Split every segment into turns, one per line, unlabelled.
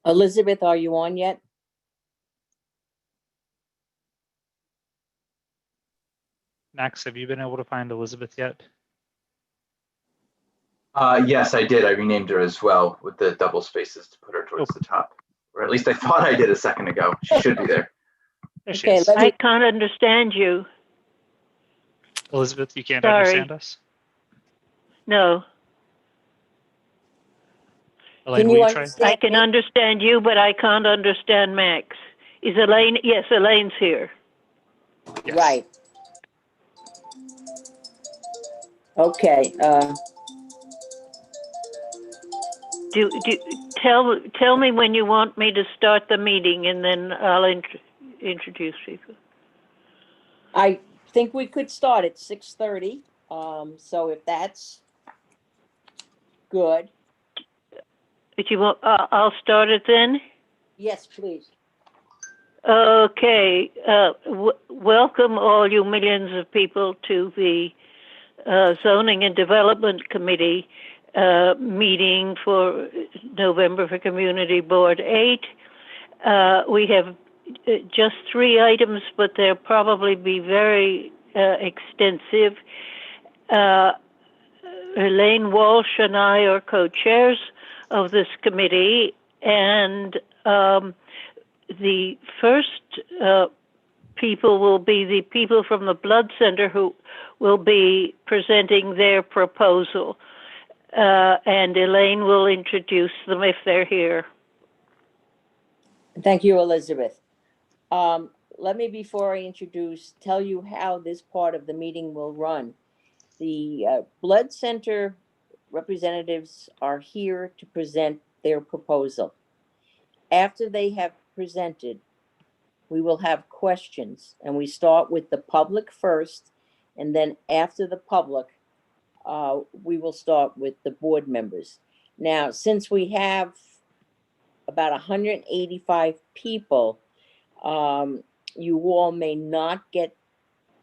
Elizabeth, are you on yet?
Max, have you been able to find Elizabeth yet?
Yes, I did. I renamed her as well with the double spaces to put her towards the top. Or at least I thought I did a second ago. She should be there.
There she
Okay,
is.
let me,
I can't understand you.
Elizabeth, you can't
Sorry.
understand us?
No,
Elaine,
can
will
you
you try?
understand?
I can
me?
understand you, but I can't understand Max. Is Elaine? Yes, Elaine's here.
Yes.
Right. Okay,
Tell me when you want me to start the meeting, and then I'll introduce people.
I think we could start at 6:30. So if that's good,
If you want, I'll start it then.
yes, please.
Okay. Welcome all you millions of people to the Zoning and Development Committee meeting for November for Community Board 8. We have just 3 items, but they'll probably be very extensive. Elaine Walsh and I are co-chairs of this committee, and the first people will be the people from the Blood Center who will be presenting their proposal. And Elaine will introduce them if they're here.
Thank you, Elizabeth. Let me, before I introduce, tell you how this part of the meeting will run. The Blood Center representatives are here to present their proposal. After they have presented, we will have questions, and we start with the public first, and then after the public, we will start with the board members. Now, since we have about 185 people, you all may not get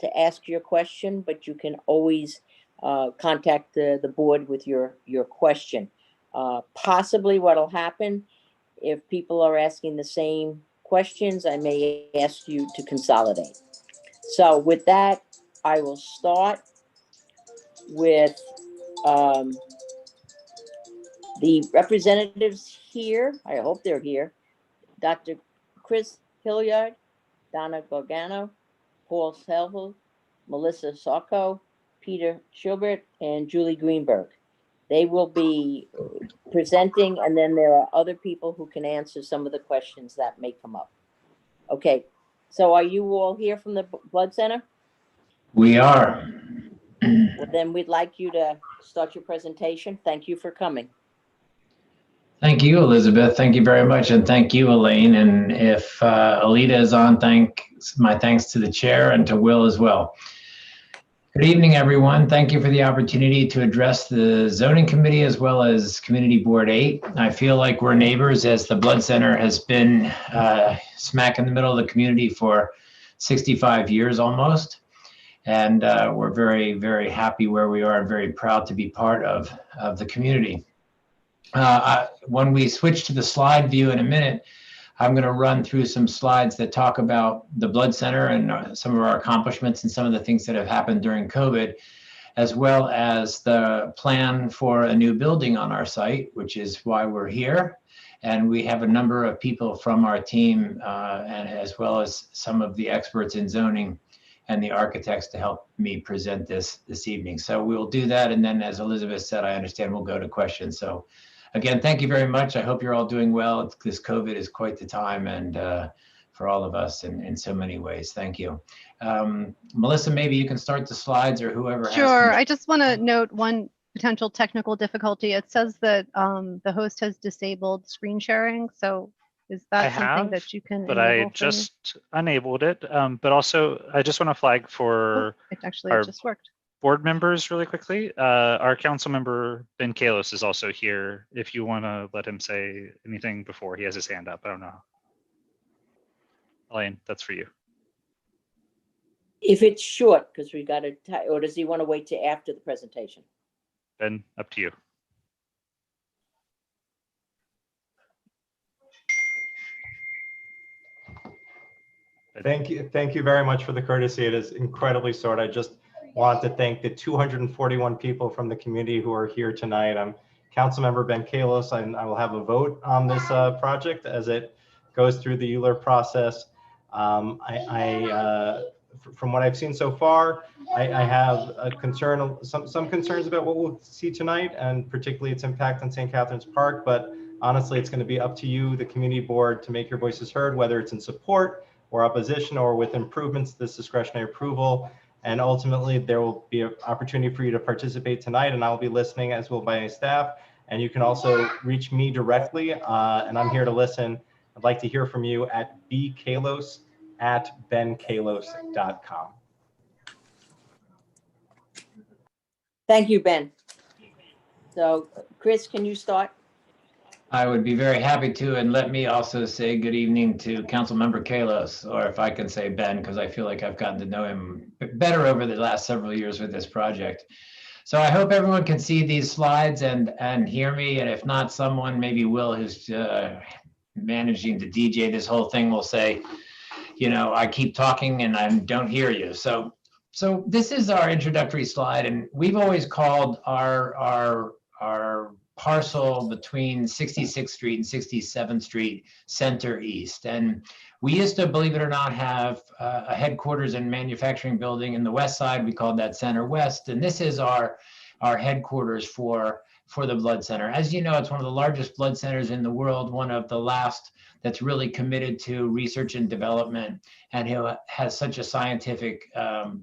to ask your question, but you can always contact the board with your question. Possibly what'll happen, if people are asking the same questions, I may ask you to consolidate. So with that, I will start with the representatives here. I hope they're here. Dr. Chris Hilliard, Donna Gargano, Paul Selville, Melissa Sacco, Peter Schubert, and Julie Greenberg. They will be presenting, and then there are other people who can answer some of the questions that may come up. Okay, so are you all here from the Blood Center?
We are.
Well, then we'd like you to start your presentation. Thank you for coming.
Thank you, Elizabeth. Thank you very much. And thank you, Elaine. And if Alita is on, my thanks to the chair and to Will as well. Good evening, everyone. Thank you for the opportunity to address the Zoning Committee as well as Community Board 8. I feel like we're neighbors, as the Blood Center has been smack in the middle of the community for 65 years almost. And we're very, very happy where we are and very proud to be part of the community. When we switch to the slide view in a minute, I'm going to run through some slides that talk about the Blood Center and some of our accomplishments and some of the things that have happened during COVID, as well as the plan for a new building on our site, which is why we're here. And we have a number of people from our team, and as well as some of the experts in zoning and the architects to help me present this evening. So we will do that. And then, as Elizabeth said, I understand we'll go to questions. So again, thank you very much. I hope you're all doing well. This COVID is quite the time, and for all of us in so many ways. Thank you. Melissa, maybe you can start the slides, or whoever has.
Sure. I just want to note one potential technical difficulty. It says that the host has disabled screen sharing. So is that something that you can
but
enable
I just enabled it. But also, I just want to flag for
it just worked.
Board members really quickly. Our council member Ben Kalos is also here. If you want to let him say anything before he has his hand up, I don't know. Elaine, that's for you.
If it's short, because we got to, or does he want to wait till after the presentation?
Ben, up to you.
Thank you very much for the courtesy. It is incredibly short. I just want to thank the 241 people from the community who are here tonight. I'm Councilmember Ben Kalos, and I will have a vote on this project as it goes through the Euler process. From what I've seen so far, I have a concern, some concerns about what we'll see tonight, and particularly its impact on St. Catharines Park. But honestly, it's going to be up to you, the community board, to make your voices heard, whether it's in support or opposition or with improvements to this discretionary approval. And ultimately, there will be an opportunity for you to participate tonight, and I'll be listening, as will my staff. And you can also reach me directly, and I'm here to listen. I'd like to hear from you at bkalos@benkalos.com.
Thank you, Ben. So, Chris, can you start?
I would be very happy to, and let me also say good evening to Councilmember Kalos, or if I can say Ben, because I feel like I've gotten to know him better over the last several years with this project. So I hope everyone can see these slides and hear me, and if not, someone, maybe Will, who's managing to DJ this whole thing, will say, you know, I keep talking and I don't hear you. So this is our introductory slide, and we've always called our parcel between 66th Street and 67th Street Center East. And we used to, believe it or not, have a headquarters and manufacturing building in the west side. We called that Center West. And this is our headquarters for the blood center. As you know, it's one of the largest blood centers in the world, one of the last that's really committed to research and development, and who has such a scientific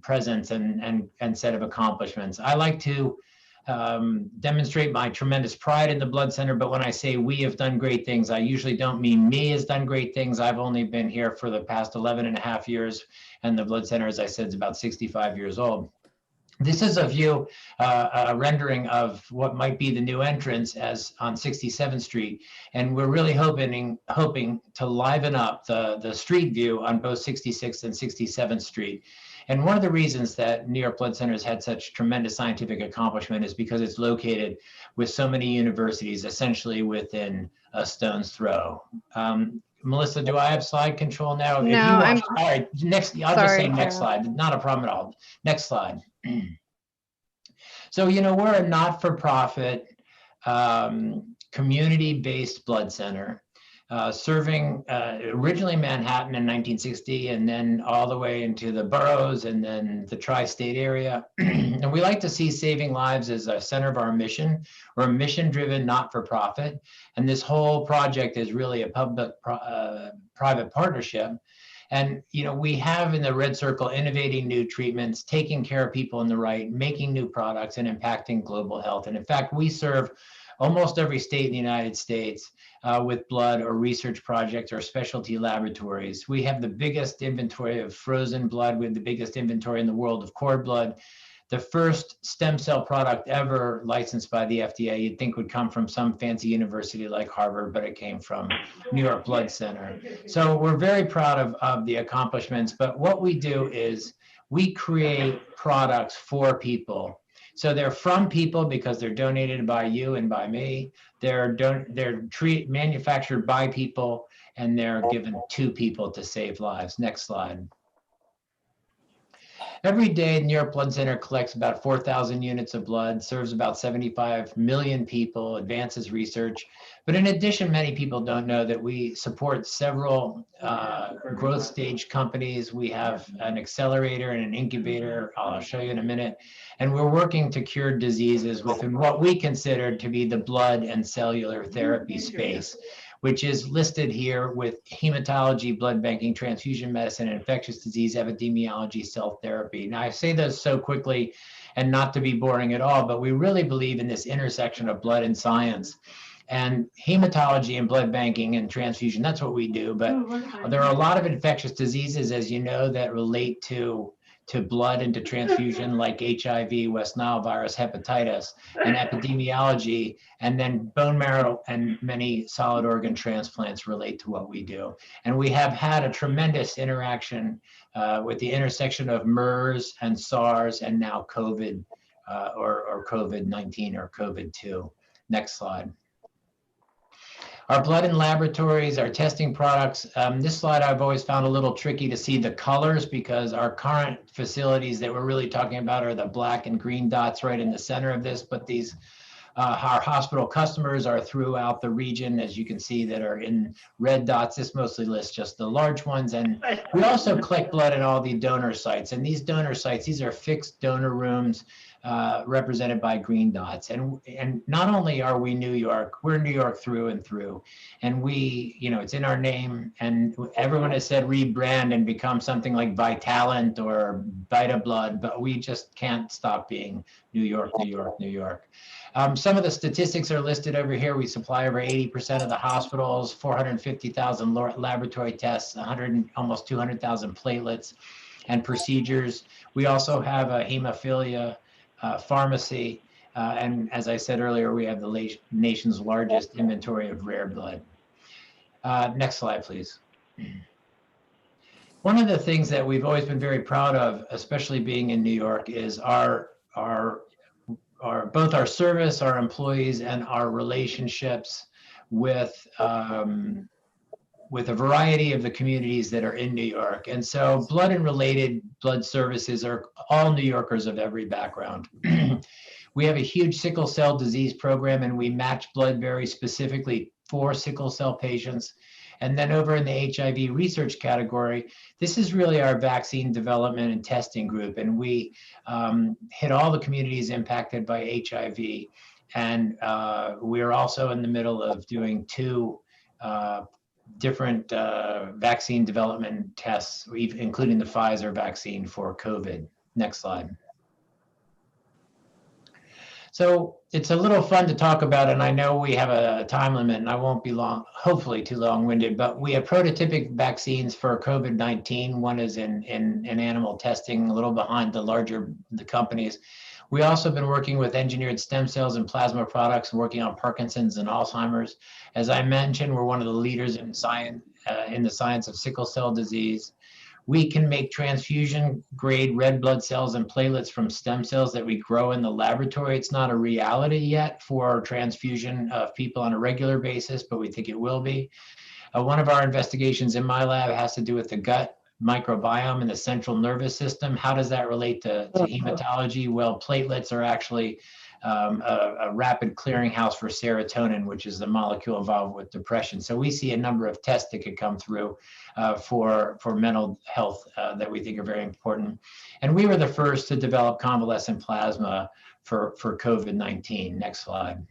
presence and set of accomplishments. I like to demonstrate my tremendous pride in the blood center, but when I say we have done great things, I usually don't mean me has done great things. I've only been here for the past 11 and a half years, and the blood center, as I said, is about 65 years old. This is a view, a rendering of what might be the new entrance as on 67th Street. And we're really hoping to liven up the street view on both 66th and 67th Street. And one of the reasons that New York Blood Center has had such tremendous scientific accomplishment is because it's located with so many universities, essentially within a stone's throw. Melissa, do I have slide control now?
No, I'm
all right, next, I'll just say next slide, not a problem at all. Next slide. So, you know, we're a not-for-profit, community-based blood center, serving originally Manhattan in 1960, and then all the way into the boroughs and then the tri-state area. And we like to see saving lives as a center of our mission. We're a mission-driven not-for-profit, and this whole project is really a public-private partnership. And, you know, we have in the red circle innovating new treatments, taking care of people in the right, making new products, and impacting global health. And in fact, we serve almost every state in the United States with blood or research projects or specialty laboratories. We have the biggest inventory of frozen blood. We have the biggest inventory in the world of cord blood. The first stem cell product ever licensed by the FDA, you'd think would come from some fancy university like Harvard, but it came from New York Blood Center. So we're very proud of the accomplishments, but what we do is we create products for people. So they're from people because they're donated by you and by me. They're manufactured by people, and they're given to people to save lives. Next slide. Every day, New York Blood Center collects about 4,000 units of blood, serves about 75 million people, advances research. But in addition, many people don't know that we support several growth stage companies. We have an accelerator and an incubator, I'll show you in a minute. And we're working to cure diseases within what we consider to be the blood and cellular therapy space, which is listed here with hematology, blood banking, transfusion medicine, and infectious disease, epidemiology, cell therapy. Now, I say those so quickly and not to be boring at all, but we really believe in this intersection of blood and science. And hematology and blood banking and transfusion, that's what we do. But there are a lot of infectious diseases, as you know, that relate to blood and to transfusion, like HIV, West Nile virus, hepatitis, and epidemiology, and then bone marrow and many solid organ transplants relate to what we do. And we have had a tremendous interaction with the intersection of MERS and SARS and now COVID or COVID-19 or COVID-2. Next slide. Our blood and laboratories, our testing products. This slide I've always found a little tricky to see the colors because our current facilities that we're really talking about are the black and green dots right in the center of this, but these our hospital customers are throughout the region, as you can see, that are in red dots. This mostly lists just the large ones. And we also collect blood at all the donor sites. And these donor sites, these are fixed donor rooms represented by green dots. And not only are we New York, we're New York through and through. And we, you know, it's in our name. And everyone has said rebrand and become something like Vitalent or Vita Blood, but we just can't stop being New York, New York, New York. Some of the statistics are listed over here. We supply over 80% of the hospitals, 450,000 laboratory tests, almost 200,000 platelets and procedures. We also have a hemophilia pharmacy. And as I said earlier, we have the nation's largest inventory of rare blood. Next slide, please. One of the things that we've always been very proud of, especially being in New York, is both our service, our employees, and our relationships with a variety of the communities that are in New York. And so blood and related blood services are all New Yorkers of every background. We have a huge sickle cell disease program, and we match blood very specifically for sickle cell patients. And then over in the HIV research category, this is really our vaccine development and testing group. And we hit all the communities impacted by HIV. And we're also in the middle of doing 2 different vaccine development tests, including the Pfizer vaccine for COVID. Next slide. So it's a little fun to talk about, and I know we have a time limit, and I won't be long, hopefully too long-winded, but we have prototypic vaccines for COVID-19. One is in animal testing, a little behind the companies. We also have been working with engineered stem cells and plasma products, working on Parkinson's and Alzheimer's. As I mentioned, we're one of the leaders in science, in the science of sickle cell disease. We can make transfusion-grade red blood cells and platelets from stem cells that we grow in the laboratory. It's not a reality yet for transfusion of people on a regular basis, but we think it will be. One of our investigations in my lab has to do with the gut microbiome and the central nervous system. How does that relate to hematology? Well, platelets are actually a rapid clearinghouse for serotonin, which is the molecule involved with depression. So we see a number of tests that could come through for mental health that we think are very important. And we were the first to develop convalescent plasma for COVID-19. Next slide.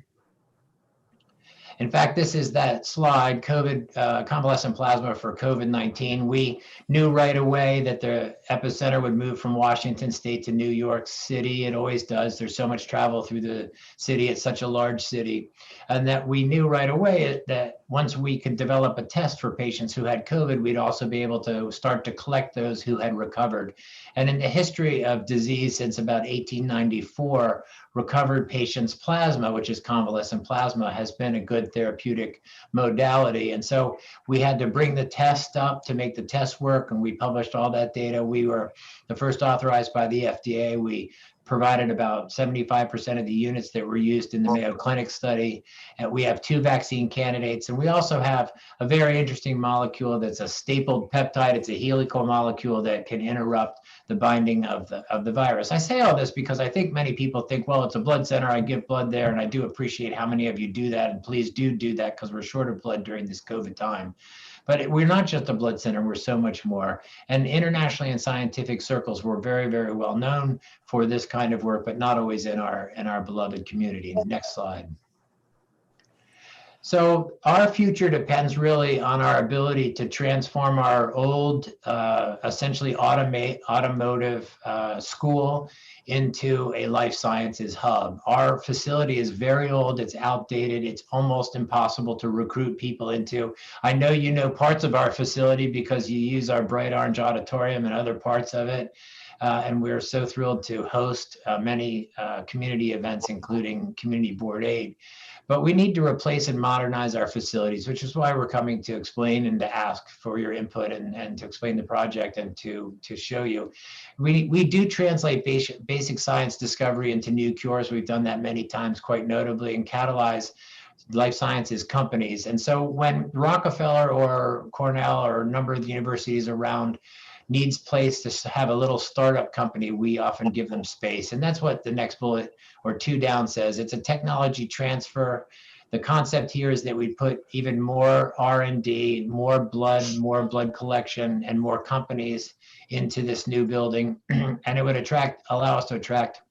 In fact, this is that slide, convalescent plasma for COVID-19. We knew right away that the epicenter would move from Washington State to New York City. It always does. There's so much travel through the city. It's such a large city. And that we knew right away that once we could develop a test for patients who had COVID, we'd also be able to start to collect those who had recovered. And in the history of disease since about 1894, recovered patients' plasma, which is convalescent plasma, has been a good therapeutic modality. And so we had to bring the test up to make the test work, and we published all that data. We were the first authorized by the FDA. We provided about 75% of the units that were used in the Mayo Clinic study. And we have 2 vaccine candidates. And we also have a very interesting molecule that's a stapled peptide. It's a helical molecule that can interrupt the binding of the virus. I say all this because I think many people think, well, it's a blood center, I give blood there, and I do appreciate how many of you do that, and please do that because we're short of blood during this COVID time. But we're not just a blood center, we're so much more. And internationally in scientific circles, we're very, very well known for this kind of work, but not always in our beloved community. Next slide. So our future depends really on our ability to transform our old, essentially automotive school into a life sciences hub. Our facility is very old, it's outdated, it's almost impossible to recruit people into. I know you know parts of our facility because you use our bright orange auditorium and other parts of it. And we're so thrilled to host many community events, including community board aid. But we need to replace and modernize our facilities, which is why we're coming to explain and to ask for your input and to explain the project and to show you. We do translate basic science discovery into new cures. We've done that many times, quite notably, and catalyze life sciences companies. And so when Rockefeller or Cornell or a number of the universities around needs place to have a little startup company, we often give them space. And that's what the next bullet or 2 down says. It's a technology transfer. The concept here is that we put even more R&D, more blood collection, and more companies into this new building. And it would allow us to attract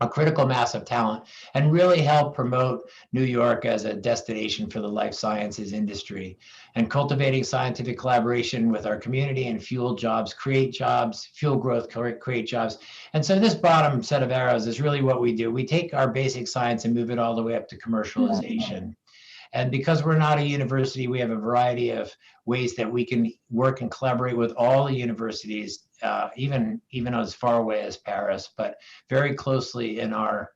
a critical mass of talent and really help promote New York as a destination for the life sciences industry, and cultivating scientific collaboration with our community and fuel jobs, create jobs, fuel growth, create jobs. And so this bottom set of arrows is really what we do. We take our basic science and move it all the way up to commercialization. And because we're not a university, we have a variety of ways that we can work and collaborate with all the universities, even as far away as Paris, but very closely in our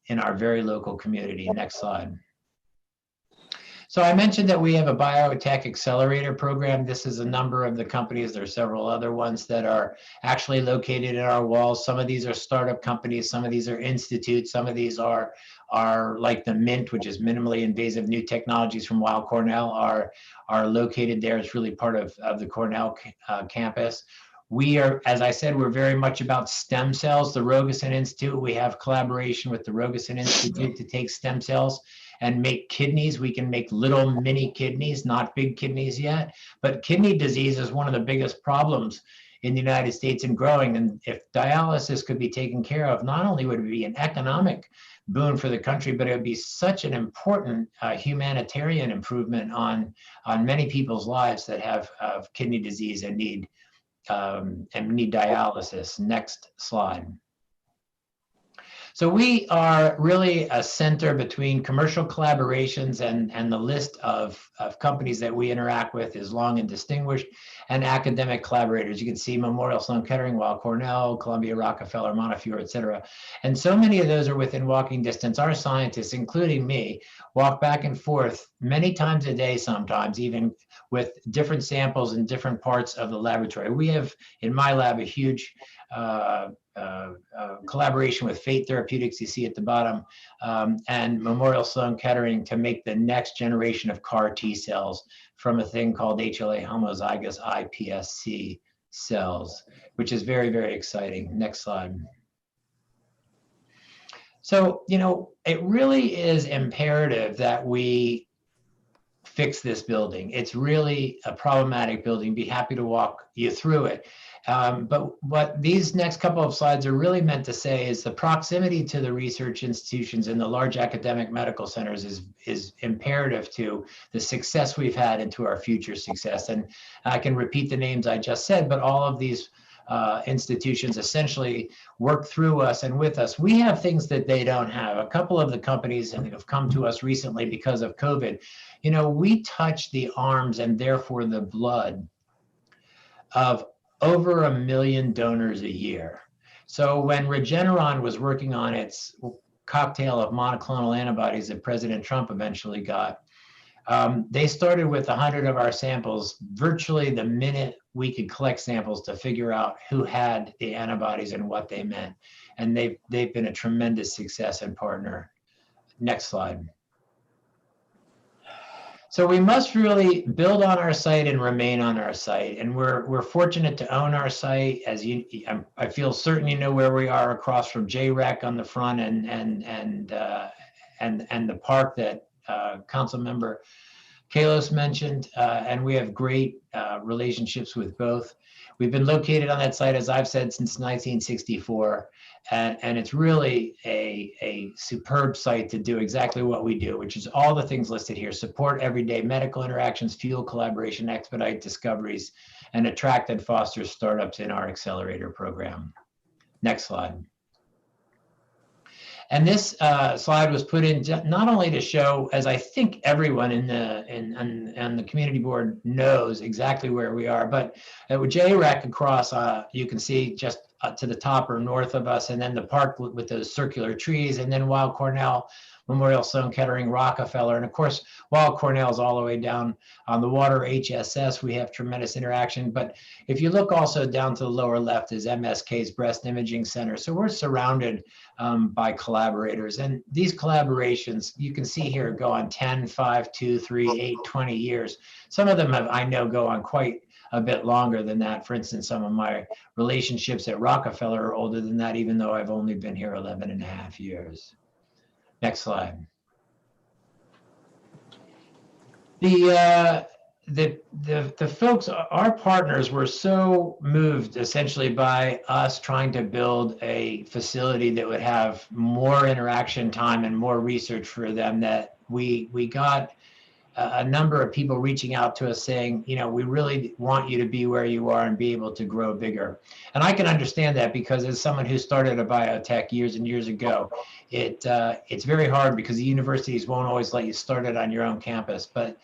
very local community. Next slide. So I mentioned that we have a biotech accelerator program. This is a number of the companies. There are several other ones that are actually located in our walls. Some of these are startup companies. Some of these are institutes. Some of these are like the MINT, which is minimally invasive new technologies from Weill Cornell, are located there. It's really part of the Cornell campus. We are, as I said, we're very much about stem cells. The Rogosin Institute, we have collaboration with the Rogosin Institute to take stem cells and make kidneys. We can make little mini kidneys, not big kidneys yet, but kidney disease is one of the biggest problems in the United States and growing. And if dialysis could be taken care of, not only would it be an economic boon for the country, but it would be such an important humanitarian improvement on many people's lives that have kidney disease and need dialysis. Next slide. So we are really a center between commercial collaborations, and the list of companies that we interact with is long and distinguished, and academic collaborators. You can see Memorial Sloan Kettering, Weill Cornell, Columbia, Rockefeller, Montefiore, et cetera. And so many of those are within walking distance. Our scientists, including me, walk back and forth many times a day, sometimes even with different samples in different parts of the laboratory. We have, in my lab, a huge collaboration with Fate Therapeutics, you see at the bottom, and Memorial Sloan Kettering to make the next generation of CAR T cells from a thing called HLA homozygous iPSC cells, which is very, very exciting. Next slide. So, it really is imperative that we fix this building. It's really a problematic building. Be happy to walk you through it. But what these next couple of slides are really meant to say is the proximity to the research institutions and the large academic medical centers is imperative to the success we've had and to our future success. And I can repeat the names I just said, but all of these institutions essentially work through us and with us. We have things that they don't have. A couple of the companies that have come to us recently because of COVID, we touch the arms and therefore the blood of over 1 million donors a year. So when Regeneron was working on its cocktail of monoclonal antibodies that President Trump eventually got, they started with 100 of our samples virtually the minute we could collect samples to figure out who had the antibodies and what they meant. And they've been a tremendous success and partner. Next slide. So we must really build on our site and remain on our site. And we're fortunate to own our site. As I feel certain you know where we are, across from JREC on the front and the park that Council Member Kalos mentioned. And we have great relationships with both. We've been located on that site, as I've said, since 1964. And it's really a superb site to do exactly what we do, which is all the things listed here: support everyday medical interactions, fuel collaboration, expedite discoveries, and attract and foster startups in our accelerator program. Next slide. And this slide was put in not only to show, as I think everyone in the community board knows exactly where we are, but with JREC across, you can see just to the top or north of us, and then the park with those circular trees, and then Weill Cornell, Memorial Sloan Kettering, Rockefeller, and of course, Weill Cornell's all the way down on the water, HSS, we have tremendous interaction. But if you look also down to the lower left is MSK's Breast Imaging Center. So we're surrounded by collaborators. And these collaborations, you can see here, go on 10, 5, 2, 3, 8, 20 years. Some of them have, I know, go on quite a bit longer than that. For instance, some of my relationships at Rockefeller are older than that, even though I've only been here 11 and a half years. Next slide. The folks, our partners, were so moved essentially by us trying to build a facility that would have more interaction time and more research for them, that we got a number of people reaching out to us saying, you know, we really want you to be where you are and be able to grow bigger. And I can understand that, because as someone who started a biotech years and years ago, it's very hard because the universities won't always let you start it on your own campus. But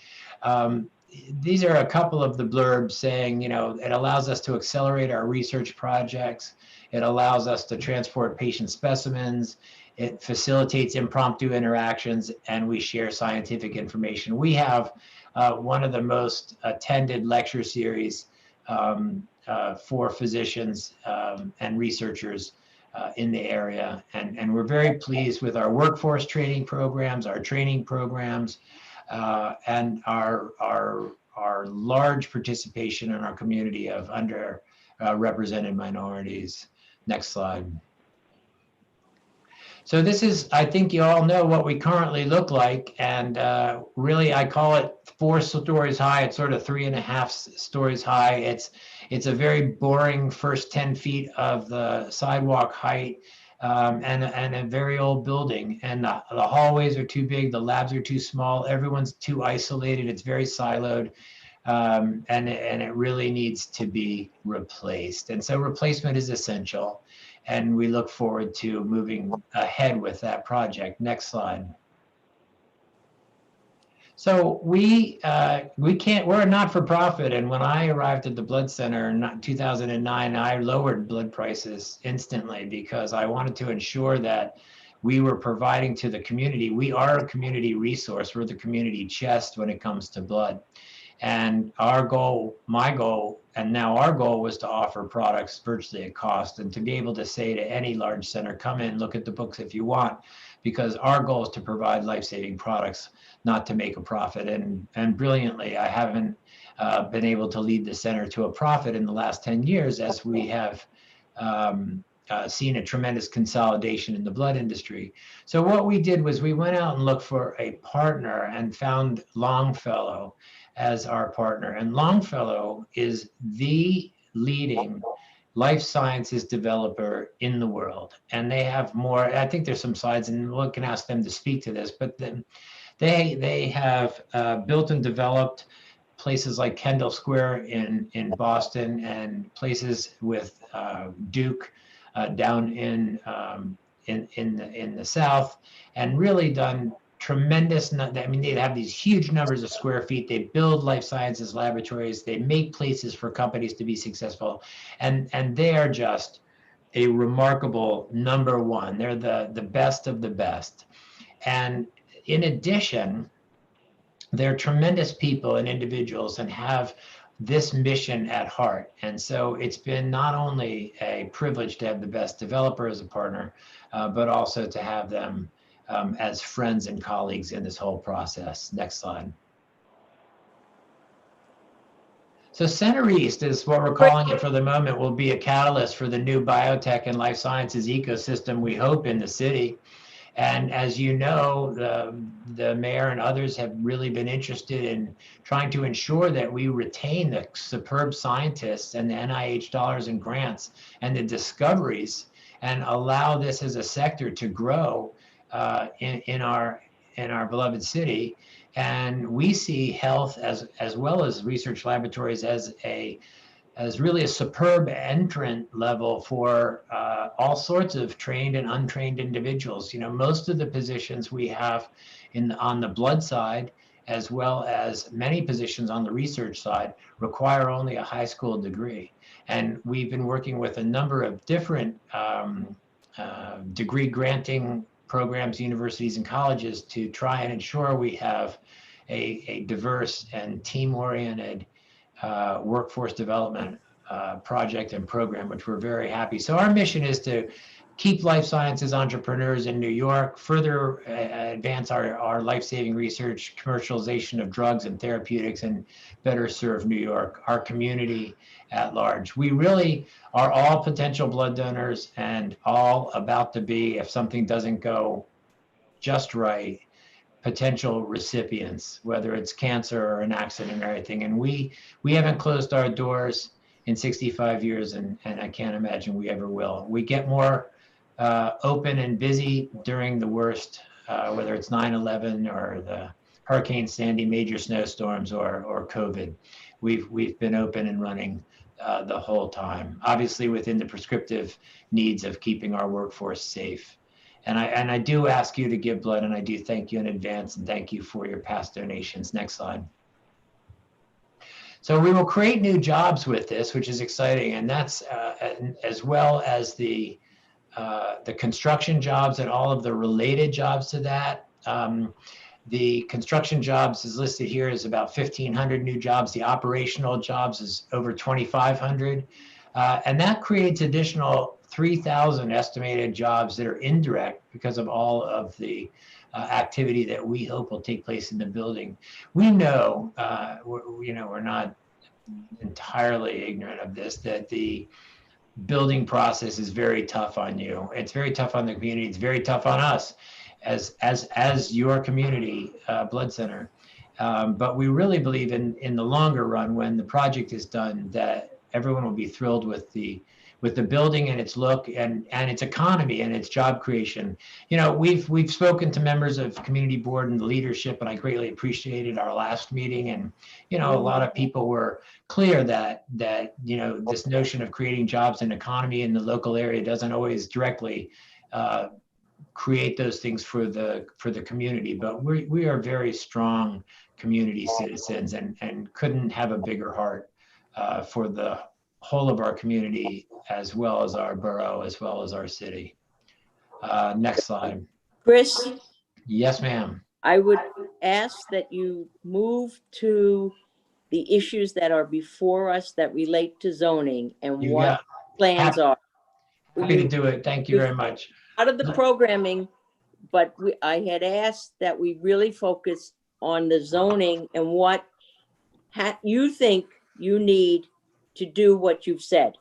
these are a couple of the blurbs saying, you know, it allows us to accelerate our research projects. It allows us to transport patient specimens. It facilitates impromptu interactions, and we share scientific information. We have one of the most attended lecture series for physicians and researchers in the area. And we're very pleased with our workforce training programs, our training programs, and our large participation in our community of underrepresented minorities. Next slide. So this is, I think you all know what we currently look like, and really I call it 4 stories high. It's sort of 3.5 stories high. It's a very boring first 10 feet of the sidewalk height, and a very old building. And the hallways are too big, the labs are too small, everyone's too isolated, it's very siloed, and it really needs to be replaced. And so replacement is essential. And we look forward to moving ahead with that project. Next slide. So we're a not-for-profit, and when I arrived at the Blood Center in 2009, I lowered blood prices instantly because I wanted to ensure that we were providing to the community. We are a community resource. We're the community chest when it comes to blood. And our goal, my goal, and now our goal, was to offer products virtually at cost, and to be able to say to any large center, come in, look at the books if you want, because our goal is to provide life-saving products, not to make a profit. And brilliantly, I haven't been able to lead the center to a profit in the last 10 years, as we have seen a tremendous consolidation in the blood industry. So what we did was we went out and looked for a partner and found Longfellow as our partner. And Longfellow is the leading life sciences developer in the world. And they have more, I think there's some slides, and we can ask them to speak to this, but then they have built and developed places like Kendall Square in Boston, and places with Duke down in the South, and really done tremendous. I mean, they have these huge numbers of square feet. They build life sciences laboratories. They make places for companies to be successful, and they are just a remarkable number one. They're the best of the best. And in addition, they're tremendous people and individuals, and have this mission at heart. And so it's been not only a privilege to have the best developer as a partner, but also to have them as friends and colleagues in this whole process. Next slide. So Center East is what we're calling it for the moment, will be a catalyst for the new biotech and life sciences ecosystem, we hope, in the city. And as you know, the mayor and others have really been interested in trying to ensure that we retain the superb scientists and the NIH dollars and grants and the discoveries, and allow this as a sector to grow in our beloved city. And we see health as well as research laboratories as really a superb entrant level for all sorts of trained and untrained individuals. You know, most of the positions we have on the blood side, as well as many positions on the research side, require only a high school degree. And we've been working with a number of different degree granting programs, universities, and colleges to try and ensure we have a diverse and team-oriented workforce development project and program, which we're very happy. So our mission is to keep life sciences entrepreneurs in New York, further advance our life-saving research, commercialization of drugs and therapeutics, and better serve New York, our community at large. We really are all potential blood donors and all about to be, if something doesn't go just right, potential recipients, whether it's cancer or an accident or anything. And we haven't closed our doors in 65 years, and I can't imagine we ever will. We get more open and busy during the worst, whether it's 9/11 or the Hurricane Sandy, major snowstorms, or COVID. We've been open and running the whole time, obviously within the prescriptive needs of keeping our workforce safe. And I do ask you to give blood, and I do thank you in advance, and thank you for your past donations. Next slide. So we will create new jobs with this, which is exciting, and that's as well as the construction jobs and all of the related jobs to that. The construction jobs is listed here as about 1,500 new jobs. The operational jobs is over 2,500. And that creates additional 3,000 estimated jobs that are indirect because of all of the activity that we hope will take place in the building. We know, we're not entirely ignorant of this, that the building process is very tough on you. It's very tough on the community. It's very tough on us as your community blood center. But we really believe in the longer run, when the project is done, that everyone will be thrilled with the building and its look and its economy and its job creation. We've spoken to members of community board and the leadership, and I greatly appreciated our last meeting. And a lot of people were clear that this notion of creating jobs and economy in the local area doesn't always directly create those things for the community. But we are very strong community citizens and couldn't have a bigger heart for the whole of our community, as well as our borough, as well as our city. Next slide.
Chris,
Yes, ma'am.
I would ask that you move to the issues that are before us that relate to zoning and
You
what
got-
plans are.
Happy to do it. Thank you very much.
Out of the programming, but I had asked that we really focus on the zoning and what you think you need to do what you've said.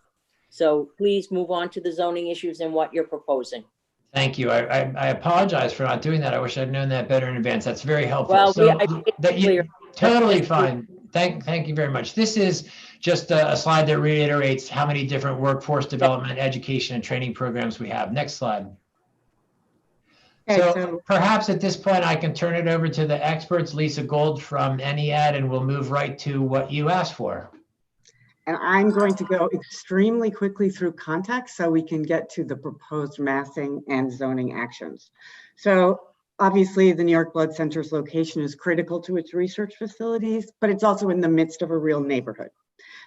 So please move on to the zoning issues and what you're proposing.
Thank you. I apologize for not doing that. I wish I'd known that better in advance. That's very helpful.
Well,
So
I made it
that you
clear.
totally fine. Thank you very much. This is just a slide that reiterates how many different workforce development, education, and training programs we have. Next slide.
Okay,
So perhaps at this point, I can turn it over to the experts, Lisa Gold from NEAD, and we'll move right to what you asked for.
and I'm going to go extremely quickly through context so we can get to the proposed massing and zoning actions. So obviously the New York Blood Center's location is critical to its research facilities, but it's also in the midst of a real neighborhood.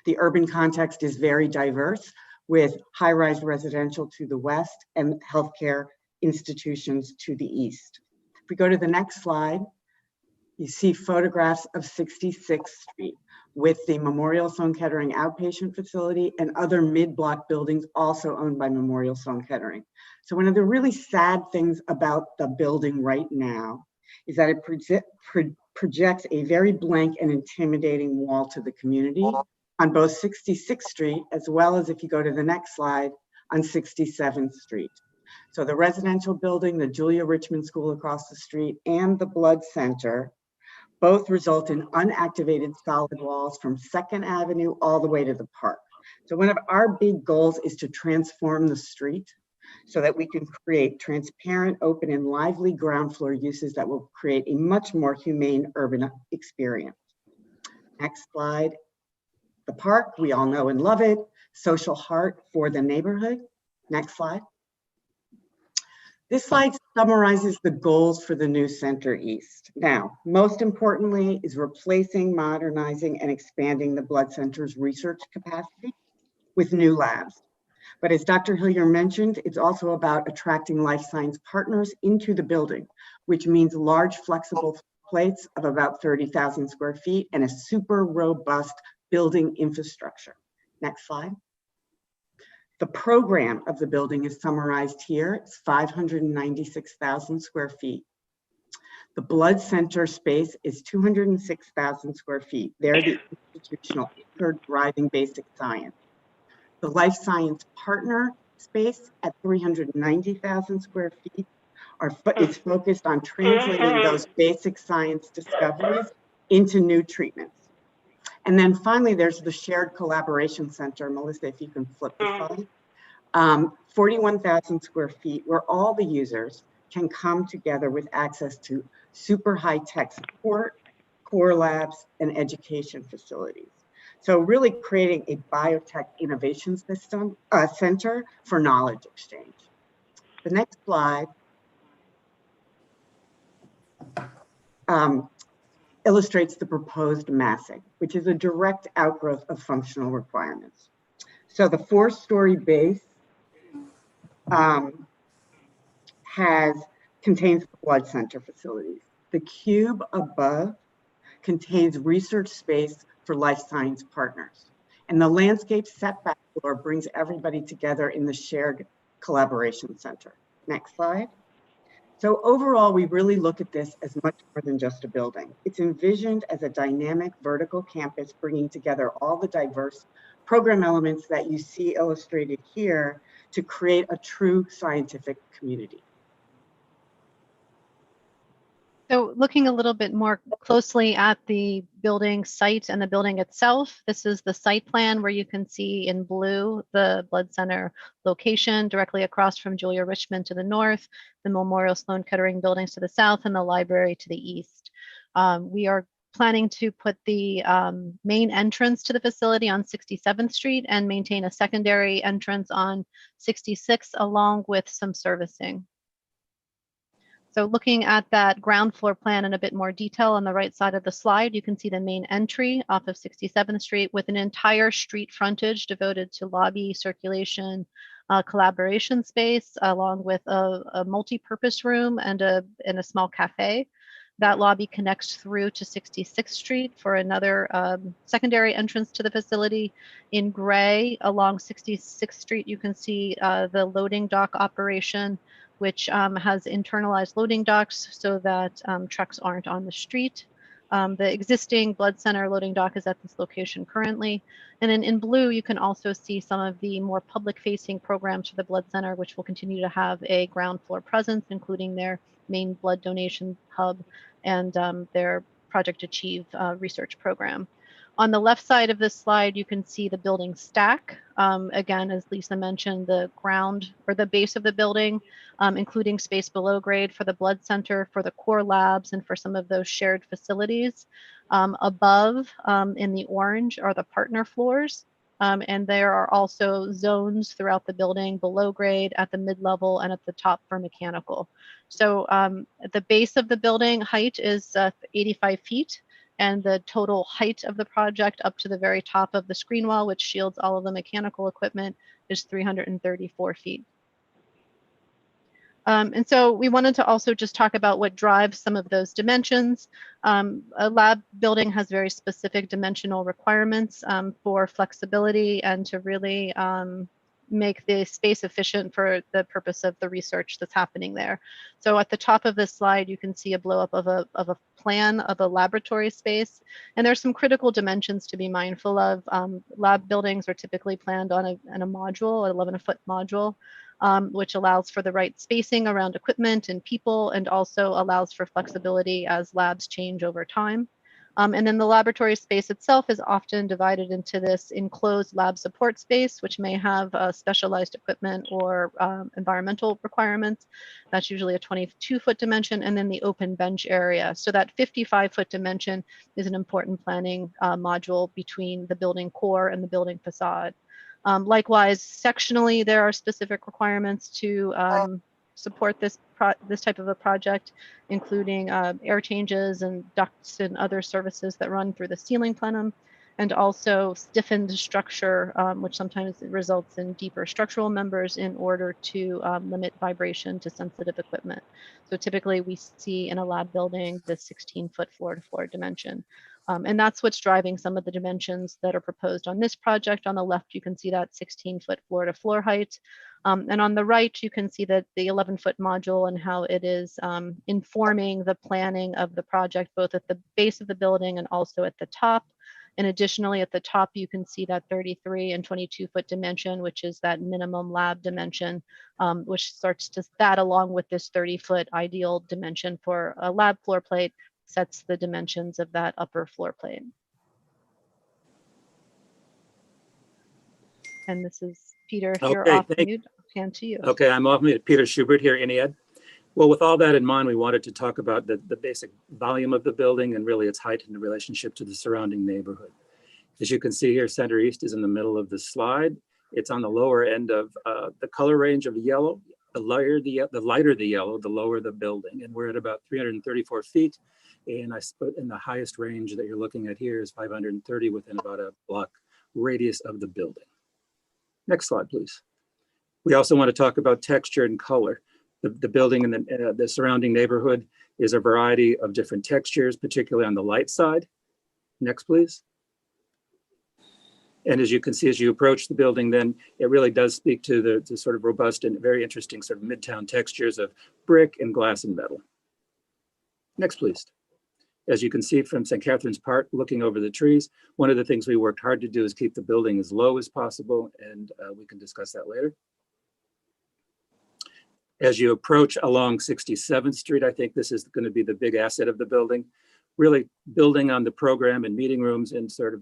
The urban context is very diverse, with high-rise residential to the west and healthcare institutions to the east. If we go to the next slide, you see photographs of 66th Street with the Memorial Sloan Kettering outpatient facility and other mid-block buildings also owned by Memorial Sloan Kettering. So one of the really sad things about the building right now is that it projects a very blank and intimidating wall to the community on both 66th Street, as well as, if you go to the next slide, on 67th Street. So the residential building, the Julia Richmond School across the street, and the Blood Center both result in unactivated solid walls from 2nd Avenue all the way to the park. So one of our big goals is to transform the street so that we can create transparent, open, and lively ground floor uses that will create a much more humane urban experience. Next slide. The park, we all know and love it. Social heart for the neighborhood. Next slide. This slide summarizes the goals for the new Center East. Now, most importantly is replacing, modernizing, and expanding the Blood Center's research capacity with new labs. But as Dr. Hillier mentioned, it's also about attracting life science partners into the building, which means large flexible plates of about 30,000 square feet and a super robust building infrastructure. Next slide. The program of the building is summarized here. It's 596,000 square feet. The blood center space is 206,000 square feet. They're the institutional anchored driving basic science. The life science partner space at 390,000 square feet is focused on translating those basic science discoveries into new treatments. And then finally, there's the shared collaboration center. Melissa, if you can flip the slide. 41,000 square feet where all the users can come together with access to super high-tech support, core labs, and education facilities. So really creating a biotech innovation system, center for knowledge exchange. The next slide illustrates the proposed massing, which is a direct outgrowth of functional requirements. So the 4-story base contains the blood center facilities. The cube above contains research space for life science partners. And the landscape setback floor brings everybody together in the shared collaboration center. Next slide. So overall, we really look at this as much more than just a building. It's envisioned as a dynamic vertical campus bringing together all the diverse program elements that you see illustrated here to create a true scientific community.
So looking a little bit more closely at the building site and the building itself, this is the site plan where you can see in blue the blood center location directly across from Julia Richmond to the north, the Memorial Sloan Kettering buildings to the south, and the library to the east. We are planning to put the main entrance to the facility on 67th Street and maintain a secondary entrance on 66 along with some servicing. So looking at that ground floor plan in a bit more detail on the right side of the slide, you can see the main entry off of 67th Street with an entire street frontage devoted to lobby, circulation, collaboration space, along with a multi-purpose room and a small cafe. That lobby connects through to 66th Street for another secondary entrance to the facility. In gray along 66th Street, you can see the loading dock operation, which has internalized loading docks so that trucks aren't on the street. The existing blood center loading dock is at this location currently. And then in blue, you can also see some of the more public-facing programs for the blood center, which will continue to have a ground floor presence, including their main blood donation hub and their Project Achieve research program. On the left side of this slide, you can see the building stack. Again, as Lisa mentioned, the ground or the base of the building, including space below grade for the blood center, for the core labs, and for some of those shared facilities. Above in the orange are the partner floors. And there are also zones throughout the building below grade, at the mid-level, and at the top for mechanical. So the base of the building height is 85 feet. And the total height of the project up to the very top of the screen wall, which shields all of the mechanical equipment, is 334 feet. And so we wanted to also just talk about what drives some of those dimensions. A lab building has very specific dimensional requirements for flexibility and to really make the space efficient for the purpose of the research that's happening there. So at the top of this slide, you can see a blow up of a plan of a laboratory space. And there's some critical dimensions to be mindful of. Lab buildings are typically planned on a module, an 11-foot module, which allows for the right spacing around equipment and people, and also allows for flexibility as labs change over time. And then the laboratory space itself is often divided into this enclosed lab support space, which may have specialized equipment or environmental requirements. That's usually a 22-foot dimension, and then the open bench area. So that 55-foot dimension is an important planning module between the building core and the building facade. Likewise, sectionally, there are specific requirements to support this type of a project, including air changes and ducts and other services that run through the ceiling plenum. and also stiffened structure, which sometimes results in deeper structural members in order to limit vibration to sensitive equipment. So typically we see in a lab building the 16-foot floor-to-floor dimension. And that's what's driving some of the dimensions that are proposed on this project. On the left, you can see that 16-foot floor-to-floor height. And on the right, you can see that the 11-foot module and how it is informing the planning of the project, both at the base of the building and also at the top. And additionally, at the top, you can see that 33 and 22-foot dimension, which is that minimum lab dimension, which starts to, that along with this 30-foot ideal dimension for a lab floor plate, sets the dimensions of that upper floor plate. And this is Peter, if you're off mute, hand to you.
Okay, I'm off mute. Peter Schubert here, INEAD. Well, with all that in mind, we wanted to talk about the basic volume of the building and really its height in relationship to the surrounding neighborhood. As you can see here, Center East is in the middle of the slide. It's on the lower end of the color range of yellow. The lighter the yellow, the lower the building. And we're at about 334 feet. And I put in the highest range that you're looking at here is 530 within about a block radius of the building. Next slide, please. We also want to talk about texture and color. The building and the surrounding neighborhood is a variety of different textures, particularly on the light side. Next, please. And as you can see, as you approach the building, then it really does speak to the sort of robust and very interesting sort of midtown textures of brick and glass and metal. Next, please. As you can see from St. Catherine's Park, looking over the trees, one of the things we worked hard to do is keep the building as low as possible, and we can discuss that later. As you approach along 67th Street, I think this is going to be the big asset of the building, really building on the program and meeting rooms and sort of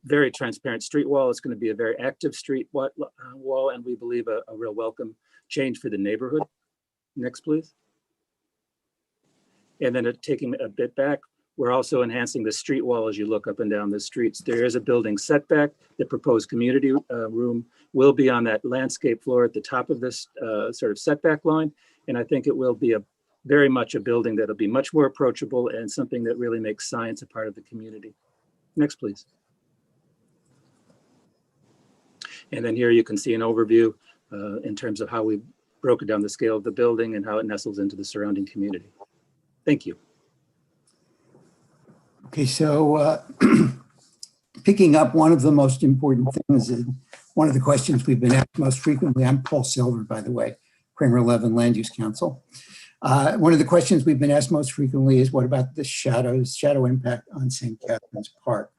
very transparent street wall. It's going to be a very active street wall, and we believe a real welcome change for the neighborhood. Next, please. And then taking a bit back, we're also enhancing the street wall as you look up and down the streets. There is a building setback. The proposed community room will be on that landscape floor at the top of this sort of setback line. And I think it will be very much a building that'll be much more approachable and something that really makes science a part of the community. Next, please. And then here you can see an overview in terms of how we broken down the scale of the building and how it nestles into the surrounding community. Thank you.
Okay, so picking up one of the most important things, and one of the questions we've been asked most frequently, I'm Paul Silver, by the way, Kramer 11 Land Use Council. One of the questions we've been asked most frequently is what about the shadow impact on St. Catherine's Park?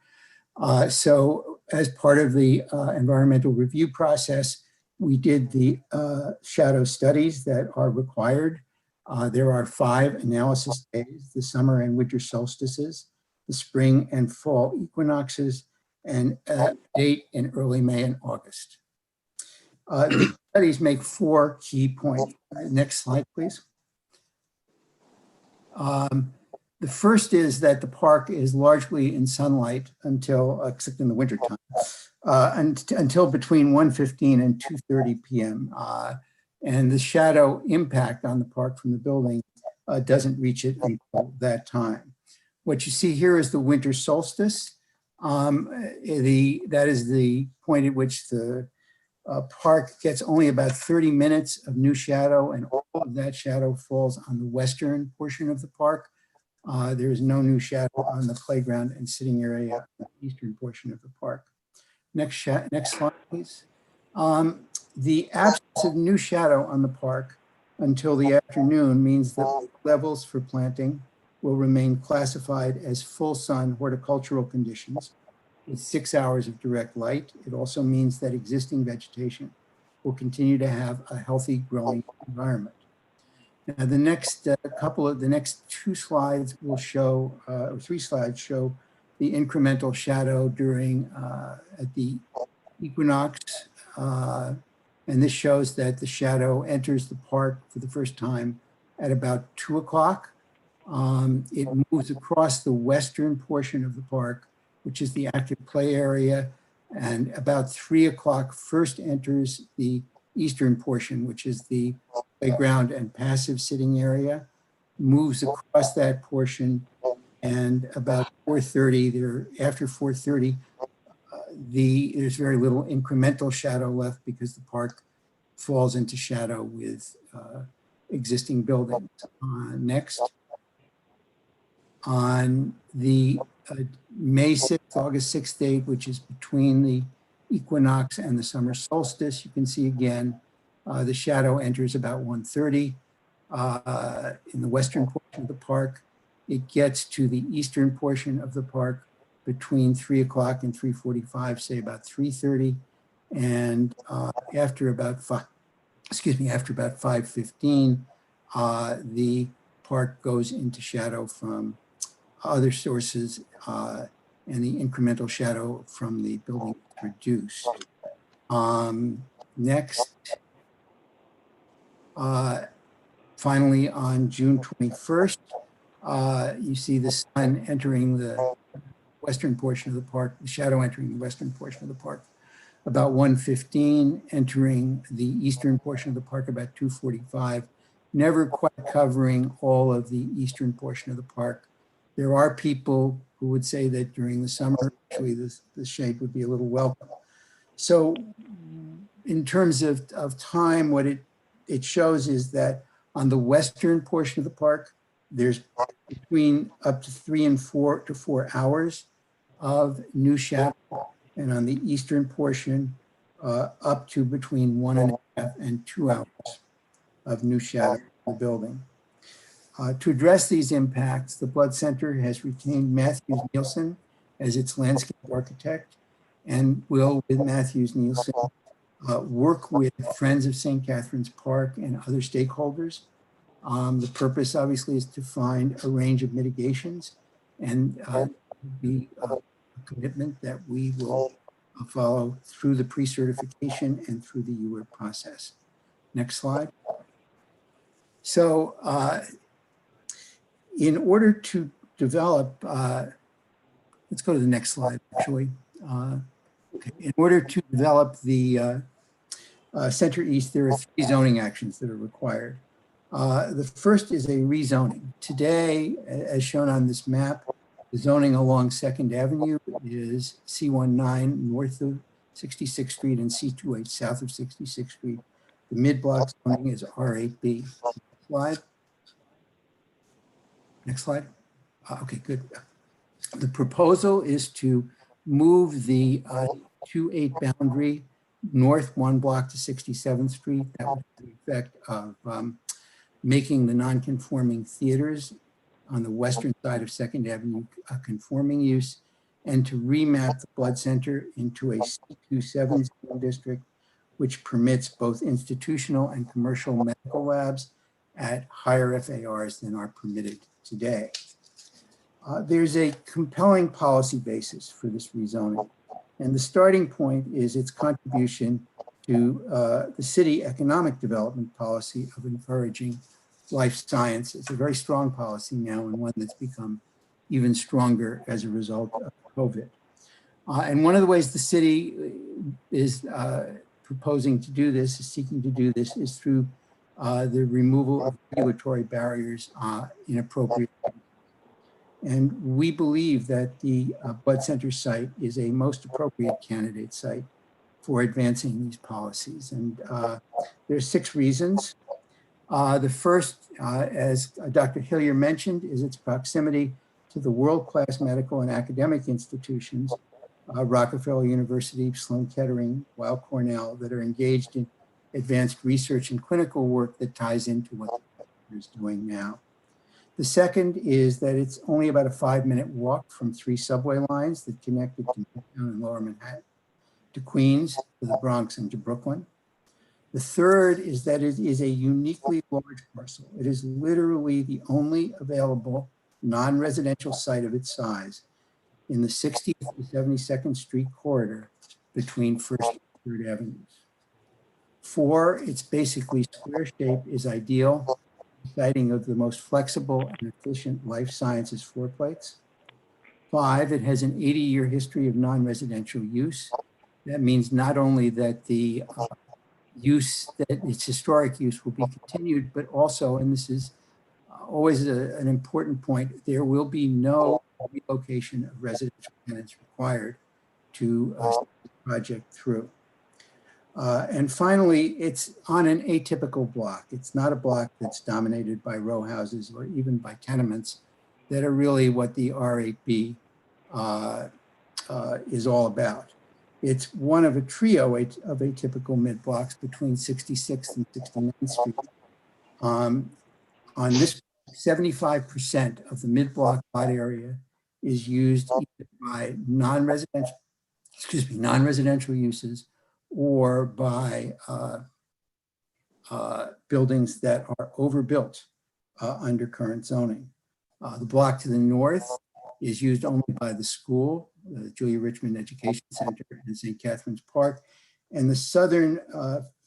So as part of the environmental review process, we did the shadow studies that are required. There are 5 analysis days, the summer and winter solstices, the spring and fall equinoxes, and a date in early May and August. The studies make 4 key points. Next slide, please. The first is that the park is largely in sunlight until, except in the wintertime, until between 1:15 and 2:30 p.m. And the shadow impact on the park from the building doesn't reach it until that time. What you see here is the winter solstice. That is the point at which the park gets only about 30 minutes of new shadow, and all of that shadow falls on the western portion of the park. There is no new shadow on the playground and sitting area on the eastern portion of the park. Next slide, please. The absence of new shadow on the park until the afternoon means that levels for planting will remain classified as full sun horticultural conditions with 6 hours of direct light. It also means that existing vegetation will continue to have a healthy growing environment. Now, the next the next 2 slides will show, or 3 slides show the incremental shadow during at the equinox. And this shows that the shadow enters the park for the first time at about 2 o'clock. It moves across the western portion of the park, which is the active play area, and about 3 o'clock first enters the eastern portion, which is the playground and passive sitting area, moves across that portion And about 4:30, after 4:30, there's very little incremental shadow left because the park falls into shadow with existing buildings. Next. On the May 6th, August 6th date, which is between the equinox and the summer solstice, you can see again, the shadow enters about 1:30 in the western portion of the park. It gets to the eastern portion of the park between 3 o'clock and 3:45, say about 3:30. And after about 5:15, the park goes into shadow from other sources, and the incremental shadow from the building is reduced. Next, finally, on June 21st, you see the sun entering the western portion of the park, the shadow entering the western portion of the park about 1:15, entering the eastern portion of the park about 2:45, never quite covering all of the eastern portion of the park. There are people who would say that during the summer, actually the shade would be a little welcome. So in terms of time, what it shows is that on the western portion of the park, there's between up to 3 and 4 hours of new shadow. And on the eastern portion, up to between 1.5 and 2 hours of new shadow in the building. To address these impacts, the Blood Center has retained Matthews Nielsen as its landscape architect and will, with Matthews Nielsen, work with Friends of St. Catherine's Park and other stakeholders. The purpose, obviously, is to find a range of mitigations and be a commitment that we will follow through the pre-certification and through the UWIP process. Next slide. So in order to develop, let's go to the next slide, actually. Okay. In order to develop the Center East, there are 3 zoning actions that are required. The first is a rezoning. Today, as shown on this map, the zoning along 2nd Avenue is C19 north of 66th Street and C28 south of 66th Street. The mid-block zoning is R8B. Next slide. Next slide. Okay, good. The proposal is to move the 28 boundary north 1 block to 67th Street. That would have the effect of making the non-conforming theaters on the western side of 2nd Avenue a conforming use, and to remap the Blood Center into a C27 zone district, which permits both institutional and commercial medical labs at higher FARs than are permitted today. There's a compelling policy basis for this rezoning, and the starting point is its contribution to the city economic development policy of encouraging life sciences, a very strong policy now and one that's become even stronger as a result of COVID. And one of the ways the city is proposing to do this, is seeking to do this, is through the removal of regulatory barriers inappropriate. And we believe that the Blood Center site is a most appropriate candidate site for advancing these policies. And there's 6 reasons. The first, as Dr. Hillier mentioned, is its proximity to the world-class medical and academic institutions, Rockefeller University, Sloan Kettering, Weill Cornell, that are engaged in advanced research and clinical work that ties into what the center is doing now. The second is that it's only about a 5-minute walk from 3 subway lines that connect it to Midtown and Lower Manhattan, to Queens, to the Bronx, and to Brooklyn. The third is that it is a uniquely large parcel. It is literally the only available non-residential site of its size in the 60th to 72nd Street corridor between 1st and 3rd Avenues. 4, its basically square shape is ideal, siting of the most flexible and efficient life sciences floor plates. 5, it has an 80-year history of non-residential use. That means not only that the use, that its historic use will be continued, but also, and this is always an important point, there will be no relocation of residential tenants required to see the project through. And finally, it's on an atypical block. It's not a block that's dominated by row houses or even by tenements that are really what the R8B is all about. It's one of a trio of atypical mid-blocks between 66th and 69th Street. On this, 75% of the mid-block lot area is used either by non-residential uses or by buildings that are overbuilt under current zoning. The block to the north is used only by the school, the Julia Richmond Education Center in St. Catherine's Park. And the southern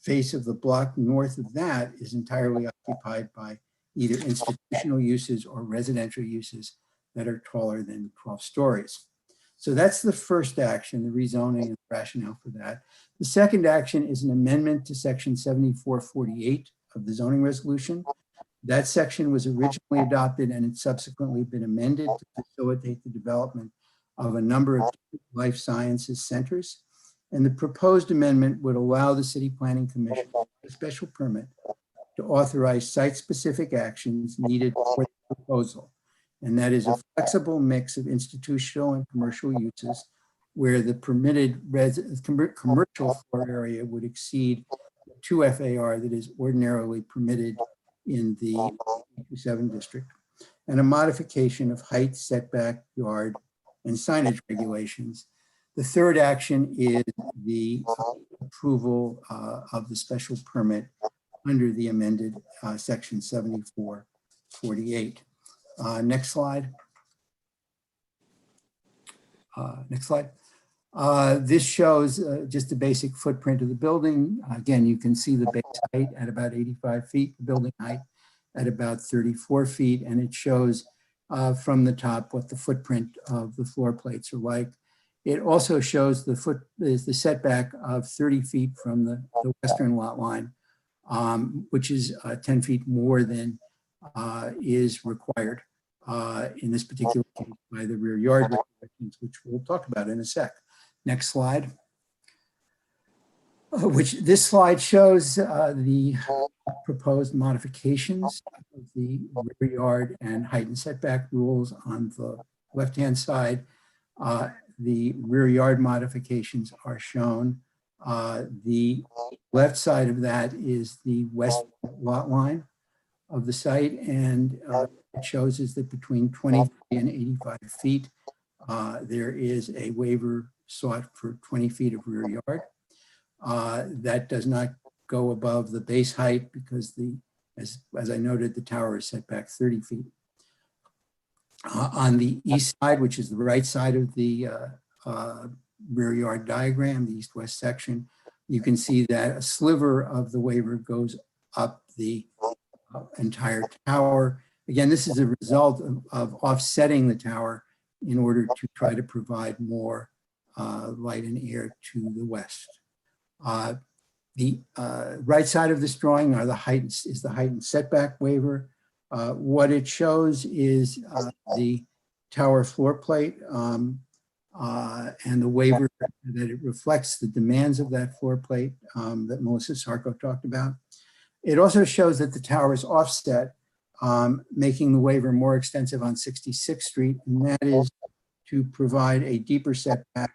face of the block north of that is entirely occupied by either institutional uses or residential uses that are taller than 12 stories. So that's the first action, the rezoning and the rationale for that. The second action is an amendment to section 7448 of the zoning resolution. That section was originally adopted and it's subsequently been amended to facilitate the development of a number of life sciences centers. And the proposed amendment would allow the City Planning Commission a special permit to authorize site-specific actions needed for the proposal. And that is a flexible mix of institutional and commercial uses where the permitted commercial floor area would exceed 2 FAR that is ordinarily permitted in the 27 district, and a modification of height, setback, yard, and signage regulations. The third action is the approval of the special permit under the amended section 7448. Next slide. Next slide. This shows just a basic footprint of the building. Again, you can see the base height at about 85 feet, the building height at about 34 feet, and it shows from the top what the footprint of the floor plates are like. It also shows the setback of 30 feet from the western lot line, which is 10 feet more than is required in this particular case by the rear yard regulations, which we'll talk about in a sec. Next slide. This slide shows the proposed modifications of the rear yard and height and setback rules on the left-hand side. The rear yard modifications are shown. The left side of that is the west lot line of the site, and it shows is that between 23 and 85 feet, there is a waiver sought for 20 feet of rear yard. That does not go above the base height because as I noted, the tower is set back 30 feet. On the east side, which is the right side of the rear yard diagram, the east-west section, you can see that a sliver of the waiver goes up the entire tower. Again, this is a result of offsetting the tower in order to try to provide more light and air to the west. The right side of this drawing is the height and setback waiver. What it shows is the tower floor plate and the waiver that it reflects the demands of that floor plate that Melissa Sarko talked about. It also shows that the tower is offset, making the waiver more extensive on 66th Street, and that is to provide a deeper setback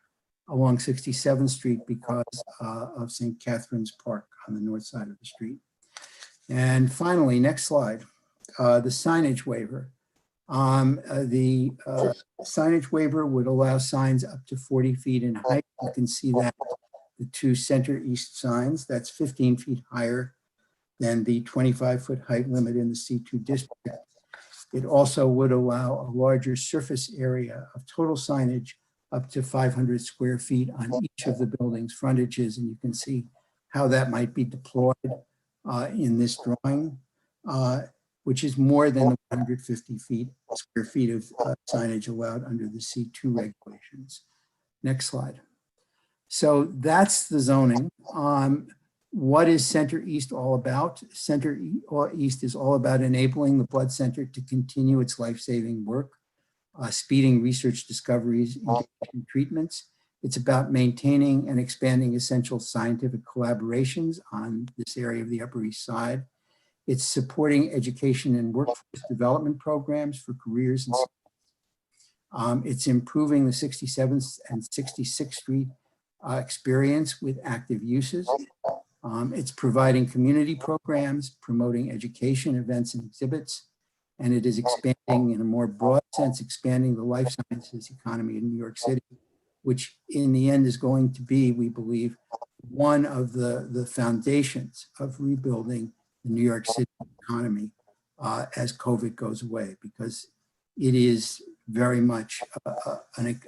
along 67th Street because of St. Catherine's Park on the north side of the street. And finally, next slide, the signage waiver. The signage waiver would allow signs up to 40 feet in height. You can see that the two center east signs, that's 15 feet higher than the 25-foot height limit in the C2 district. It also would allow a larger surface area of total signage up to 500 square feet on each of the building's frontages, and you can see how that might be deployed in this drawing, which is more than the 150 square feet of signage allowed under the C2 regulations. Next slide. So that's the zoning. What is Center East all about? Center East is all about enabling the Blood Center to continue its life-saving work, speeding research discoveries and treatments. It's about maintaining and expanding essential scientific collaborations on this area of the Upper East Side. It's supporting education and workforce development programs for careers and it's improving the 67th and 66th Street experience with active uses. It's providing community programs, promoting education, events, and exhibits, and it is expanding in a more broad sense, expanding the life sciences economy in New York City, which in the end is going to be, we believe, one of the foundations of rebuilding the New York City economy as COVID goes away, because it is very much an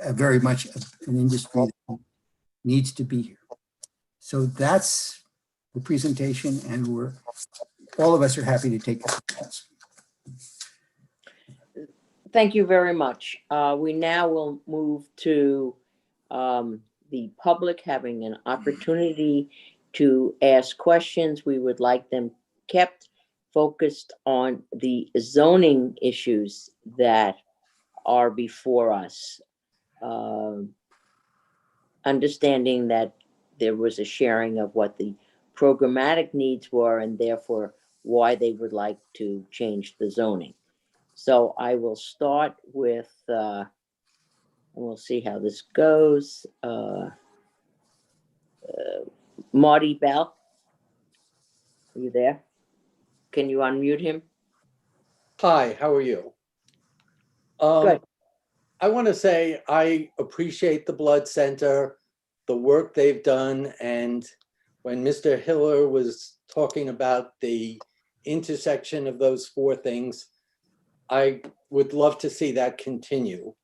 industry that needs to be here. So that's the presentation, and all of us are happy to take questions.
Thank you very much. We now will move to the public having an opportunity to ask questions. We would like them kept focused on the zoning issues that are before us. Understanding that there was a sharing of what the programmatic needs were and therefore why they would like to change the zoning. So I will start with, and we'll see how this goes. Marty Bell, are you there? Can you unmute him?
Hi, how are you?
Good.
I want to say I appreciate the Blood Center, the work they've done, and when Mr. Hiller was talking about the intersection of those four things, I would love to see that continue.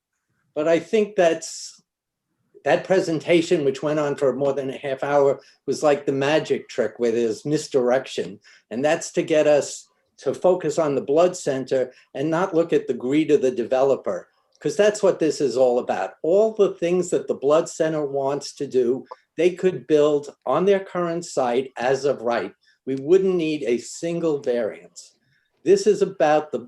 But I think that presentation, which went on for more than a half hour, was like the magic trick where there's misdirection. And that's to get us to focus on the Blood Center and not look at the greed of the developer, because that's what this is all about. All the things that the Blood Center wants to do, they could build on their current site as of right. We wouldn't need a single variance. This is about the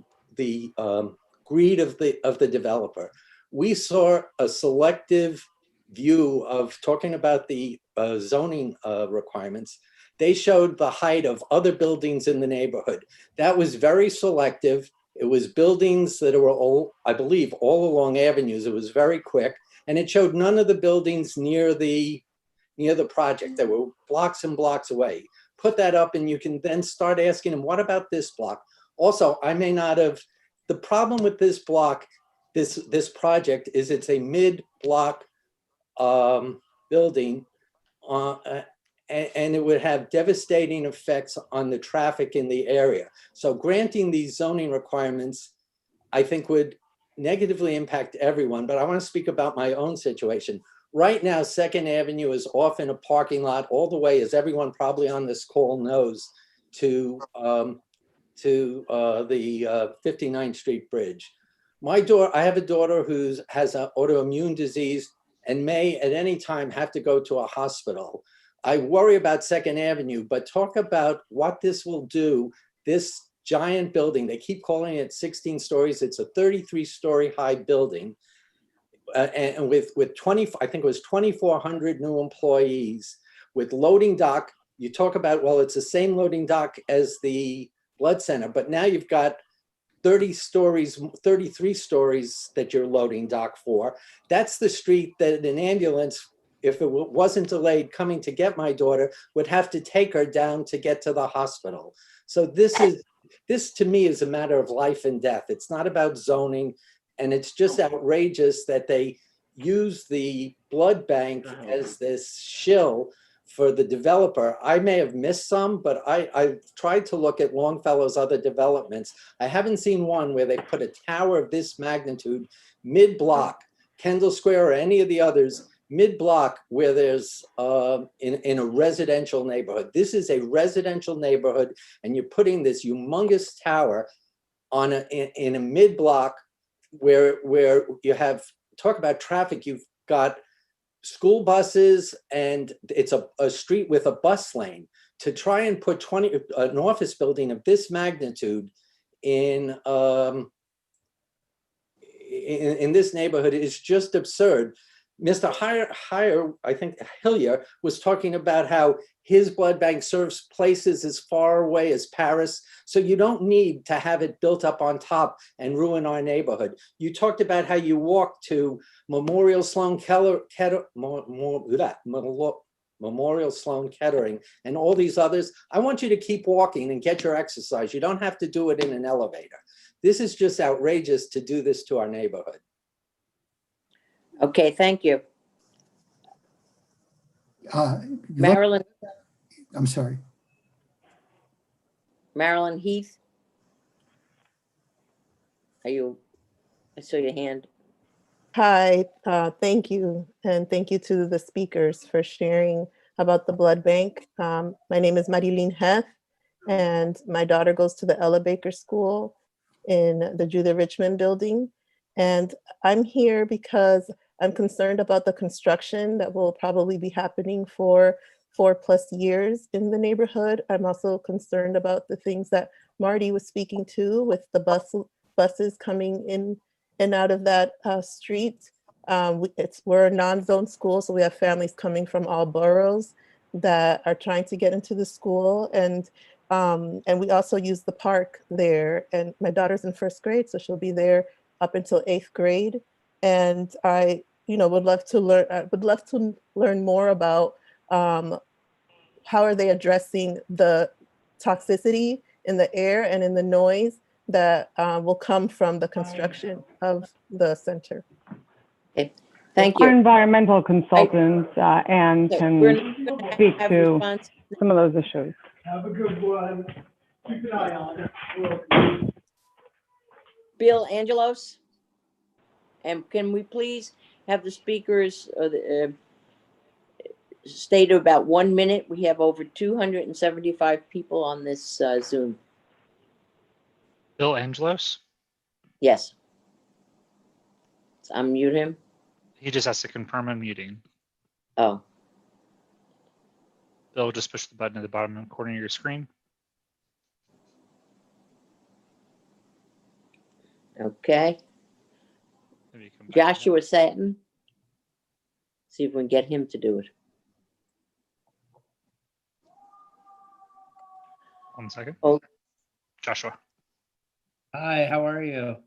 greed of the developer. We saw a selective view of talking about the zoning requirements. They showed the height of other buildings in the neighborhood. That was very selective. It was buildings that were all, I believe, all along avenues. It was very quick. And it showed none of the buildings near the project that were blocks and blocks away. Put that up and you can then start asking them, what about this block? Also, I may not have, the problem with this block, this project is it's a mid-block building, and it would have devastating effects on the traffic in the area. So granting these zoning requirements, I think would negatively impact everyone, but I want to speak about my own situation. Right now, 2nd Avenue is often a parking lot all the way, as everyone probably on this call knows, to the 59th Street Bridge. I have a daughter who has an autoimmune disease and may at any time have to go to a hospital. I worry about 2nd Avenue, but talk about what this will do. This giant building, they keep calling it 16 stories. It's a 33-story high building. And with 20, I think it was 2,400 new employees with loading dock. You talk about, well, it's the same loading dock as the Blood Center, but now you've got 30 stories, 33 stories that you're loading dock for. That's the street that an ambulance, if it wasn't delayed coming to get my daughter, would have to take her down to get to the hospital. So this to me is a matter of life and death. It's not about zoning. And it's just outrageous that they use the blood bank as this shill for the developer. I may have missed some, but I tried to look at Longfellow's other developments. I haven't seen one where they put a tower of this magnitude mid-block, Kendall Square or any of the others, mid-block where there's in a residential neighborhood. This is a residential neighborhood, and you're putting this humongous tower on in a mid-block where you have, talk about traffic, you've got school buses and it's a street with a bus lane. to try and put an office building of this magnitude in this neighborhood is just absurd. Mr. Heyer, I think Hillier, was talking about how his blood bank serves places as far away as Paris. So you don't need to have it built up on top and ruin our neighborhood. You talked about how you walk to Memorial Sloan Kettering and all these others. I want you to keep walking and get your exercise. You don't have to do it in an elevator. This is just outrageous to do this to our neighborhood.
Okay, thank you. Marilyn,
I'm sorry.
Marilyn Heath. Are you, I saw your hand.
Hi, thank you. And thank you to the speakers for sharing about the blood bank. My name is Marilyn Heth, and my daughter goes to the Ella Baker School in the Julia Richmond building. And I'm here because I'm concerned about the construction that will probably be happening for 4+ years in the neighborhood. I'm also concerned about the things that Marty was speaking to with the buses coming in and out of that street. We're a non-zone school, so we have families coming from all boroughs that are trying to get into the school. And we also use the park there. And my daughter's in 1st grade, so she'll be there up until 8th grade. And I, would love to learn more about how are they addressing the toxicity in the air and in the noise that will come from the construction of the center.
Okay, thank
Our
you.
environmental consultants and
Okay,
can
we're not gonna
speak
have
to
response.
some of those issues.
Have a good one. Keep an eye on it.
Bill Angelos. And can we please have the speakers stay to about 1 minute? We have over 275 people on this Zoom.
Bill Angelos.
Yes. So unmute him.
He just has to confirm unmuting.
Oh,
Bill, just push the button at the bottom corner of your screen.
okay.
Maybe come back to
Joshua Satin. See if we can get him to do it.
that. 1 second.
Oh.
Joshua.
Hi, how are you?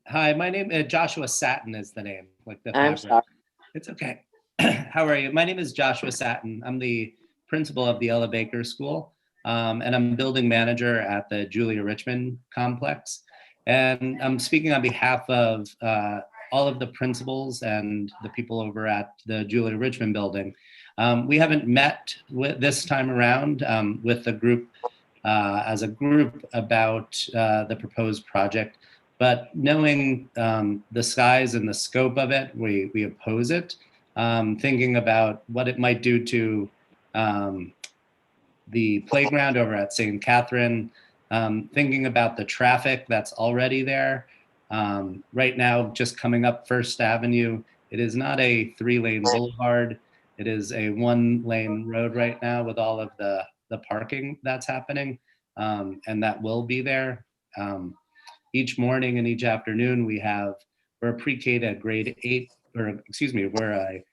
Hi, my name is Joshua Satin is the name. Like the
I'm
fabric.
sorry.
It's okay. How are you? My name is Joshua Satin. I'm the principal of the Ella Baker School, and I'm building manager at the Julia Richmond complex. And I'm speaking on behalf of all of the principals and the people over at the Julia Richmond building. We haven't met this time around with the group as a group about the proposed project, but knowing the size and the scope of it, we oppose it. Thinking about what it might do to the playground over at St. Catherine, thinking about the traffic that's already there. Right now, just coming up First Avenue, it is not a 3-lane boulevard. It is a 1-lane road right now with all of the parking that's happening, and that will be there. Each morning and each afternoon, we're a pre-K to grade 8, or excuse me, we're a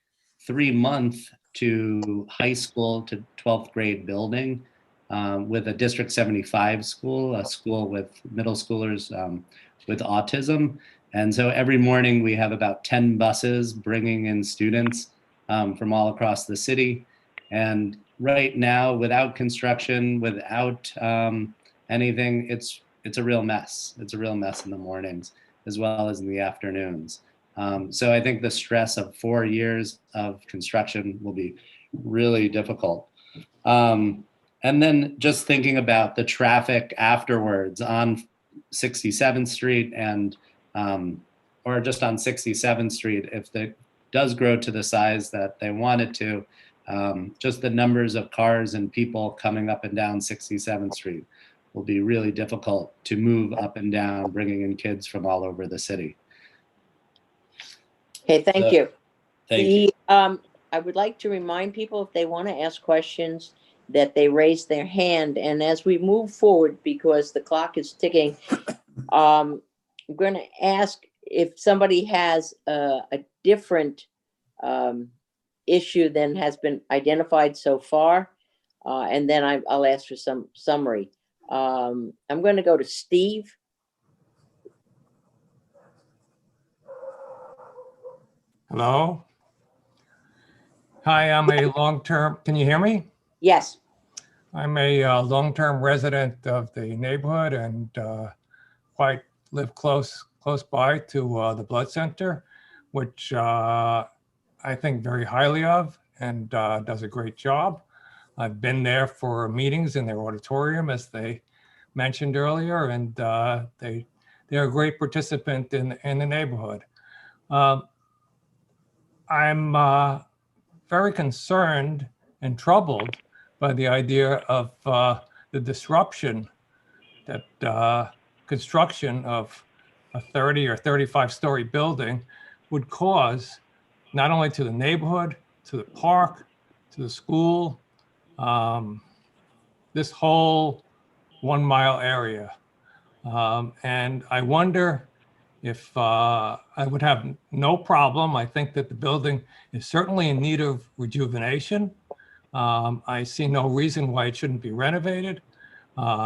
3-month to high school to 12th grade building with a District 75 school, a school with middle schoolers with autism. And so every morning we have about 10 buses bringing in students from all across the city. And right now, without construction, without anything, it's a real mess. It's a real mess in the mornings as well as in the afternoons. So I think the stress of 4 years of construction will be really difficult. And then just thinking about the traffic afterwards on 67th Street and, or just on 67th Street, if it does grow to the size that they want it to, just the numbers of cars and people coming up and down 67th Street will be really difficult to move up and down, bringing in kids from all over the city.
Okay, thank you.
Thank you.
I would like to remind people if they want to ask questions, that they raise their hand. And as we move forward, because the clock is ticking, I'm going to ask if somebody has a different issue than has been identified so far, and then I'll ask for some summary. I'm going to go to Steve.
Hello. Hi, I'm a long-term, can you hear me?
Yes.
I'm a long-term resident of the neighborhood and quite live close by to the blood center, which I think very highly of and does a great job. I've been there for meetings in their auditorium, as they mentioned earlier, and they're a great participant in the neighborhood. I'm very concerned and troubled by the idea of the disruption that construction of a 30 or 35-story building would cause, not only to the neighborhood, to the park, to the school, this whole 1 mile area. And I wonder if I would have no problem. I think that the building is certainly in need of rejuvenation. I see no reason why it shouldn't be renovated,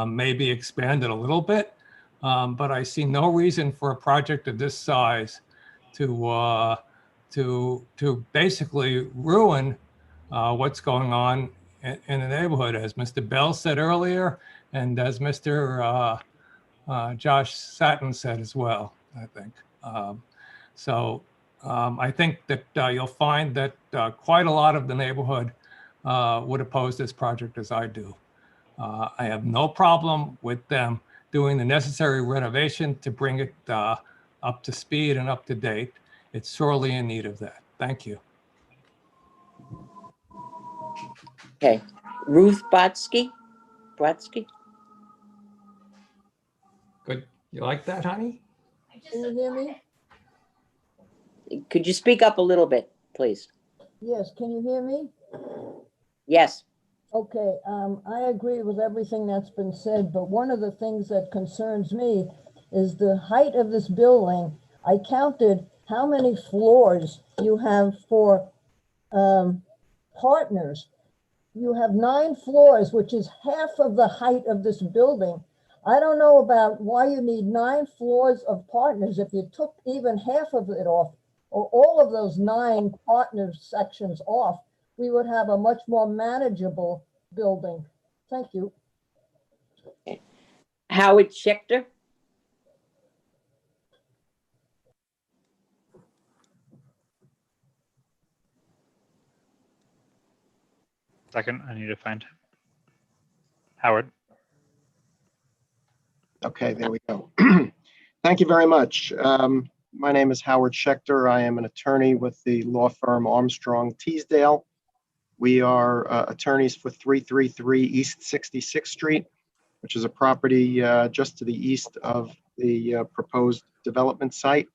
maybe expanded a little bit, but I see no reason for a project of this size to basically ruin what's going on in the neighborhood, as Mr. Bell said earlier, and as Mr. Josh Satin said as well, I think. I think that you'll find that quite a lot of the neighborhood would oppose this project as I do. I have no problem with them doing the necessary renovation to bring it up to speed and up to date. It's sorely in need of that. Thank you.
Okay. Ruth Brodsky.
Good. You like that, honey?
Can you hear me?
Could you speak up a little bit, please?
Yes, can you hear me?
Yes.
Okay, I agree with everything that's been said, but one of the things that concerns me is the height of this building. I counted how many floors you have for partners. You have 9 floors, which is half of the height of this building. I don't know about why you need 9 floors of partners. If you took even half of it off, or all of those 9 partner sections off, we would have a much more manageable building. Thank you.
Okay. Howard Schechter.
Second, I need to find Howard.
Okay, there we go. Thank you very much. My name is Howard Schechter. I am an attorney with the law firm Armstrong Teasdale. We are attorneys for 333 East 66th Street, which is a property just to the east of the proposed development site.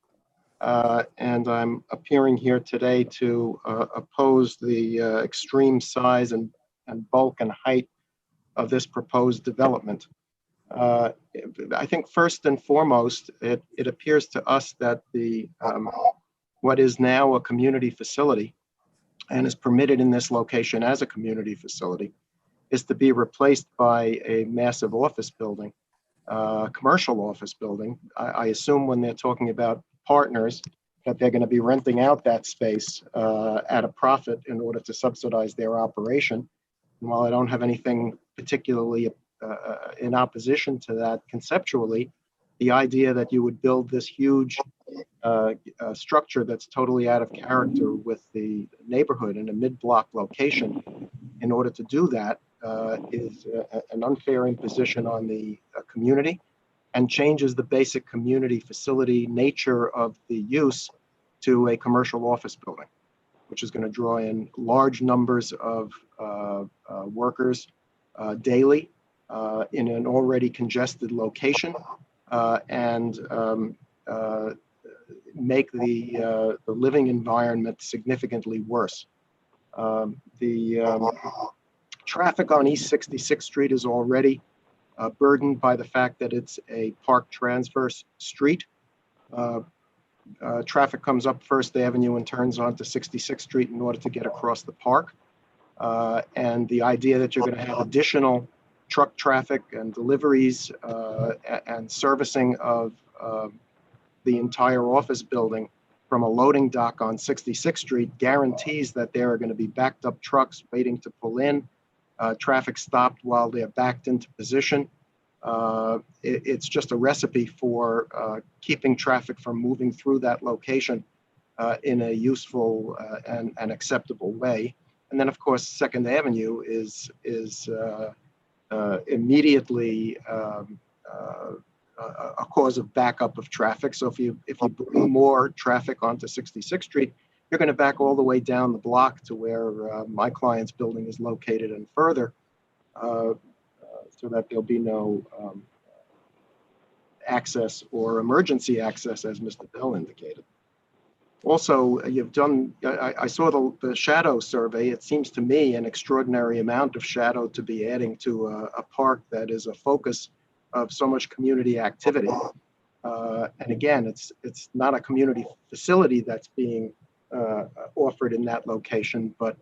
And I'm appearing here today to oppose the extreme size and bulk and height of this proposed development. I think first and foremost, it appears to us that the what is now a community facility and is permitted in this location as a community facility is to be replaced by a massive office building, commercial office building. I assume when they're talking about partners that they're going to be renting out that space at a profit in order to subsidize their operation. And while I don't have anything particularly in opposition to that conceptually, the idea that you would build this huge structure that's totally out of character with the neighborhood in a mid-block location in order to do that is an unfair imposition on the community and changes the basic community facility nature of the use to a commercial office building, which is going to draw in large numbers of workers daily in an already congested location and make the living environment significantly worse. The Traffic on East 66th Street is already burdened by the fact that it's a park transverse street. Traffic comes up First Avenue and turns onto 66th Street in order to get across the park. And the idea that you're going to have additional truck traffic and deliveries and servicing of the entire office building from a loading dock on 66th Street guarantees that there are going to be backed up trucks waiting to pull in, traffic stopped while they're backed into position. It's just a recipe for keeping traffic from moving through that location in a useful and acceptable way. And then, of course, Second Avenue is immediately a cause of backup of traffic. So if you bring more traffic onto 66th Street, you're going to back all the way down the block to where my client's building is located and further, so that there'll be no access or emergency access, as Mr. Bell indicated. Also, you've done, I saw the shadow survey. It seems to me an extraordinary amount of shadow to be adding to a park that is a focus of so much community activity. And again, it's not a community facility that's being offered in that location, but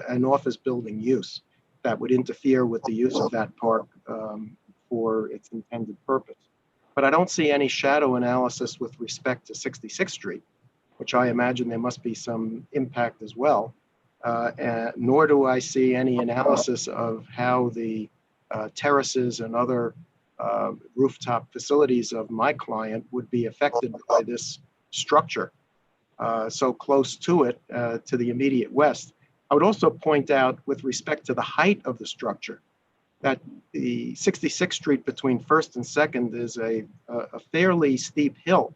an office building use that would interfere with the use of that park for its intended purpose. But I don't see any shadow analysis with respect to 66th Street, which I imagine there must be some impact as well. Nor do I see any analysis of how the terraces and other rooftop facilities of my client would be affected by this structure so close to it, to the immediate west. I would also point out with respect to the height of the structure that the 66th Street between 1st and 2nd is a fairly steep hill.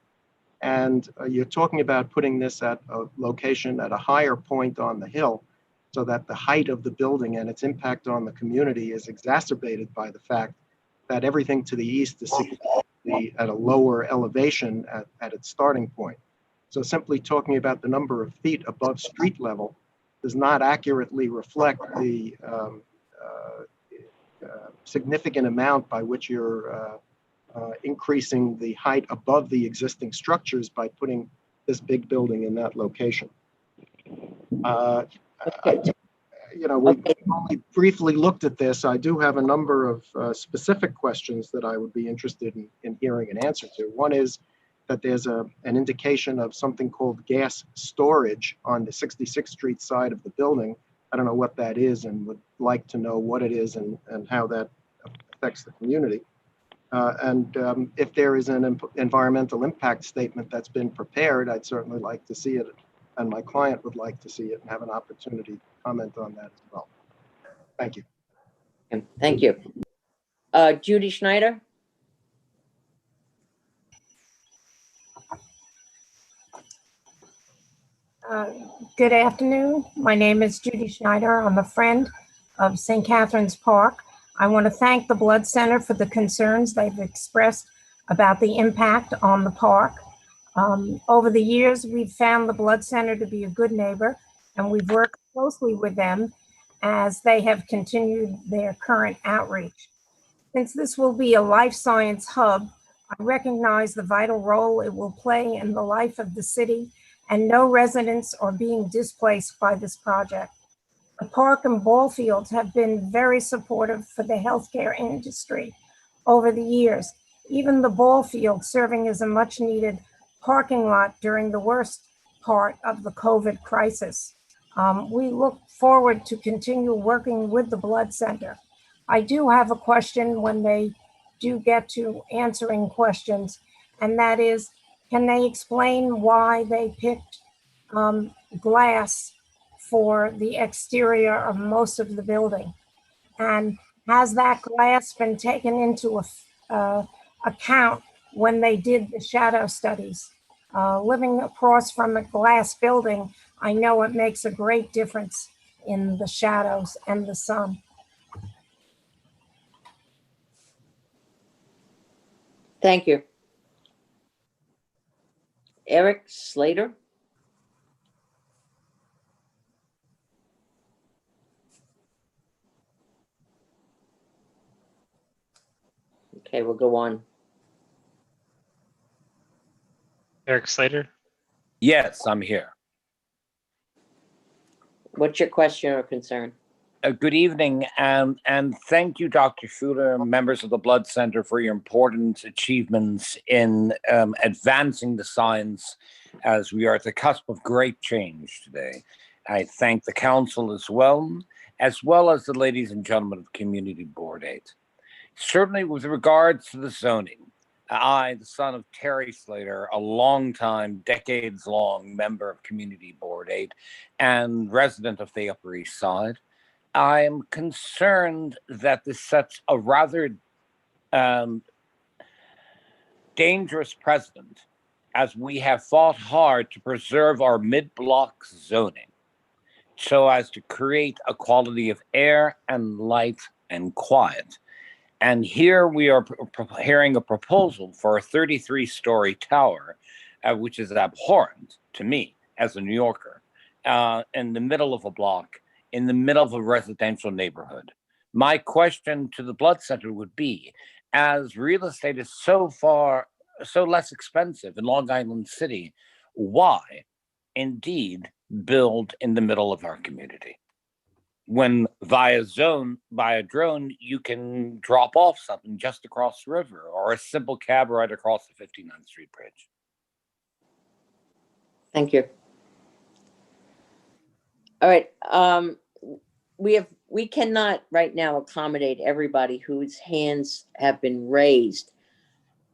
And you're talking about putting this at a location at a higher point on the hill so that the height of the building and its impact on the community is exacerbated by the fact that everything to the east is significantly at a lower elevation at its starting point. So simply talking about the number of feet above street level does not accurately reflect the significant amount by which you're increasing the height above the existing structures by putting this big building in that location. You know, we only briefly looked at this. I do have a number of specific questions that I would be interested in hearing an answer to. One is that there's an indication of something called gas storage on the 66th Street side of the building. I don't know what that is and would like to know what it is and how that affects the community. If there is an environmental impact statement that's been prepared, I'd certainly like to see it, and my client would like to see it and have an opportunity to comment on that as well. Thank you.
Thank you. Judy Schneider.
Good afternoon. My name is Judy Schneider. I'm a friend of St. Catherine's Park. I want to thank the Blood Center for the concerns they've expressed about the impact on the park. Over the years, we've found the Blood Center to be a good neighbor, and we've worked closely with them as they have continued their current outreach. Since this will be a life science hub, I recognize the vital role it will play in the life of the city, and no residents are being displaced by this project. The park and ball fields have been very supportive for the healthcare industry over the years. Even the ball field serving as a much needed parking lot during the worst part of the COVID crisis. We look forward to continue working with the Blood Center. I do have a question when they do get to answering questions, and that is, can they explain why they picked glass for the exterior of most of the building? And has that glass been taken into account when they did the shadow studies? Living across from a glass building, I know it makes a great difference in the shadows and the sun.
Thank you. Eric Slater. Okay, we'll go on.
Eric Slater.
Yes, I'm here.
What's your question or concern?
Good evening, and thank you, Dr. Schuler, members of the Blood Center, for your important achievements in advancing the science as we are at the cusp of great change today. I thank the council as well as the ladies and gentlemen of Community Board 8. Certainly with regards to the zoning, I, the son of Terry Slater, a long-time, decades-long member of Community Board 8 and resident of the Upper East Side, I am concerned that this sets a rather dangerous precedent as we have fought hard to preserve our mid-block zoning so as to create a quality of air and light and quiet. And here we are hearing a proposal for a 33-story tower, which is abhorrent to me as a New Yorker, in the middle of a block, in the middle of a residential neighborhood. My question to the Blood Center would be, as real estate is so less expensive in Long Island City, why indeed build in the middle of our community? When via drone, you can drop off something just across the river or a simple cab ride across the 59th Street Bridge.
Thank you. All right. We cannot right now accommodate everybody whose hands have been raised.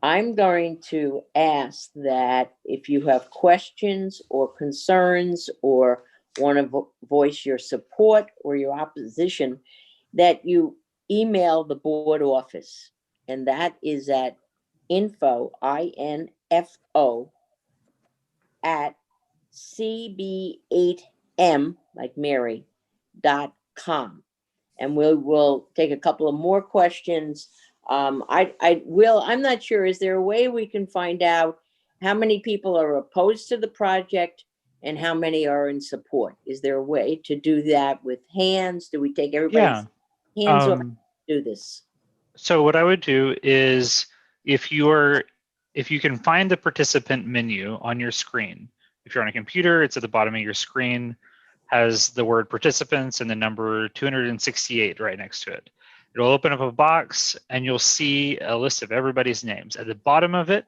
I'm going to ask that if you have questions or concerns or want to voice your support or your opposition, that you email the board office. And that is at info, I-N-F-O, at CB8M, like Mary, .com. And we'll take a couple of more questions. I'm not sure, is there a way we can find out how many people are opposed to the project and how many are in support? Is there a way to do that with hands? Do we take everybody's hands off to do this?
So what I would do is if you can find the participant menu on your screen, if you're on a computer, it's at the bottom of your screen, has the word participants and the number 268 right next to it. It'll open up a box and you'll see a list of everybody's names. At the bottom of it,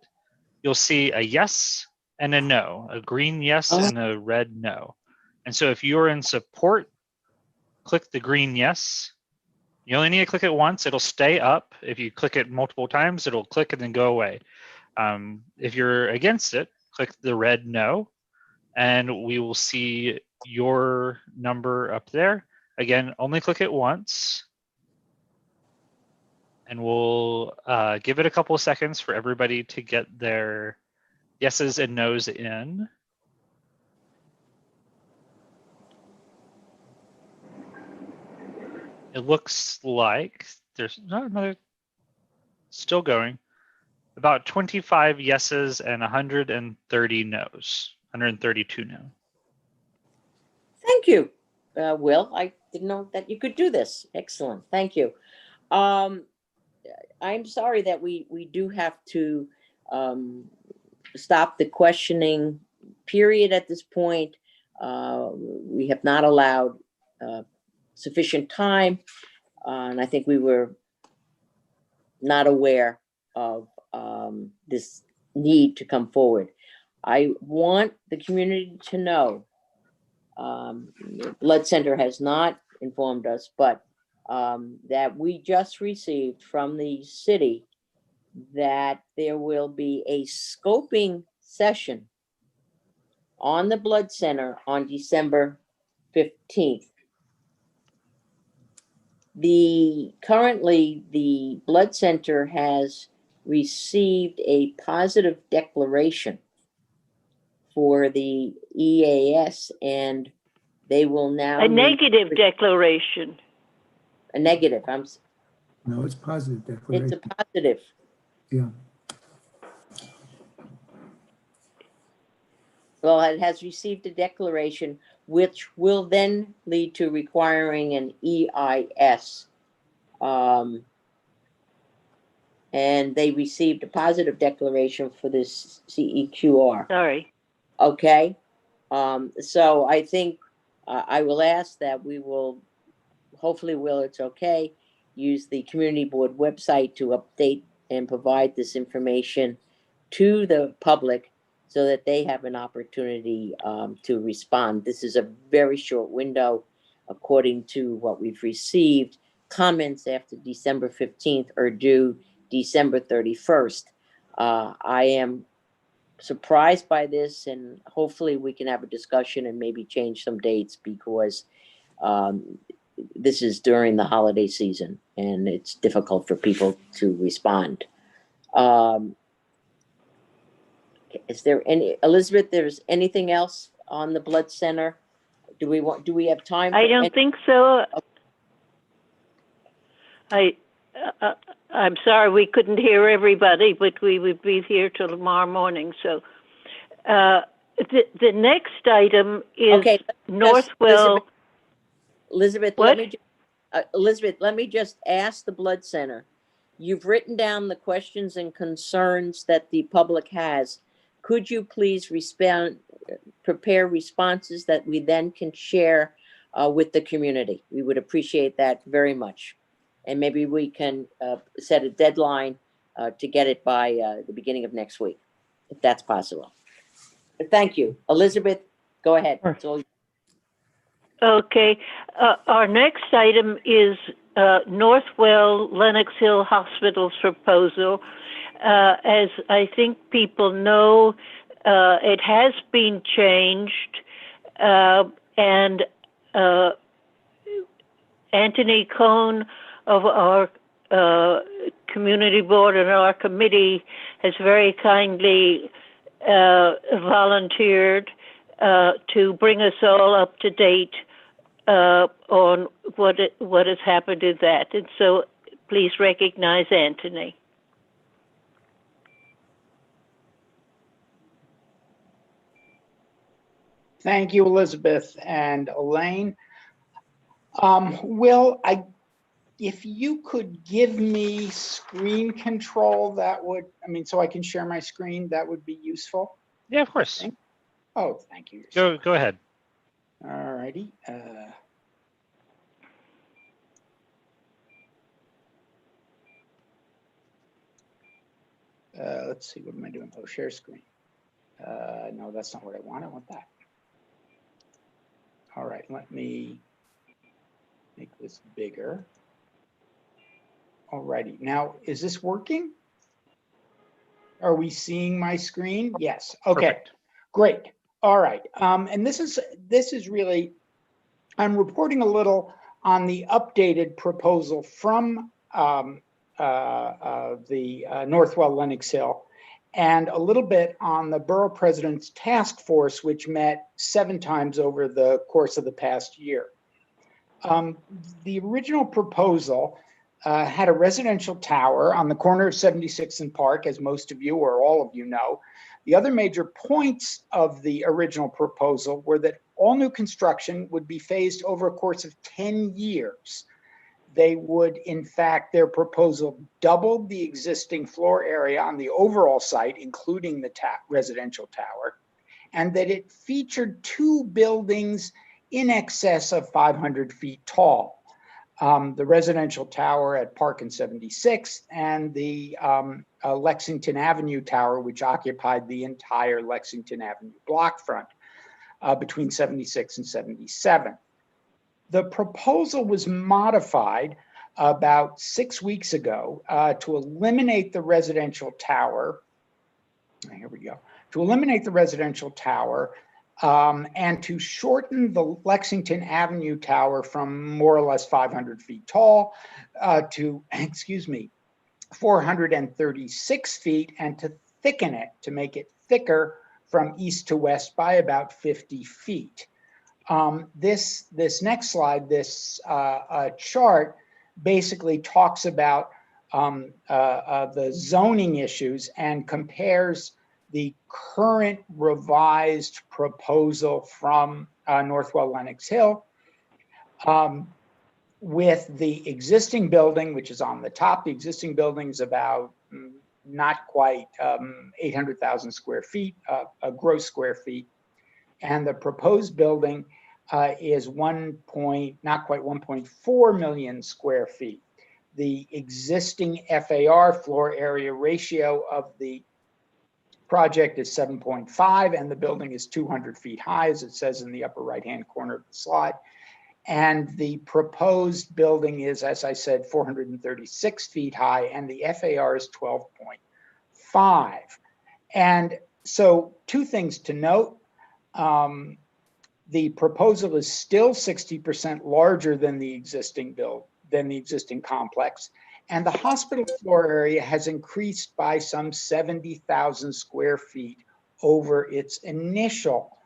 you'll see a yes and a no, a green yes and a red no. And so if you're in support, click the green yes. You only need to click it once, it'll stay up. If you click it multiple times, it'll click and then go away. If you're against it, click the red no, and we will see your number up there. Again, only click it once. And we'll give it a couple of seconds for everybody to get their yeses and nos in. It looks like there's not another, still going, about 25 yeses and 130 nos, 132 no.
Thank you, Will. I didn't know that you could do this. Excellent. Thank you. I'm sorry that we do have to stop the questioning period at this point. We have not allowed sufficient time, and I think we were not aware of this need to come forward. I want the community to know, the Blood Center has not informed us, but that we just received from the city that there will be a scoping session on the Blood Center on December 15th. Currently, the Blood Center has received a positive declaration for the EAS, and they will now
A negative declaration.
A negative.
No, it's positive declaration.
It's a positive.
Yeah.
Well, it has received a declaration, which will then lead to requiring an EIS. and they received a positive declaration for this CEQR.
Sorry.
Okay, so I think I will ask that we will, hopefully, Will, it's okay, use the community board website to update and provide this information to the public so that they have an opportunity to respond. This is a very short window, according to what we've received. Comments after December 15th are due December 31st. I am surprised by this, and hopefully we can have a discussion and maybe change some dates, because this is during the holiday season and it's difficult for people to respond. Is there any, Elizabeth, there's anything else on the blood center? Do we have time?
I don't think so. I'm sorry we couldn't hear everybody, but we would be here till tomorrow morning. So the next item is
Okay,
Northwell.
Elizabeth,
What?
Elizabeth, let me just ask the blood center. You've written down the questions and concerns that the public has. Could you please prepare responses that we then can share with the community? We would appreciate that very much. And maybe we can set a deadline to get it by the beginning of next week, if that's possible. But thank you. Elizabeth, go ahead. It's all.
Okay. Our next item is Northwell Lenox Hill Hospital's proposal. As I think people know, it has been changed, and Anthony Cohn of our community board and our committee has very kindly volunteered to bring us all up to date on what has happened to that. And so please recognize Anthony.
Thank you, Elizabeth and Elaine. Will, if you could give me screen control, that would, so I can share my screen, that would be useful.
Yeah, of course.
Oh, thank you.
Go ahead.
All righty. Let's see, what am I doing? Oh, share screen. No, that's not what I want. I want that. All right, let me make this bigger. All righty. Now, is this working? Are we seeing my screen? Yes. Okay.
Perfect.
Great. All right. And this is really, I'm reporting a little on the updated proposal from the Northwell Lenox Hill, and a little bit on the Borough President's Task Force, which met 7 times over the course of the past year. The original proposal had a residential tower on the corner of 76th and Park, as most of you or all of you know. The other major points of the original proposal were that all new construction would be phased over a course of 10 years. They would, in fact, their proposal doubled the existing floor area on the overall site, including the residential tower, and that it featured 2 buildings in excess of 500 feet tall. The residential tower at Park and 76th, and the Lexington Avenue tower, which occupied the entire Lexington Avenue block front between 76 and 77. The proposal was modified about 6 weeks ago to eliminate the residential tower. Here we go. To eliminate the residential tower and to shorten the Lexington Avenue tower from more or less 500 feet tall to, 436 feet, and to thicken it, to make it thicker from east to west by about 50 feet. This next slide, this chart, basically talks about the zoning issues and compares the current revised proposal from Northwell Lenox Hill with the existing building, which is on the top. The existing building is about not quite 800,000 square feet, gross square feet. And the proposed building is not quite 1.4 million square feet. The existing FAR, floor area ratio, of the project is 7.5, and the building is 200 feet high, as it says in the upper right-hand corner of the slide. And the proposed building is, as I said, 436 feet high, and the FAR is 12.5. And so, two things to note. The proposal is still 60% larger than the existing complex, and the hospital floor area has increased by some 70,000 square feet over its initial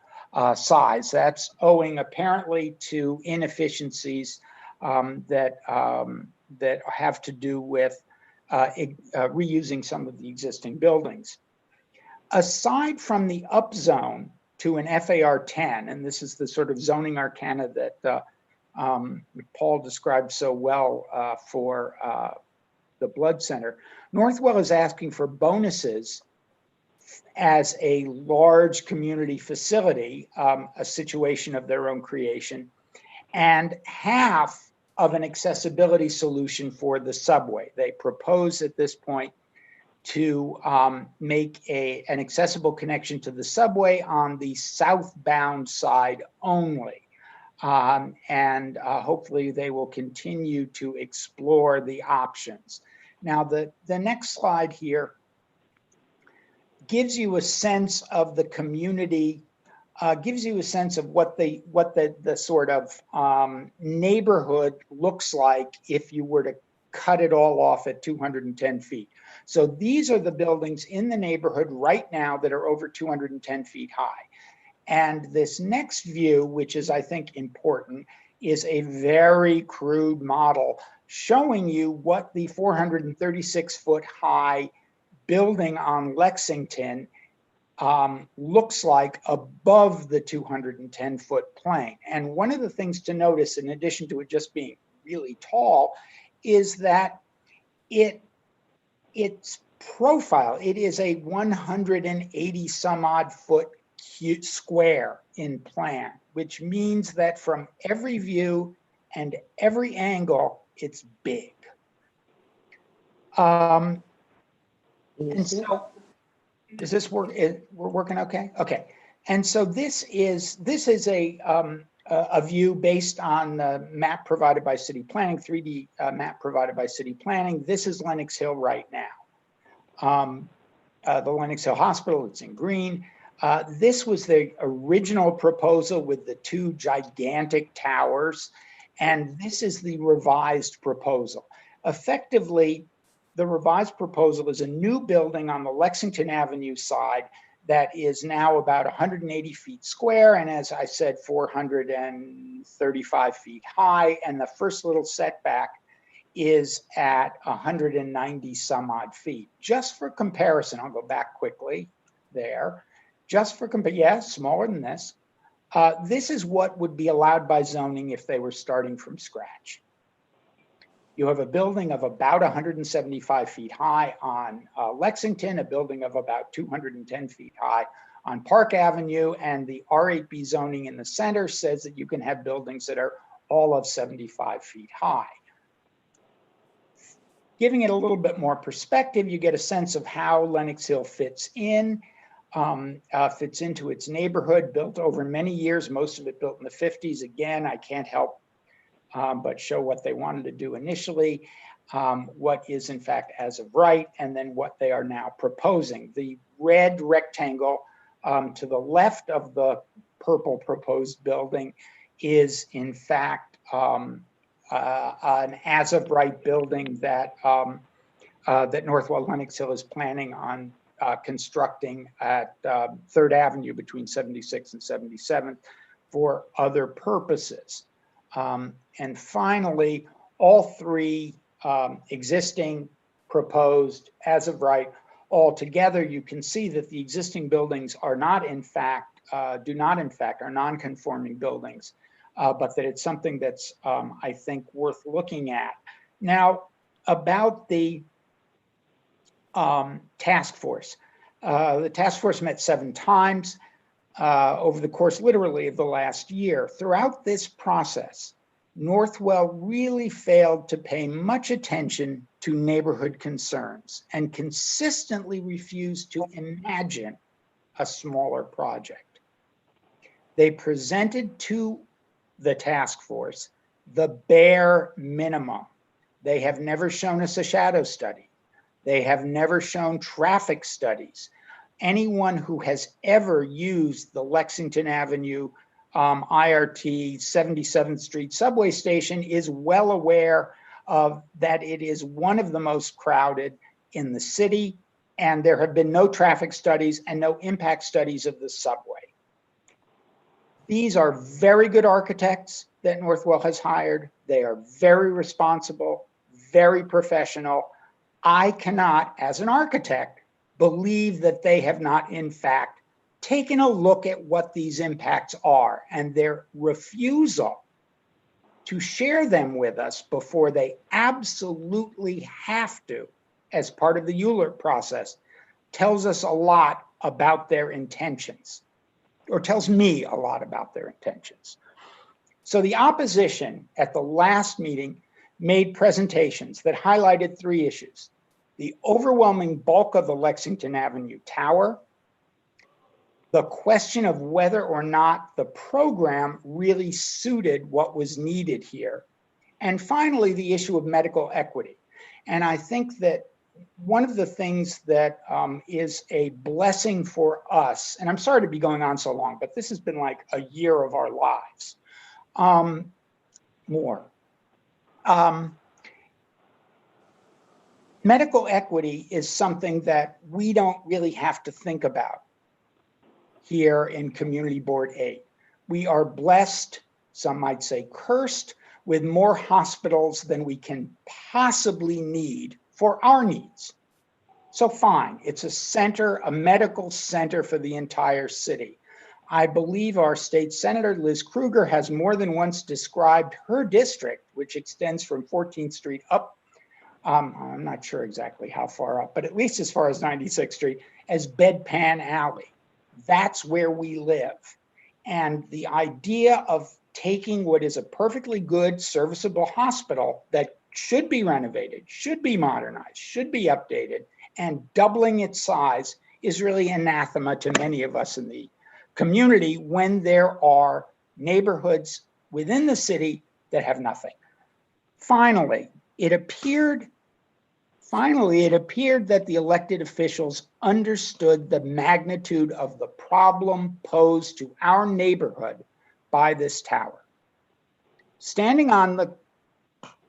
size. That's owing apparently to inefficiencies that have to do with reusing some of the existing buildings. Aside from the upzone to an FAR 10, and this is the sort of zoning arcana that Paul described so well for the Blood Center, Northwell is asking for bonuses as a large community facility, a situation of their own creation, and half of an accessibility solution for the subway. They propose at this point to make an accessible connection to the subway on the southbound side only. And hopefully they will continue to explore the options. Now, the next slide here gives you a sense of the community, gives you a sense of what the sort of neighborhood looks like if you were to cut it all off at 210 feet. So these are the buildings in the neighborhood right now that are over 210 feet high. And this next view, which is, I think, important, is a very crude model showing you what the 436-foot high building on Lexington looks like above the 210-foot plane. And one of the things to notice, in addition to it just being really tall, is that its profile, it is a 180 some odd foot square in plan, which means that from every view and every angle, it's big. And so, does this work? We're working okay? Okay. And so this is a view based on the map provided by city planning, 3D map provided by city planning. This is Lenox Hill right now. The Lenox Hill Hospital, it's in green. This was the original proposal with the two gigantic towers, and this is the revised proposal. Effectively, the revised proposal is a new building on the Lexington Avenue side that is now about 180 feet square, and as I said, 435 feet high, and the first little setback is at 190 some odd feet. Just for comparison, I'll go back quickly there. Just for yeah, smaller than this. This is what would be allowed by zoning if they were starting from scratch. You have a building of about 175 feet high on Lexington, a building of about 210 feet high on Park Avenue, and the R8B zoning in the center says that you can have buildings that are all of 75 feet high. Giving it a little bit more perspective, you get a sense of how Lenox Hill fits into its neighborhood, built over many years, most of it built in the 50s. Again, I can't help but show what they wanted to do initially, what is in fact as of right, and then what they are now proposing. The red rectangle to the left of the purple proposed building is in fact an as of right building that that Northwell Lenox Hill is planning on constructing at 3rd Avenue between 76th and 77th for other purposes. And finally, all three existing, proposed, as of right, all together, you can see that the existing buildings are not in fact, are non-conforming buildings, but that it's something that's, I think, worth looking at. Now, about the task force. The task force met 7 times over the course literally of the last year. Throughout this process, Northwell really failed to pay much attention to neighborhood concerns and consistently refused to imagine a smaller project. They presented to the task force the bare minimum. They have never shown us a shadow study. They have never shown traffic studies. Anyone who has ever used the Lexington Avenue IRT 77th Street subway station is well aware of that it is one of the most crowded in the city, and there have been no traffic studies and no impact studies of the subway. These are very good architects that Northwell has hired. They are very responsible, very professional. I cannot, as an architect, believe that they have not, in fact, taken a look at what these impacts are, and their refusal to share them with us before they absolutely have to, as part of the ULURP process, tells us a lot about their intentions, or tells me a lot about their intentions. So the opposition at the last meeting made presentations that highlighted 3 issues: the overwhelming bulk of the Lexington Avenue Tower, the question of whether or not the program really suited what was needed here, and finally, the issue of medical equity. And I think that one of the things that is a blessing for us, and I'm sorry to be going on so long, but this has been like a year of our lives, more. Medical equity is something that we don't really have to think about here in Community Board 8. We are blessed, some might say cursed, with more hospitals than we can possibly need for our needs. So fine, it's a center, a medical center for the entire city. I believe our state senator, Liz Krueger, has more than once described her district, which extends from 14th Street up, I'm not sure exactly how far up, but at least as far as 96th Street, as Bedpan Alley. That's where we live. And the idea of taking what is a perfectly good, serviceable hospital that should be renovated, should be modernized, should be updated, and doubling its size is really anathema to many of us in the community when there are neighborhoods within the city that have nothing. Finally, it appeared that the elected officials understood the magnitude of the problem posed to our neighborhood by this tower. Standing on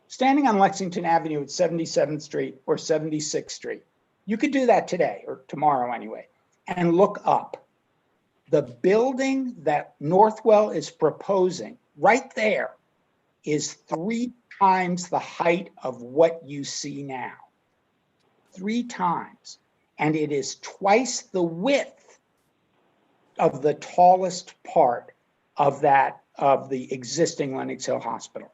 Lexington Avenue at 77th Street or 76th Street, you could do that today or tomorrow anyway, and look up. The building that Northwell is proposing right there is 3 times the height of what you see now. 3 times. And it is twice the width of the tallest part of the existing Lenox Hill Hospital.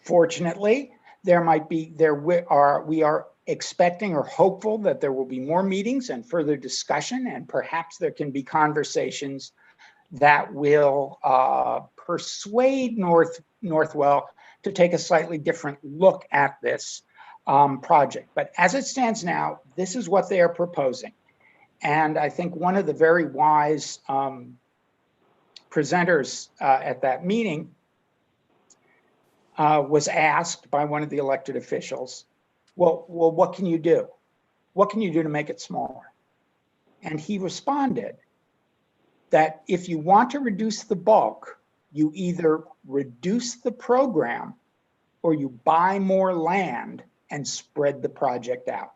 Fortunately, we are expecting or hopeful that there will be more meetings and further discussion, and perhaps there can be conversations that will persuade Northwell to take a slightly different look at this project. But as it stands now, this is what they are proposing. And I think one of the very wise presenters at that meeting was asked by one of the elected officials, well, what can you do? What can you do to make it smaller? And he responded that if you want to reduce the bulk, you either reduce the program or you buy more land and spread the project out.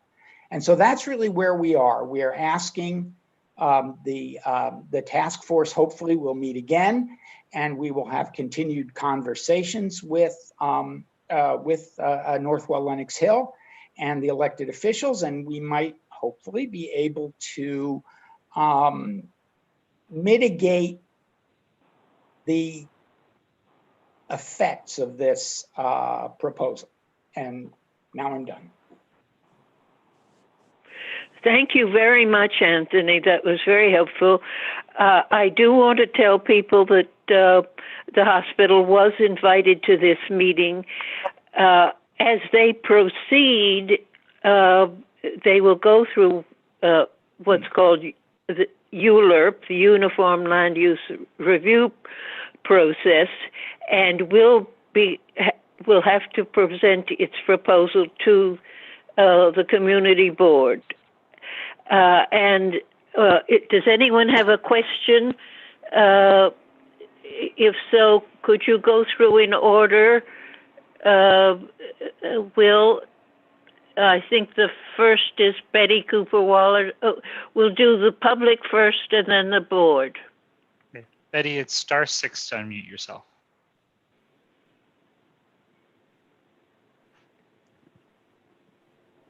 And so that's really where we are. We are asking the task force hopefully will meet again, and we will have continued conversations with Northwell Lenox Hill and the elected officials, and we might hopefully be able to mitigate the effects of this proposal. And now I'm done.
Thank you very much, Anthony. That was very helpful. I do want to tell people that the hospital was invited to this meeting. As they proceed, they will go through what's called the ULURP, the Uniform Land Use Review process, and will have to present its proposal to the community board. Does anyone have a question? If so, could you go through in order? Will, I think the first is Betty Cooper Waller. We'll do the public first and then the board.
Okay. Betty, it's *6 to unmute yourself.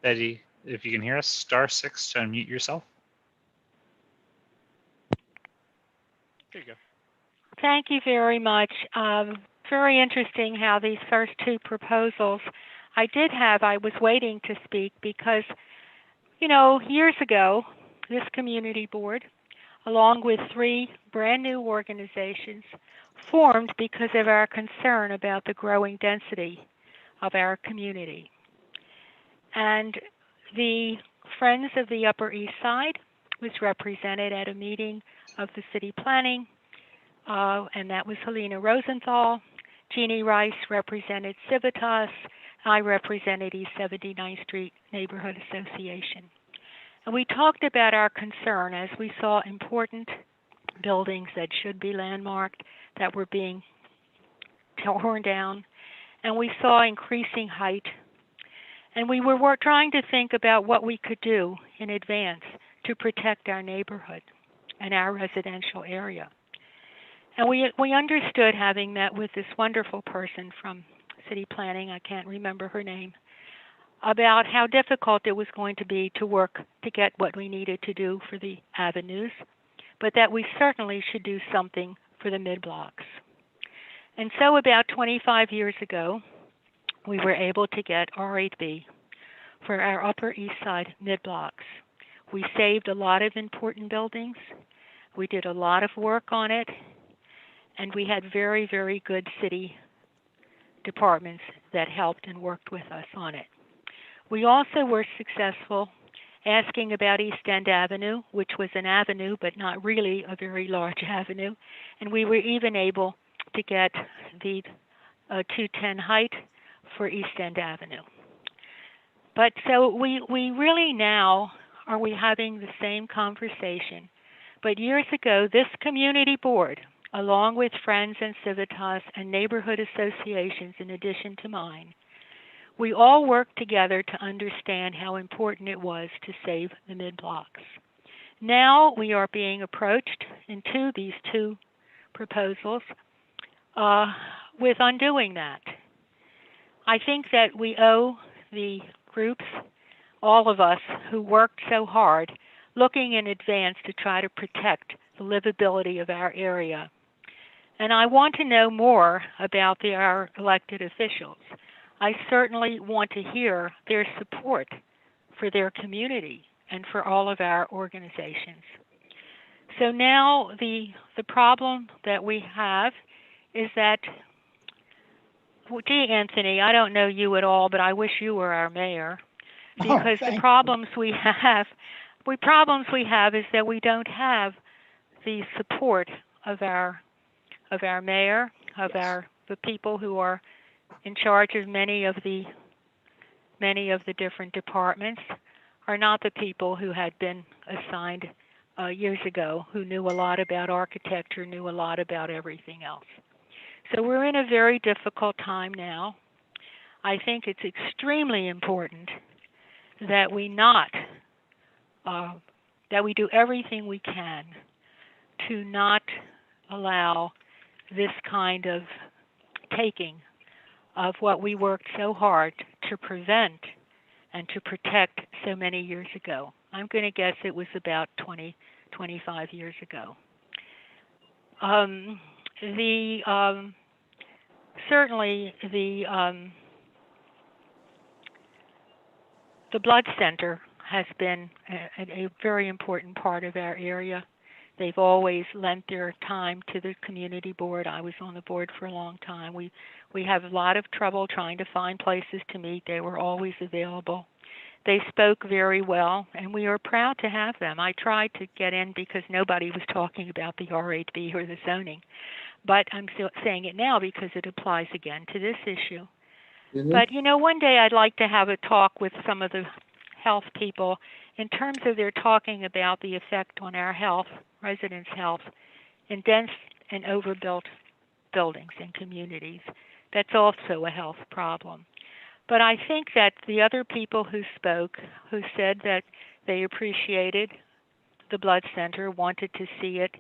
Betty, if you can hear us, *6 to unmute yourself. There you go.
Thank you very much. Very interesting how these first two proposals I was waiting to speak because, you know, years ago, this community board, along with 3 brand new organizations, formed because of our concern about the growing density of our community. And the Friends of the Upper East Side was represented at a meeting of the city planning, and that was Helena Rosenthal. Jeannie Rice represented Civitas. I represented East 79th Street Neighborhood Association. And we talked about our concern as we saw important buildings that should be landmarked that were being torn down. And we saw increasing height. And we were trying to think about what we could do in advance to protect our neighborhood and our residential area. And we understood, having met with this wonderful person from city planning, I can't remember her name, about how difficult it was going to be to work to get what we needed to do for the avenues, but that we certainly should do something for the mid-blocks. And so about 25 years ago, we were able to get R8B for our Upper East Side mid-blocks. We saved a lot of important buildings. We did a lot of work on it. And we had very, very good city departments that helped and worked with us on it. We also were successful asking about East End Avenue, which was an avenue, but not really a very large avenue. And we were even able to get the 210 height for East End Avenue. But so we really now are we having the same conversation. But years ago, this community board, along with Friends and Civitas and neighborhood associations in addition to mine, we all worked together to understand how important it was to save the mid-blocks. Now we are being approached into these 2 proposals with undoing that. I think that we owe the groups, all of us who worked so hard, looking in advance to try to protect the livability of our area. And I want to know more about our elected officials. I certainly want to hear their support for their community and for all of our organizations. So now the problem that we have is that, gee, Anthony, I don't know you at all, but I wish you were our mayor, because the problems we have is that we don't have the support of our mayor, of the people who are in charge of many of the different departments, are not the people who had been assigned years ago, who knew a lot about architecture, knew a lot about everything else. So we're in a very difficult time now. I think it's extremely important that we do everything we can to not allow this kind of taking of what we worked so hard to prevent and to protect so many years ago. I'm going to guess it was about 25 years ago. Certainly the blood center has been a very important part of our area. They've always lent their time to the community board. I was on the board for a long time. We have a lot of trouble trying to find places to meet. They were always available. They spoke very well, and we are proud to have them. I tried to get in because nobody was talking about the R8B or the zoning, but I'm still saying it now because it applies again to this issue. But, you know, one day I'd like to have a talk with some of the health people in terms of their talking about the effect on our health, residents' health, in dense and overbuilt buildings and communities. That's also a health problem. But I think that the other people who spoke, who said that they appreciated the blood center, wanted to see it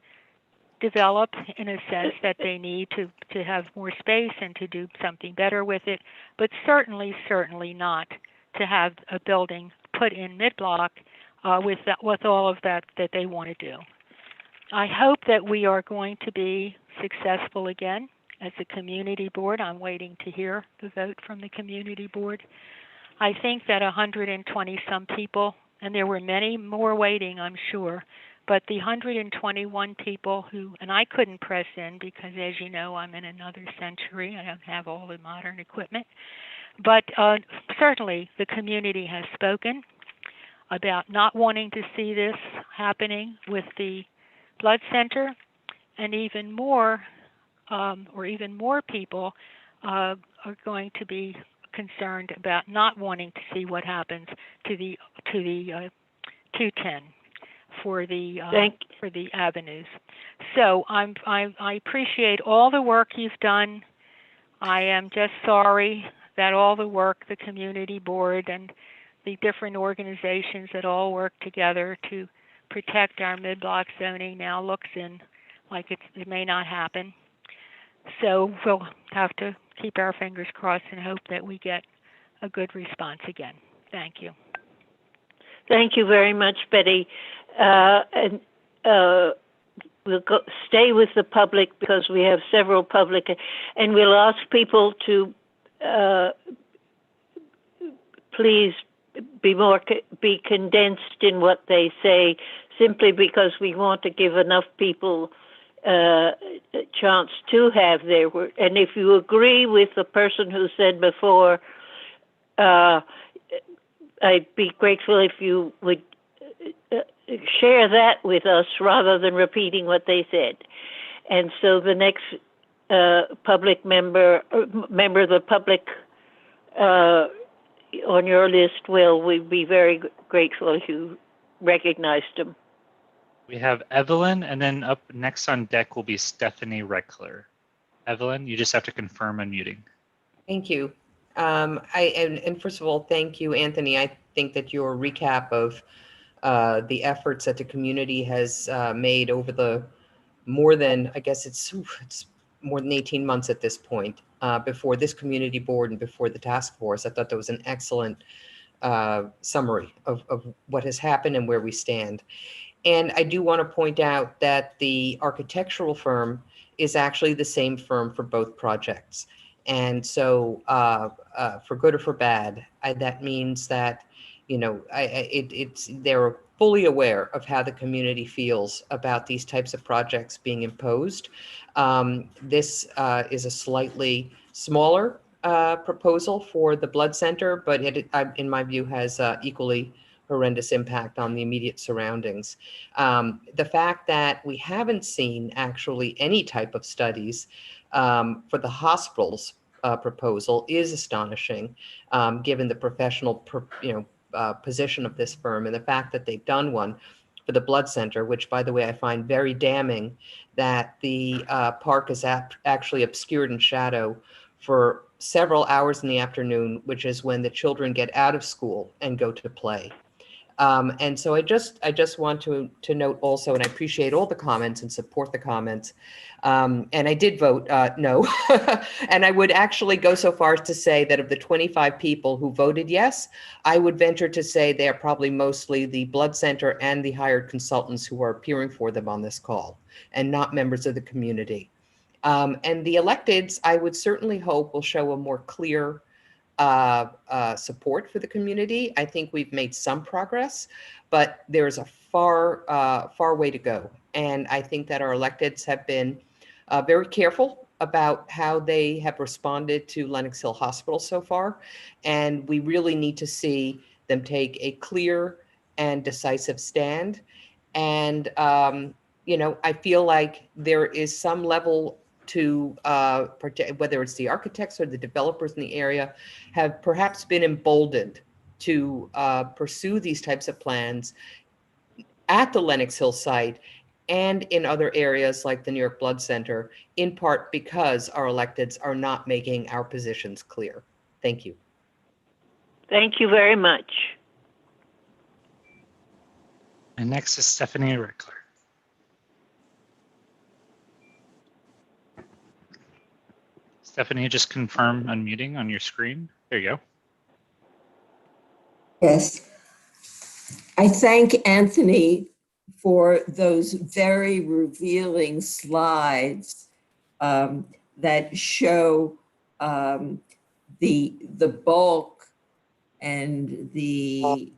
develop in a sense that they need to have more space and to do something better with it, but certainly not to have a building put in mid-block with all of that they want to do. I hope that we are going to be successful again as a community board. I'm waiting to hear the vote from the community board. I think that 120 some people, and there were many more waiting, I'm sure, but the 121 people who, and I couldn't press in because, as you know, I'm in another century. I don't have all the modern equipment. But certainly the community has spoken about not wanting to see this happening with the blood center, and even more people are going to be concerned about not wanting to see what happens to the 210 for the avenues. So I appreciate all the work you've done. I am just sorry that all the work the community board and the different organizations that all work together to protect our mid-block zoning now looks like it may not happen. So we'll have to keep our fingers crossed and hope that we get a good response again. Thank you.
Thank you very much, Betty. And we'll stay with the public because we have several public, and we'll ask people to please be condensed in what they say, simply because we want to give enough people a chance to have their word. And if you agree with the person who said before, I'd be grateful if you would share that with us rather than repeating what they said. And so the next public member of the public on your list, we'd be very grateful if you recognized him.
We have Evelyn, and then up next on deck will be Stephanie Reckler. Evelyn, you just have to confirm unmuting.
Thank you. And first of all, thank you, Anthony. I think that your recap of the efforts that the community has made over the more than, I guess it's more than 18 months at this point, before this community board and before the task force. I thought that was an excellent summary of what has happened and where we stand. And I do want to point out that the architectural firm is actually the same firm for both projects. And so for good or for bad, that means that, you know, they're fully aware of how the community feels about these types of projects being imposed. This is a slightly smaller proposal for the blood center, but it, in my view, has equally horrendous impact on the immediate surroundings. The fact that we haven't seen actually any type of studies for the hospital's proposal is astonishing, given the professional position of this firm, and the fact that they've done one for the blood center, which, by the way, I find very damning, that the park is actually obscured in shadow for several hours in the afternoon, which is when the children get out of school and go to play. And so I just want to note also, and I appreciate all the comments and support the comments. And I did vote no. And I would actually go so far as to say that of the 25 people who voted yes, I would venture to say they are probably mostly the blood center and the hired consultants who are appearing for them on this call, and not members of the community. And the electeds, I would certainly hope, will show a more clear support for the community. I think we've made some progress, but there's a far way to go. And I think that our electeds have been very careful about how they have responded to Lenox Hill Hospital so far. And we really need to see them take a clear and decisive stand. And, I feel like there is some level to whether it's the architects or the developers in the area have perhaps been emboldened to pursue these types of plans at the Lenox Hill site and in other areas like the New York Blood Center, in part because our electeds are not making our positions clear. Thank you.
Thank you very much.
And next is Stephanie Rickler. Stephanie, just confirm unmuting on your screen. There you go.
Yes. I thank Anthony for those very revealing slides that show the bulk and the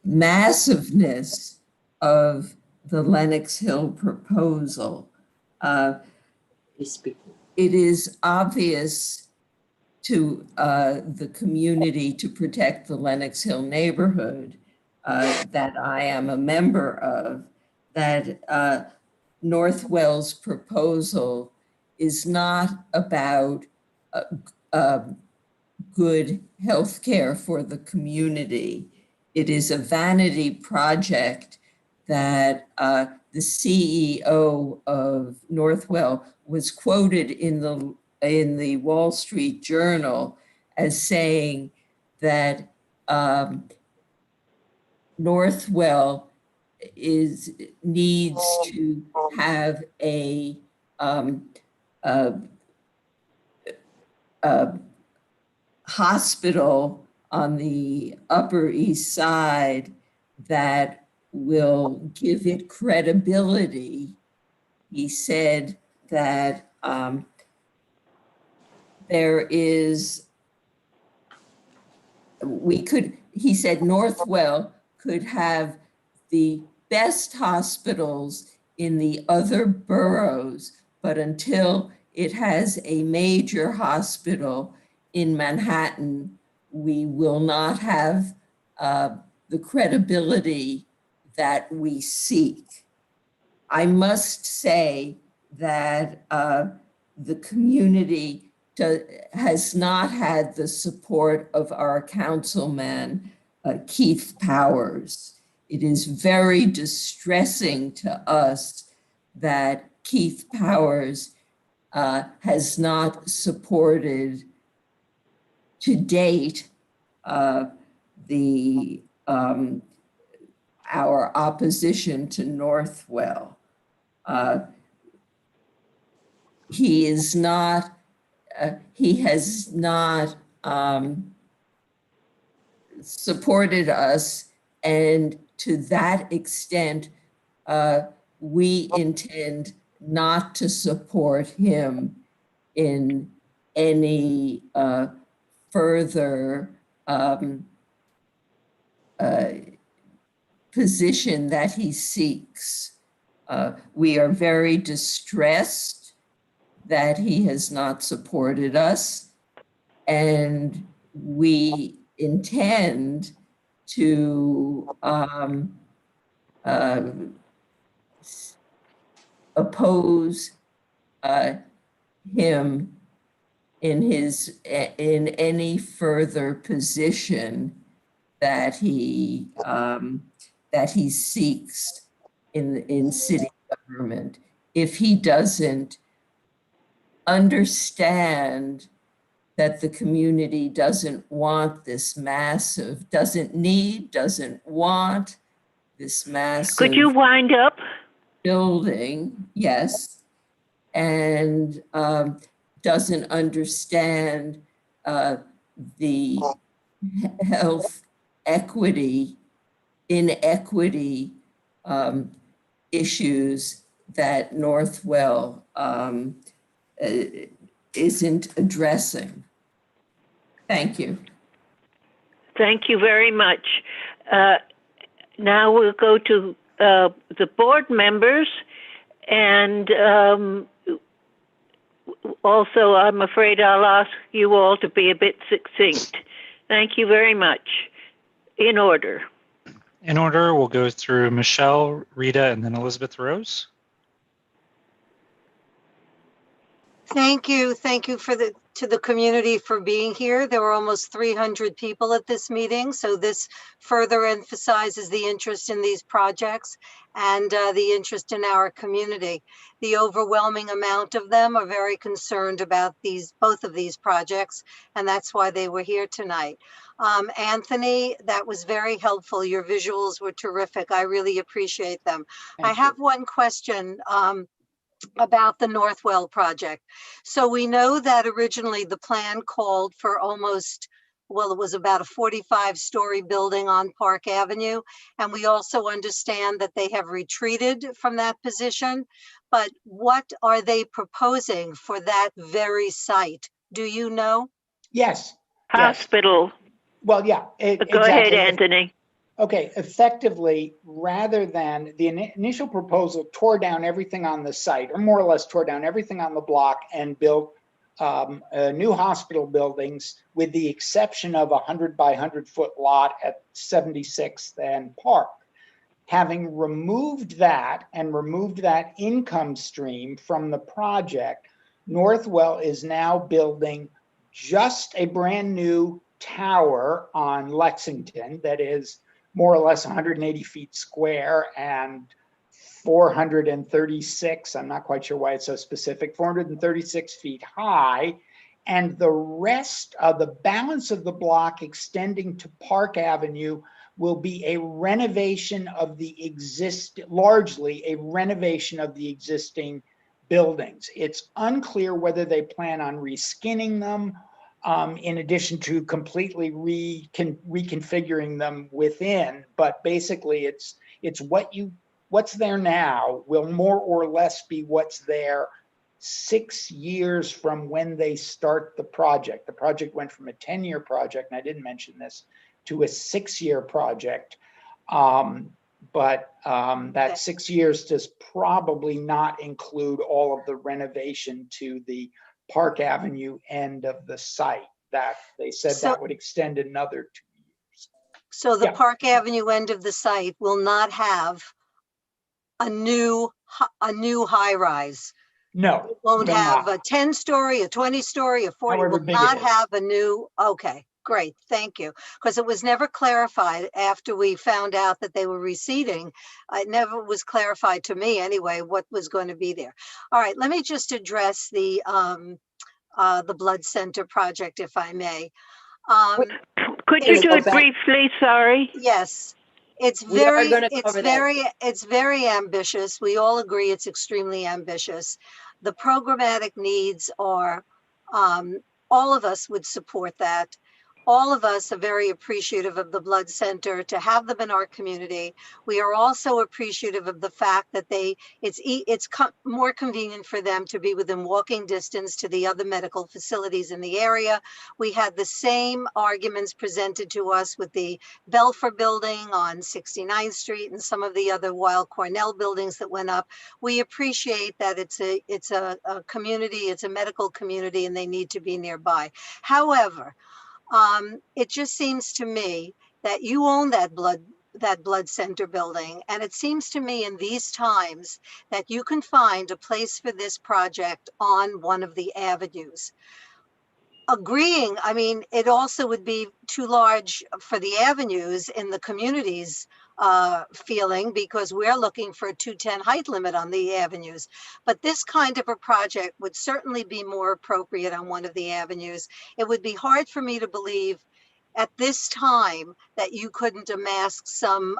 massiveness of the Lenox Hill proposal. It is obvious to the community to protect the Lenox Hill neighborhood that I am a member of, that Northwell's proposal is not about good health care for the community. It is a vanity project that the CEO of Northwell was quoted in the Wall Street Journal as saying that Northwell needs to have a hospital on the Upper East Side that will give it credibility. He said that he said Northwell could have the best hospitals in the other boroughs, but until it has a major hospital in Manhattan, we will not have the credibility that we seek. I must say that the community has not had the support of our councilman, Keith Powers. It is very distressing to us that Keith Powers has not supported to date our opposition to Northwell. He has not supported us, and to that extent, we intend not to support him in any further position that he seeks. We are very distressed that he has not supported us, and we intend to oppose him in any further position that he seeks in city government. If he doesn't understand that the community doesn't want this massive, doesn't want this massive.
Could you wind up?
Building, yes, and doesn't understand the health inequity issues that Northwell isn't addressing. Thank you.
Thank you very much. Now we'll go to the board members, and also I'm afraid I'll ask you all to be a bit succinct. Thank you very much. In order.
In order, we'll go through Michelle, Rita, and then Elizabeth Rose.
Thank you. Thank you to the community for being here. There were almost 300 people at this meeting, so this further emphasizes the interest in these projects and the interest in our community. The overwhelming amount of them are very concerned about both of these projects, and that's why they were here tonight. Anthony, that was very helpful. Your visuals were terrific. I really appreciate them. I have one question. About the Northwell project. So we know that originally the plan called for almost, well, it was about a 45-story building on Park Avenue. And we also understand that they have retreated from that position. But what are they proposing for that very site? Do you know?
Yes.
Hospital.
Well, yeah.
Go ahead, Anthony.
Okay, effectively, rather than the initial proposal tore down everything on the site, or more or less tore down everything on the block and built new hospital buildings, with the exception of a 100 by 100 foot lot at 76th and Park. Having removed that and removed that income stream from the project, Northwell is now building just a brand new tower on Lexington that is more or less 180 feet square and 436, I'm not quite sure why it's so specific, 436 feet high. And the rest of the balance of the block extending to Park Avenue will be a renovation of the largely a renovation of the existing buildings. It's unclear whether they plan on reskinning them, in addition to completely reconfiguring them within, but basically it's what's there now will more or less be what's there 6 years from when they start the project. The project went from a 10-year project, and I didn't mention this, to a 6-year project. But that 6 years does probably not include all of the renovation to the Park Avenue end of the site. That they said that would extend another 2 years.
So the Park Avenue end of the site will not have a new high rise.
No,
it won't have a 10-story, a 20-story, a 40. It will not have a new. Okay, great, thank you. Because it was never clarified after we found out that they were receding. It never was clarified to me anyway what was going to be there. All right, let me just address the blood center project, if I may.
Could you do it briefly? Sorry.
Yes. It's very ambitious. We all agree it's extremely ambitious. The programmatic needs are, all of us would support that. All of us are very appreciative of the blood center to have them in our community. We are also appreciative of the fact that it's more convenient for them to be within walking distance to the other medical facilities in the area. We had the same arguments presented to us with the Belfer building on 69th Street and some of the other Weill Cornell buildings that went up. We appreciate that it's a community, it's a medical community, and they need to be nearby. However, it just seems to me that you own that blood center building. And it seems to me in these times that you can find a place for this project on one of the avenues. Agreeing, I mean, it also would be too large for the avenues in the communities feeling, because we're looking for a 210 height limit on the avenues. But this kind of a project would certainly be more appropriate on one of the avenues. It would be hard for me to believe at this time that you couldn't amass some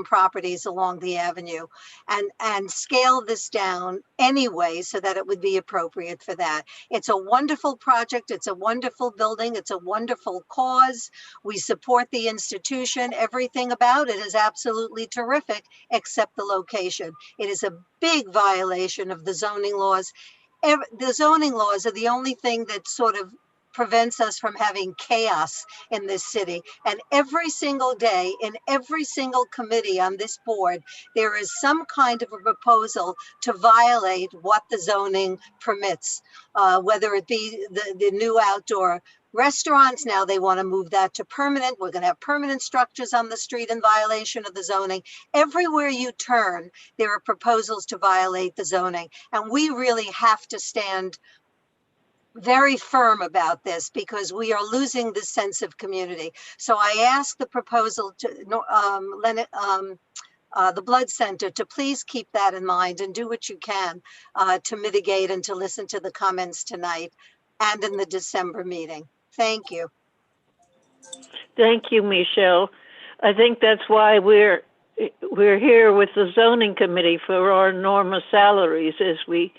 properties along the avenue and scale this down anyway so that it would be appropriate for that. It's a wonderful project. It's a wonderful building. It's a wonderful cause. We support the institution. Everything about it is absolutely terrific, except the location. It is a big violation of the zoning laws. the zoning laws are the only thing that sort of prevents us from having chaos in this city. And every single day, in every single committee on this board, there is some kind of a proposal to violate what the zoning permits, whether it be the new outdoor restaurants. Now they want to move that to permanent. We're going to have permanent structures on the street in violation of the zoning. Everywhere you turn, there are proposals to violate the zoning. And we really have to stand very firm about this because we are losing this sense of community. So I ask the proposal to the Blood Center to please keep that in mind and do what you can to mitigate and to listen to the comments tonight and in the December meeting. Thank you.
Thank you, Michelle. I think that's why we're here with the zoning committee for our enormous salaries as we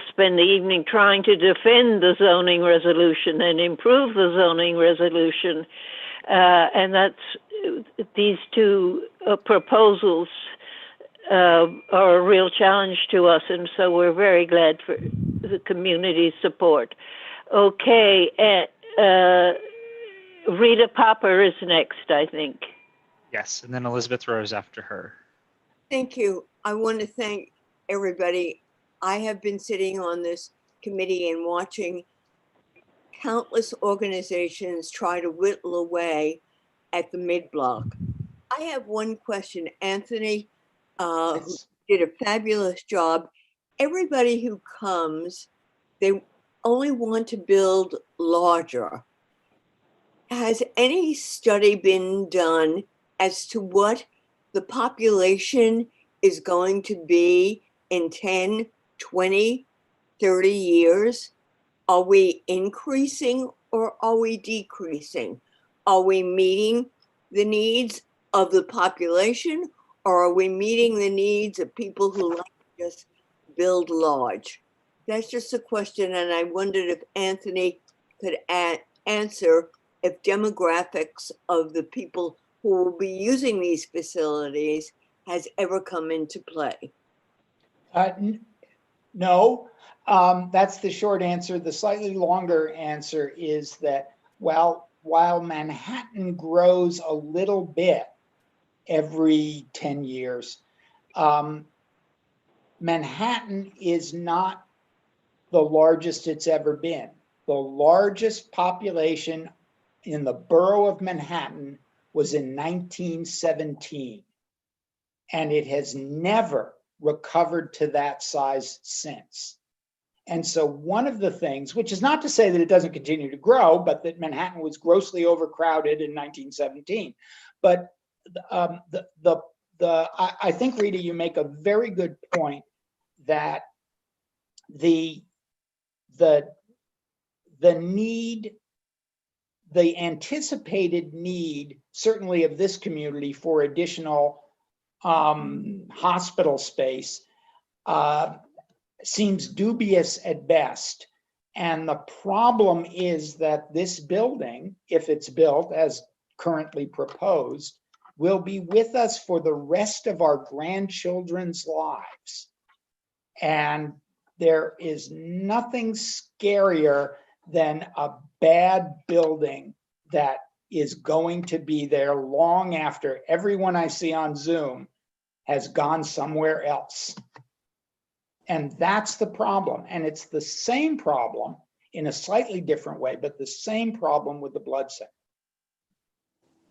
spend the evening trying to defend the zoning resolution and improve the zoning resolution. And that's these two proposals are a real challenge to us. And so we're very glad for the community's support. Okay, Rita Popper is next, I think.
Yes, and then Elizabeth Rose after her.
Thank you. I want to thank everybody. I have been sitting on this committee and watching countless organizations try to whittle away at the mid-block. I have one question. Anthony, who did a fabulous job. Everybody who comes, they only want to build larger. Has any study been done as to what the population is going to be in 10, 20, 30 years? Are we increasing or are we decreasing? Are we meeting the needs of the population or are we meeting the needs of people who like to just build large? That's just a question, and I wondered if Anthony could answer if demographics of the people who will be using these facilities has ever come into play.
No, that's the short answer. The slightly longer answer is that while Manhattan grows a little bit every 10 years, Manhattan is not the largest it's ever been. The largest population in the borough of Manhattan was in 1917, and it has never recovered to that size since. And so one of the things, which is not to say that it doesn't continue to grow, but that Manhattan was grossly overcrowded in 1917. But I think, Rita, you make a very good point that the need, the anticipated need, certainly of this community, for additional hospital space seems dubious at best. And the problem is that this building, if it's built as currently proposed, will be with us for the rest of our grandchildren's lives. And there is nothing scarier than a bad building that is going to be there long after everyone I see on Zoom has gone somewhere else. And that's the problem. And it's the same problem in a slightly different way, but the same problem with the Blood Center.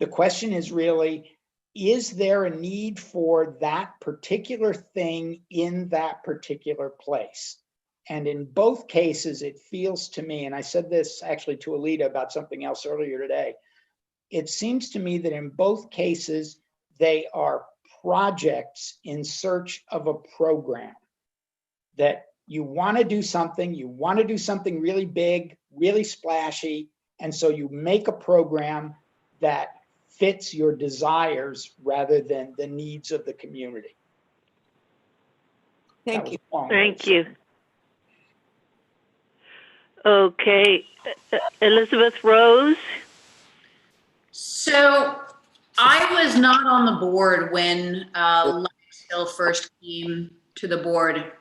The question is really, is there a need for that particular thing in that particular place? And in both cases, it feels to me, and I said this actually to Alita about something else earlier today, it seems to me that in both cases, they are projects in search of a program. That you want to do something really big, really splashy, and so you make a program that fits your desires rather than the needs of the community.
Thank you.
Thank you. Okay, Elizabeth Rose.
So I was not on the board when Lennox Hill first came to the board.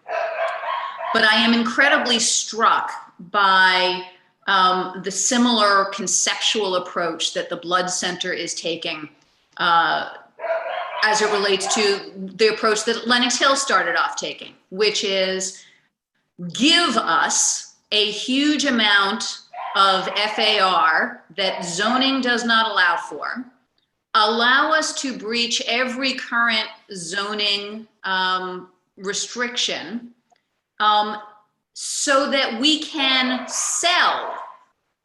but I am incredibly struck by the similar conceptual approach that the Blood Center is taking as it relates to the approach that Lenox Hill started off taking, which is give us a huge amount of FAR that zoning does not allow for, allow us to breach every current zoning restriction so that we can sell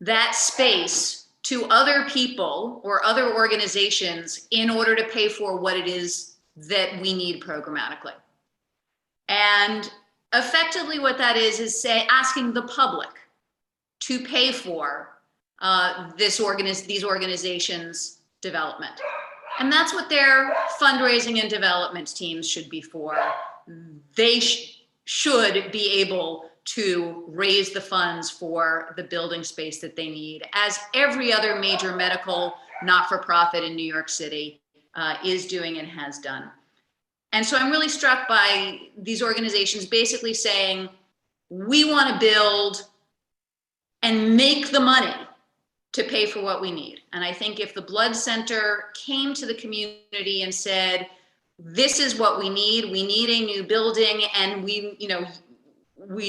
that space to other people or other organizations in order to pay for what it is that we need programmatically. And effectively what that is asking the public to pay for these organizations' development. And that's what their fundraising and development teams should be for. They should be able to raise the funds for the building space that they need, as every other major medical not-for-profit in New York City is doing and has done. And so I'm really struck by these organizations basically saying, we want to build and make the money to pay for what we need. And I think if the Blood Center came to the community and said, this is what we need a new building, and we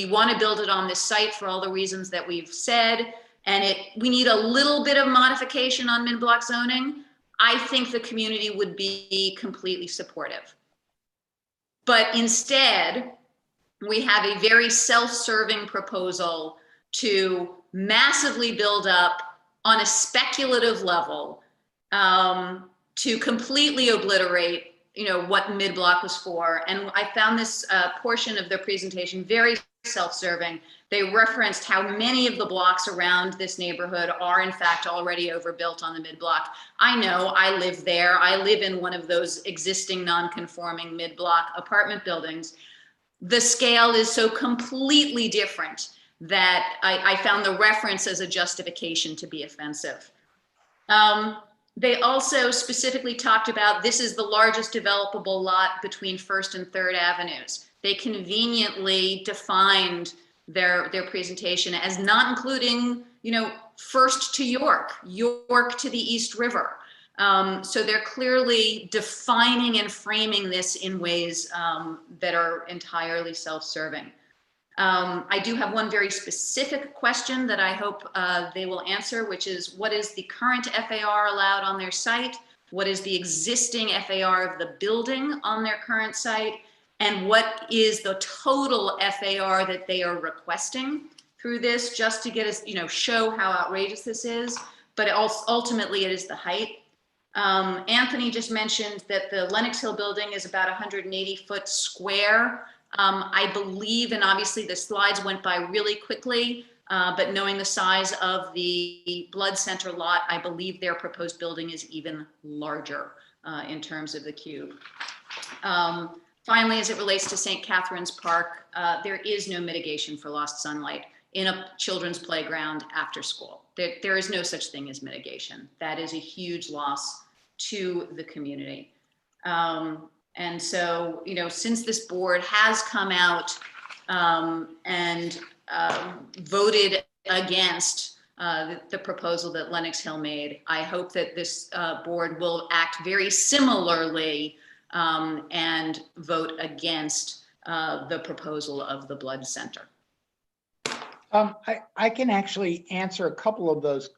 want to build it on this site for all the reasons that we've said, and we need a little bit of modification on mid-block zoning, I think the community would be completely supportive. But instead, we have a very self-serving proposal to massively build up on a speculative level to completely obliterate what mid-block was for. And I found this portion of their presentation very self-serving. They referenced how many of the blocks around this neighborhood are in fact already overbuilt on the mid-block. I know, I live there. I live in one of those existing non-conforming mid-block apartment buildings. The scale is so completely different that I found the reference as a justification to be offensive. They also specifically talked about this is the largest developable lot between 1st and 3rd Avenues. They conveniently defined their presentation as not including, 1st to York to the East River. So they're clearly defining and framing this in ways that are entirely self-serving. I do have one very specific question that I hope they will answer, which is what is the current FAR allowed on their site? What is the existing FAR of the building on their current site? And what is the total FAR that they are requesting through this, just to get us, show how outrageous this is, but ultimately it is the height. Anthony just mentioned that the Lenox Hill building is about 180 foot square. I believe, and obviously the slides went by really quickly, but knowing the size of the Blood Center lot, I believe their proposed building is even larger in terms of the cube. Finally, as it relates to St. Catherine's Park, there is no mitigation for lost sunlight in a children's playground after school. There is no such thing as mitigation. That is a huge loss to the community. And so, since this board has come out and voted against the proposal that Lenox Hill made, I hope that this board will act very similarly and vote against the proposal of the Blood Center.
I can actually answer a couple of those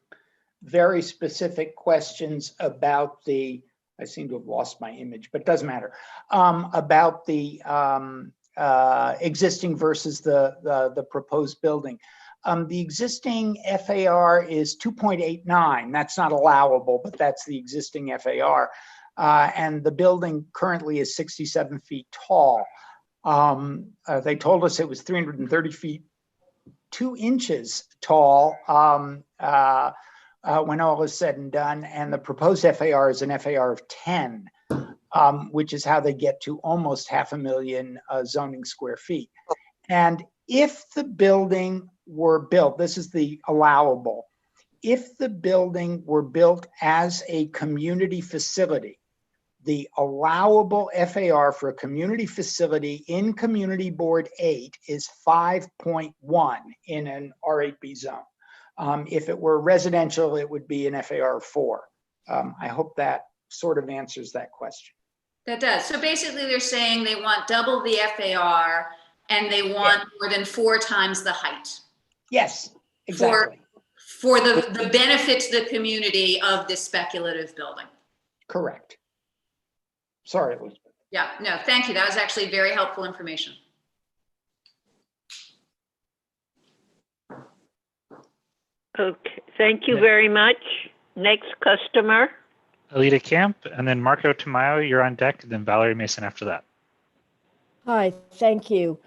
very specific questions about I seem to have lost my image, but it doesn't matter, about the existing versus the proposed building. The existing FAR is 2.89. That's not allowable, but that's the existing FAR. And the building currently is 67 feet tall. They told us it was 330 feet, 2 inches tall when all is said and done. And the proposed FAR is an FAR of 10, which is how they get to almost 500,000 zoning square feet. And if the building were built, this is the allowable, if the building were built as a community facility, The allowable FAR for a community facility in Community Board 8 is 5.1 in an R8B zone. If it were residential, it would be an FAR 4. I hope that sort of answers that question.
That does. So basically they're saying they want double the FAR and they want more than 4 times the height.
Yes, exactly.
For the benefit to the community of this speculative building.
Correct. Sorry, Elizabeth.
Yeah, no, thank you. That was actually very helpful information.
Okay, thank you very much. Next customer.
Alita Camp, and then Marco Tamayo, you're on deck, and then Valerie Mason after that.
Hi, thank you.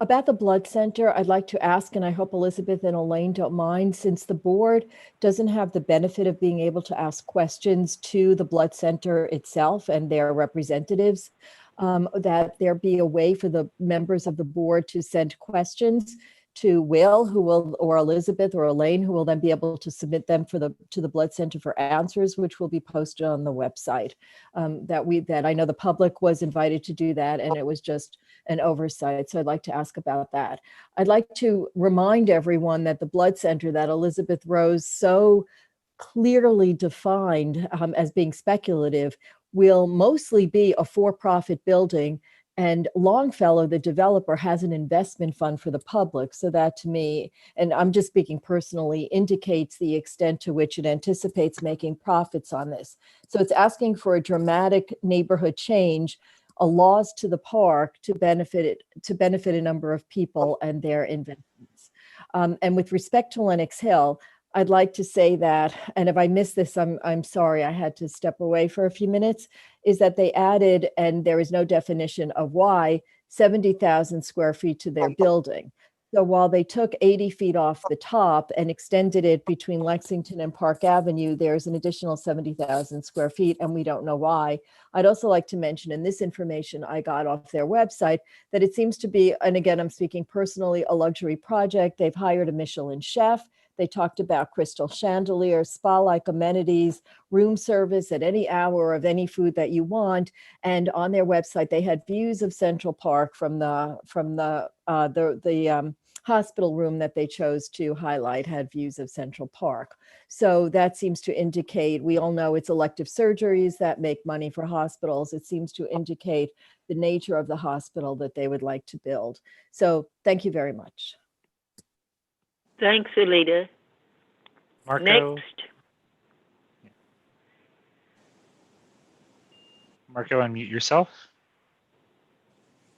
About the blood center, I'd like to ask, and I hope Elizabeth and Elaine don't mind, since the board doesn't have the benefit of being able to ask questions to the blood center itself and their representatives, that there be a way for the members of the board to send questions to Will, who will, or Elizabeth or Elaine, who will then be able to submit them to the blood center for answers, which will be posted on the website. That I know the public was invited to do that, and it was just an oversight. So I'd like to ask about that. I'd like to remind everyone that the blood center that Elizabeth Rose so clearly defined as being speculative will mostly be a for-profit building. And Longfellow, the developer, has an investment fund for the public. So that to me, and I'm just speaking personally, indicates the extent to which it anticipates making profits on this. So it's asking for a dramatic neighborhood change, a laws to the park to benefit a number of people and their investments. And with respect to Lenox Hill, I'd like to say that, and if I missed this, I'm sorry, I had to step away for a few minutes, is that they added, and there is no definition of why, 70,000 square feet to their building. So while they took 80 feet off the top and extended it between Lexington and Park Avenue, there's an additional 70,000 square feet, and we don't know why. I'd also like to mention, and this information I got off their website, that it seems to be, and again, I'm speaking personally, a luxury project. They've hired a Michelin chef. They talked about crystal chandelier, spa-like amenities, room service at any hour of any food that you want. And on their website, they had views of Central Park from the hospital room that they chose to highlight had views of Central Park. So that seems to indicate, we all know it's elective surgeries that make money for hospitals. It seems to indicate the nature of the hospital that they would like to build. So thank you very much.
Thanks, Alita.
Marco.
Next.
Marco, unmute yourself.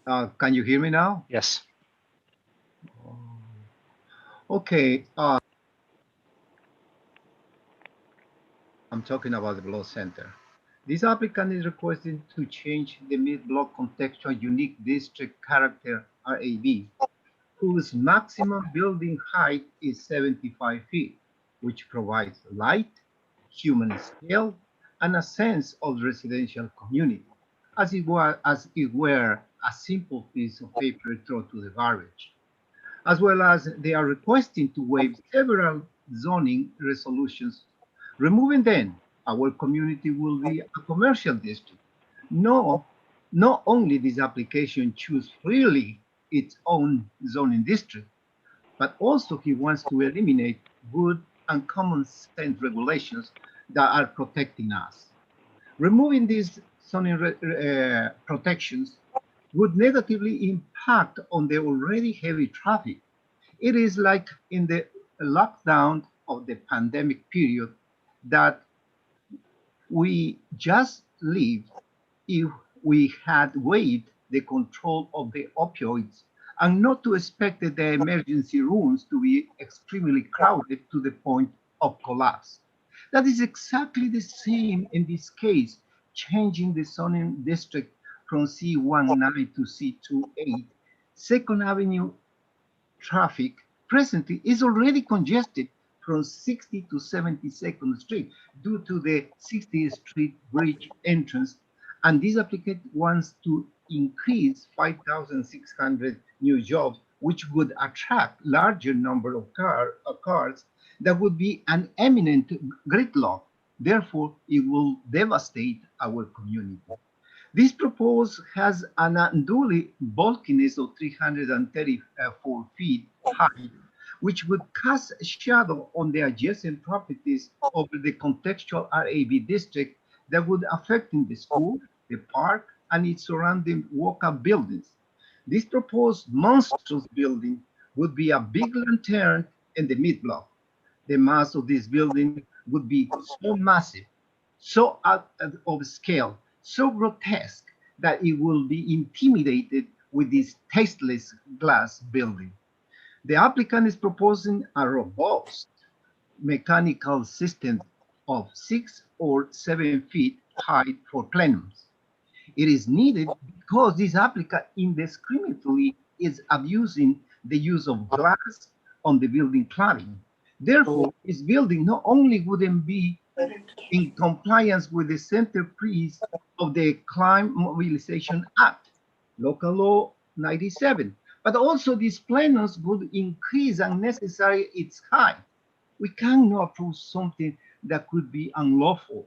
Can you hear me now?
Yes.
Okay. I'm talking about the blood center. This applicant is requesting to change the mid-block contextual unique district character RAB, whose maximum building height is 75 feet, which provides light, human scale, and a sense of residential community, as it were a simple piece of paper thrown to the garbage. As well as they are requesting to waive several zoning resolutions. Removing them, our community will be a commercial district. No, not only this application chooses freely its own zoning district, but also he wants to eliminate good and common sense regulations that are protecting us. Removing these zoning protections would negatively impact on the already heavy traffic. It is like in the lockdown of the pandemic period that we just lived if we had waived the control of the opioids and not to expect the emergency rooms to be extremely crowded to the point of collapse. That is exactly the same in this case, changing the zoning district from C19 to C28. Second Avenue traffic presently is already congested from 60 to 72nd Street due to the 60th Street Bridge entrance, and this applicant wants to increase 5,600 new jobs, which would attract larger number of cars that would be an eminent gridlock Therefore, it will devastate our community. This proposal has an unduly bulkiness of 334 feet high, which would cast a shadow on the adjacent properties of the contextual RAB district that would affect the school, the park, and its surrounding walk-up buildings. This proposed monstrous building would be a big lantern in the mid-block. The mass of this building would be so massive, so out of scale, so grotesque that it will be intimidated with this tasteless glass building. The applicant is proposing a robust mechanical system of 6 or 7 feet high for plenums. It is needed because this applicant indiscriminately is abusing the use of glass on the building cladding. Therefore, this building not only wouldn't be in compliance with the centerpiece of the Climate Mobilization Act, Local Law 97, but also these plans would increase unnecessarily its height. We cannot approve something that could be unlawful.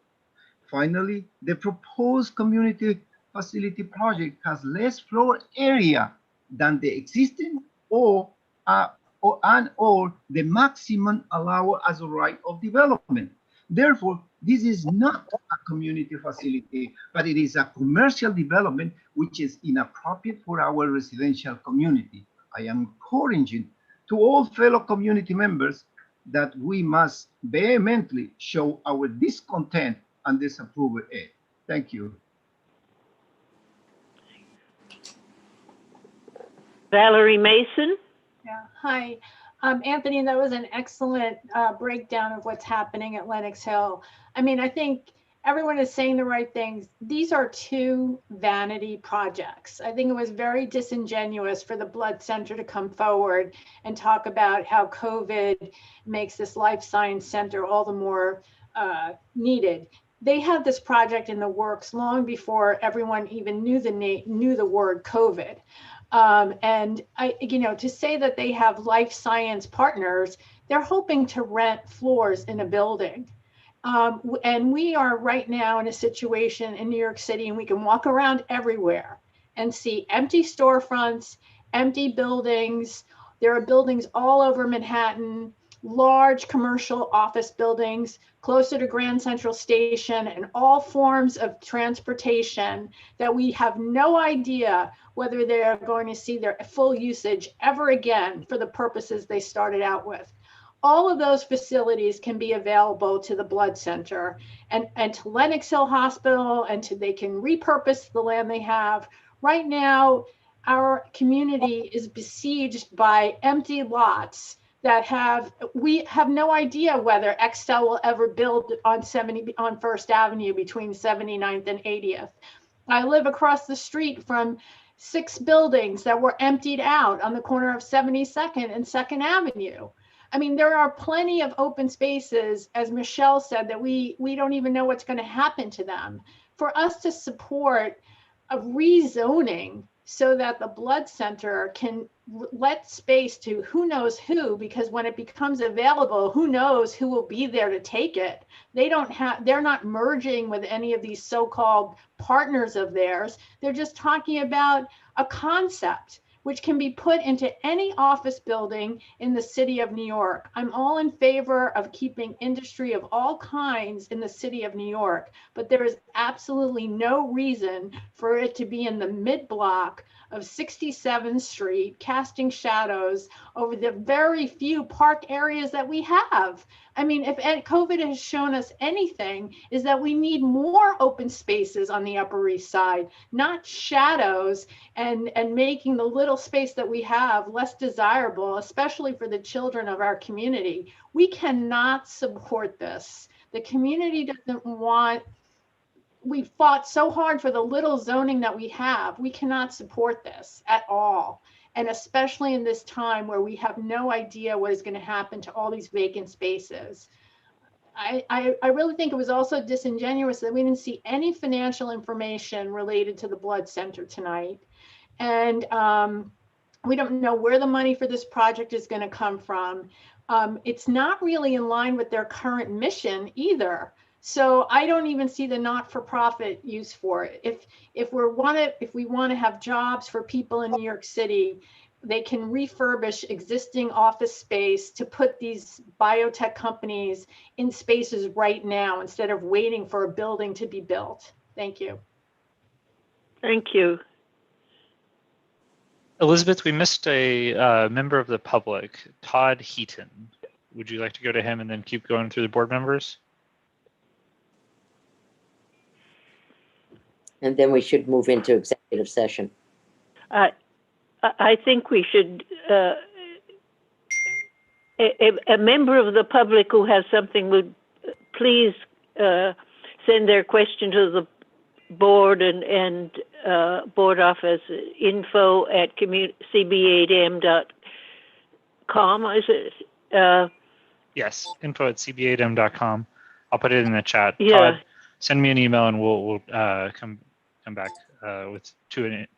Finally, the proposed community facility project has less floor area than the existing or the maximum allowed as a right of development. Therefore, this is not a community facility, but it is a commercial development which is inappropriate for our residential community. I am encouraging to all fellow community members that we must vehemently show our discontent and disapproval of it. Thank you.
Valerie Mason?
Yeah, hi. Anthony, that was an excellent breakdown of what's happening at Lenox Hill. I mean, I think everyone is saying the right things. These are two vanity projects. I think it was very disingenuous for the Blood Center to come forward and talk about how COVID makes this life science center all the more needed. They had this project in the works long before everyone even knew the word COVID. And to say that they have life science partners, they're hoping to rent floors in a building. And we are right now in a situation in New York City, and we can walk around everywhere and see empty storefronts, empty buildings. There are buildings all over Manhattan, large commercial office buildings closer to Grand Central Station, and all forms of transportation that we have no idea whether they're going to see their full usage ever again for the purposes they started out with. All of those facilities can be available to the Blood Center and to Lenox Hill Hospital, and they can repurpose the land they have. Right now, our community is besieged by empty lots that we have no idea whether Excel will ever build on First Avenue between 79th and 80th. I live across the street from 6 buildings that were emptied out on the corner of 72nd and 2nd Avenue. I mean, there are plenty of open spaces, as Michelle said, that we don't even know what's going to happen to them. For us to support a rezoning so that the Blood Center can let space to who knows who, because when it becomes available, who knows who will be there to take it. They're not merging with any of these so-called partners of theirs. They're just talking about a concept which can be put into any office building in the city of New York. I'm all in favor of keeping industry of all kinds in the city of New York, but there is absolutely no reason for it to be in the mid-block of 67th Street, casting shadows over the very few park areas that we have. I mean, if COVID has shown us anything, is that we need more open spaces on the Upper East Side, not shadows and making the little space that we have less desirable, especially for the children of our community. We cannot support this. The community doesn't want. We fought so hard for the little zoning that we have. We cannot support this at all. And especially in this time where we have no idea what is going to happen to all these vacant spaces. I really think it was also disingenuous that we didn't see any financial information related to the Blood Center tonight. And we don't know where the money for this project is going to come from. It's not really in line with their current mission either. So I don't even see the not-for-profit use for it. If we want to have jobs for people in New York City, they can refurbish existing office space to put these biotech companies in spaces right now instead of waiting for a building to be built. Thank you.
Thank you.
Elizabeth, we missed a member of the public, Todd Heaton. Would you like to go to him and then keep going through the board members?
And then we should move into executive session.
I think we should, a member of the public who has something would please send their question to the board and board office, info@cb8m.com, is it?
Yes, info@cb8m.com. I'll put it in the chat.
Yeah.
Todd, send me an email and we'll come back to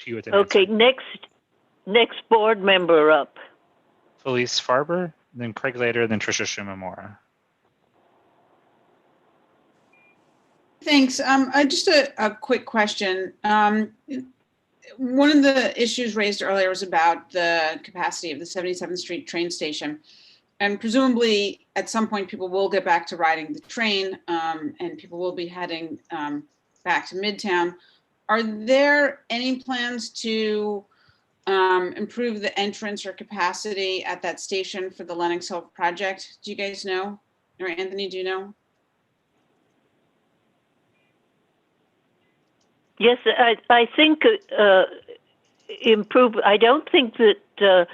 you with an
Okay,
answer.
next board member up.
Felice Farber, then Craig Lader, then Tricia Shimamura.
Thanks. Just a quick question. One of the issues raised earlier was about the capacity of the 77th Street train station. And presumably at some point people will get back to riding the train and people will be heading back to Midtown. Are there any plans to improve the entrance or capacity at that station for the Lenox Hill project? Do you guys know? Or Anthony, do you know?
Yes, I think improve. I don't think that the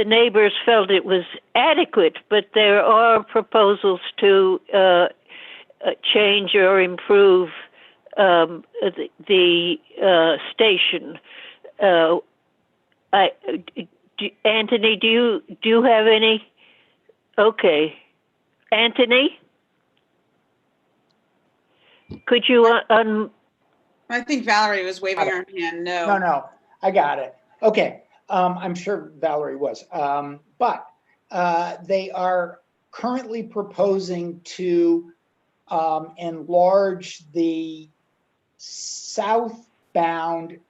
neighbors felt it was adequate, but there are proposals to change or improve the station. Anthony, do you have any? Okay, Anthony, could you
I think Valerie was waving her hand. No.
No, I got it. Okay, I'm sure Valerie was. But they are currently proposing to enlarge the southbound,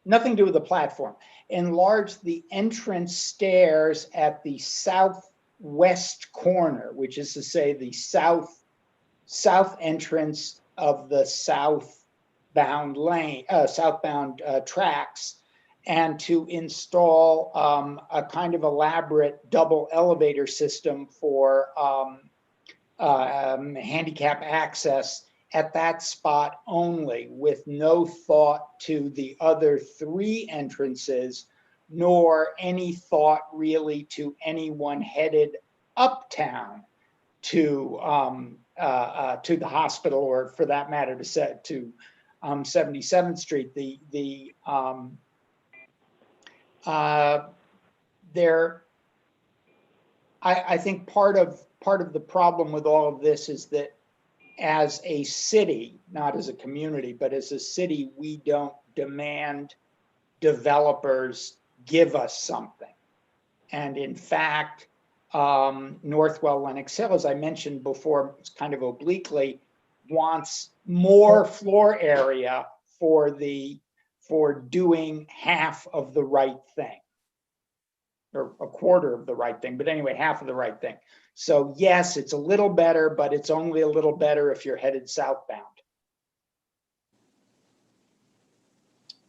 nothing to do with the platform, enlarge the entrance stairs at the southwest corner, which is to say the south entrance of the southbound tracks, and to install a kind of elaborate double elevator system for handicap access at that spot only, with no thought to the other three entrances, nor any thought really to anyone headed uptown to the hospital, or for that matter to 77th Street. I think part of the problem with all of this is that as a city, not as a community, but as a city, we don't demand developers give us something. And in fact, Northwell Lenox Hill, as I mentioned before, kind of obliquely, wants more floor area for doing half of the right thing, or a quarter of the right thing, but anyway, half of the right thing. So yes, it's a little better, but it's only a little better if you're headed southbound.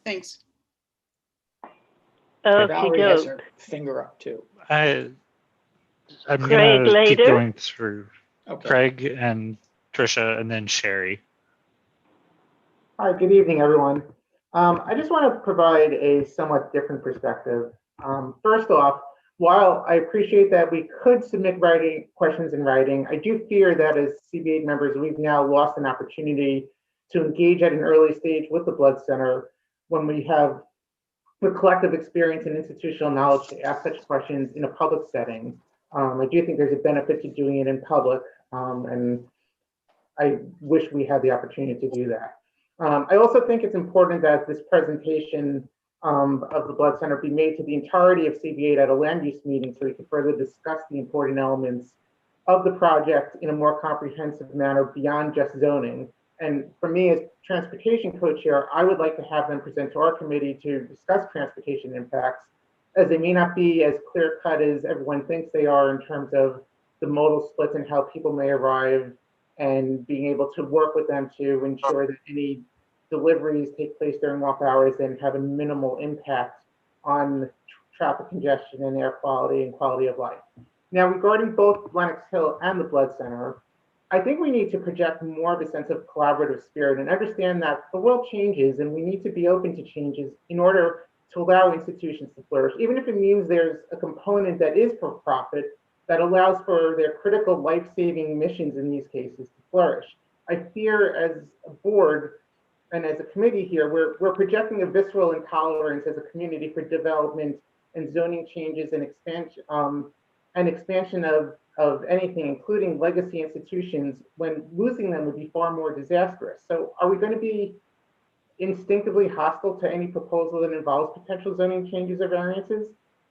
Thanks.
Valerie has her finger up too.
I'm going to keep going through Craig and Tricia and then Sherry.
Hi, good evening, everyone. I just want to provide a somewhat different perspective. First off, while I appreciate that we could submit questions in writing, I do fear that as CB8 members, we've now lost an opportunity to engage at an early stage with the Blood Center when we have the collective experience and institutional knowledge to ask such questions in a public setting. I do think there's a benefit to doing it in public, and I wish we had the opportunity to do that. I also think it's important that this presentation of the Blood Center be made to the entirety of CB8 at a land use meeting so we can further discuss the important elements of the project in a more comprehensive manner beyond just zoning. And for me as transportation co-chair, I would like to have them present to our committee to discuss transportation impacts, as they may not be as clear cut as everyone thinks they are in terms of the modal splits and how people may arrive, and being able to work with them to ensure that any deliveries take place during off hours and have a minimal impact on traffic congestion and air quality and quality of life. Now, regarding both Lenox Hill and the Blood Center, I think we need to project more of a sense of collaborative spirit and understand that the world changes and we need to be open to changes in order to allow institutions to flourish, even if it means there's a component that is for profit that allows for their critical life-saving missions in these cases to flourish. I fear as a board and as a committee here, we're projecting a visceral intolerance as a community for development and zoning changes and expansion of anything, including legacy institutions, when losing them would be far more disastrous. So are we going to be instinctively hostile to any proposal that involves potential zoning changes or variances?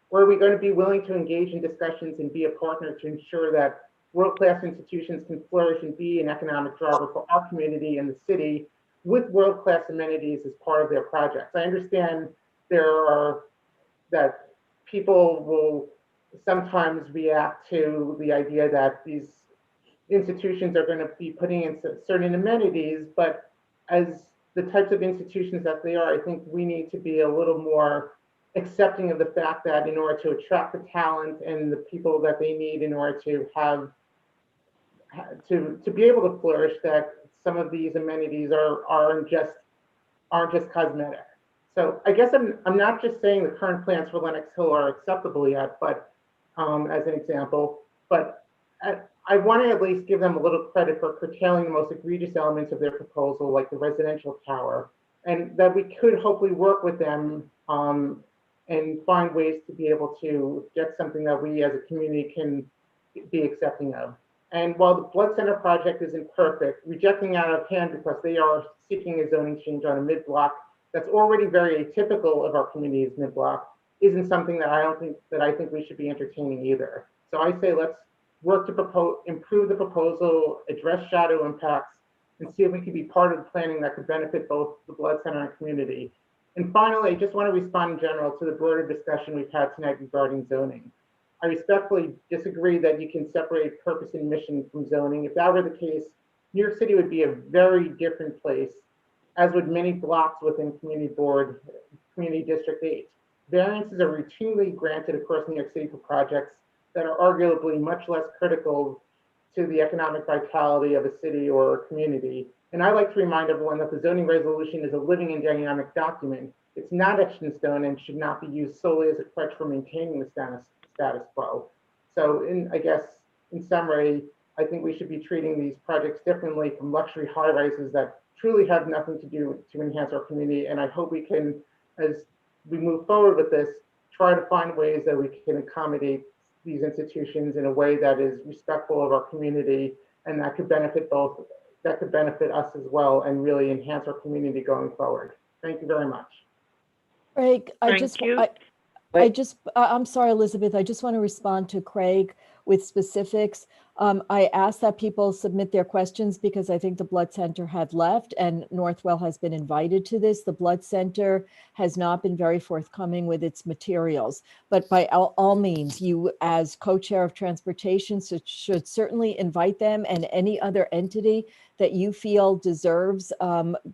Or are we going to be willing to engage in discussions and be a partner to ensure that world-class institutions can flourish and be an economic driver for our community and the city with world-class amenities as part of their projects? I understand that people will sometimes react to the idea that these institutions are going to be putting in certain amenities, but as the types of institutions that they are, I think we need to be a little more accepting of the fact that in order to attract the talent and the people that they need in order to have to be able to flourish, that some of these amenities aren't just cosmetic. So I guess I'm not just saying the current plans for Lenox Hill are acceptable yet, but as an example, but I want to at least give them a little credit for curtailing the most egregious elements of their proposal, like the residential tower, and that we could hopefully work with them and find ways to be able to get something that we as a community can be accepting of. And while the Blood Center project isn't perfect, rejecting out of hand because they are seeking a zoning change on a mid-block that's already very atypical of our community's mid-block isn't something that I think we should be entertaining either. So I say let's work to improve the proposal, address shadow impacts, and see if we can be part of the planning that could benefit both the Blood Center and community. And finally, I just want to respond in general to the broader discussion we've had tonight regarding zoning. I respectfully disagree that you can separate purpose and mission from zoning. If that were the case, New York City would be a very different place, as would many blocks within Community District 8. Variances are routinely granted across New York City for projects that are arguably much less critical to the economic vitality of a city or a community. And I like to remind everyone that the zoning resolution is a living and dynamic document. It's not etched in stone and should not be used solely as a crutch for maintaining the status quo. So I guess in summary, I think we should be treating these projects differently from luxury high rises that truly have nothing to do to enhance our community. And I hope we can, as we move forward with this, try to find ways that we can accommodate these institutions in a way that is respectful of our community and that could benefit us as well and really enhance our community going forward. Thank you very much.
Craig,
Thank you.
I'm sorry, Elizabeth, I just want to respond to Craig with specifics. I asked that people submit their questions because I think the Blood Center had left and Northwell has been invited to this. The Blood Center has not been very forthcoming with its materials, but by all means, you as co-chair of transportation should certainly invite them and any other entity that you feel deserves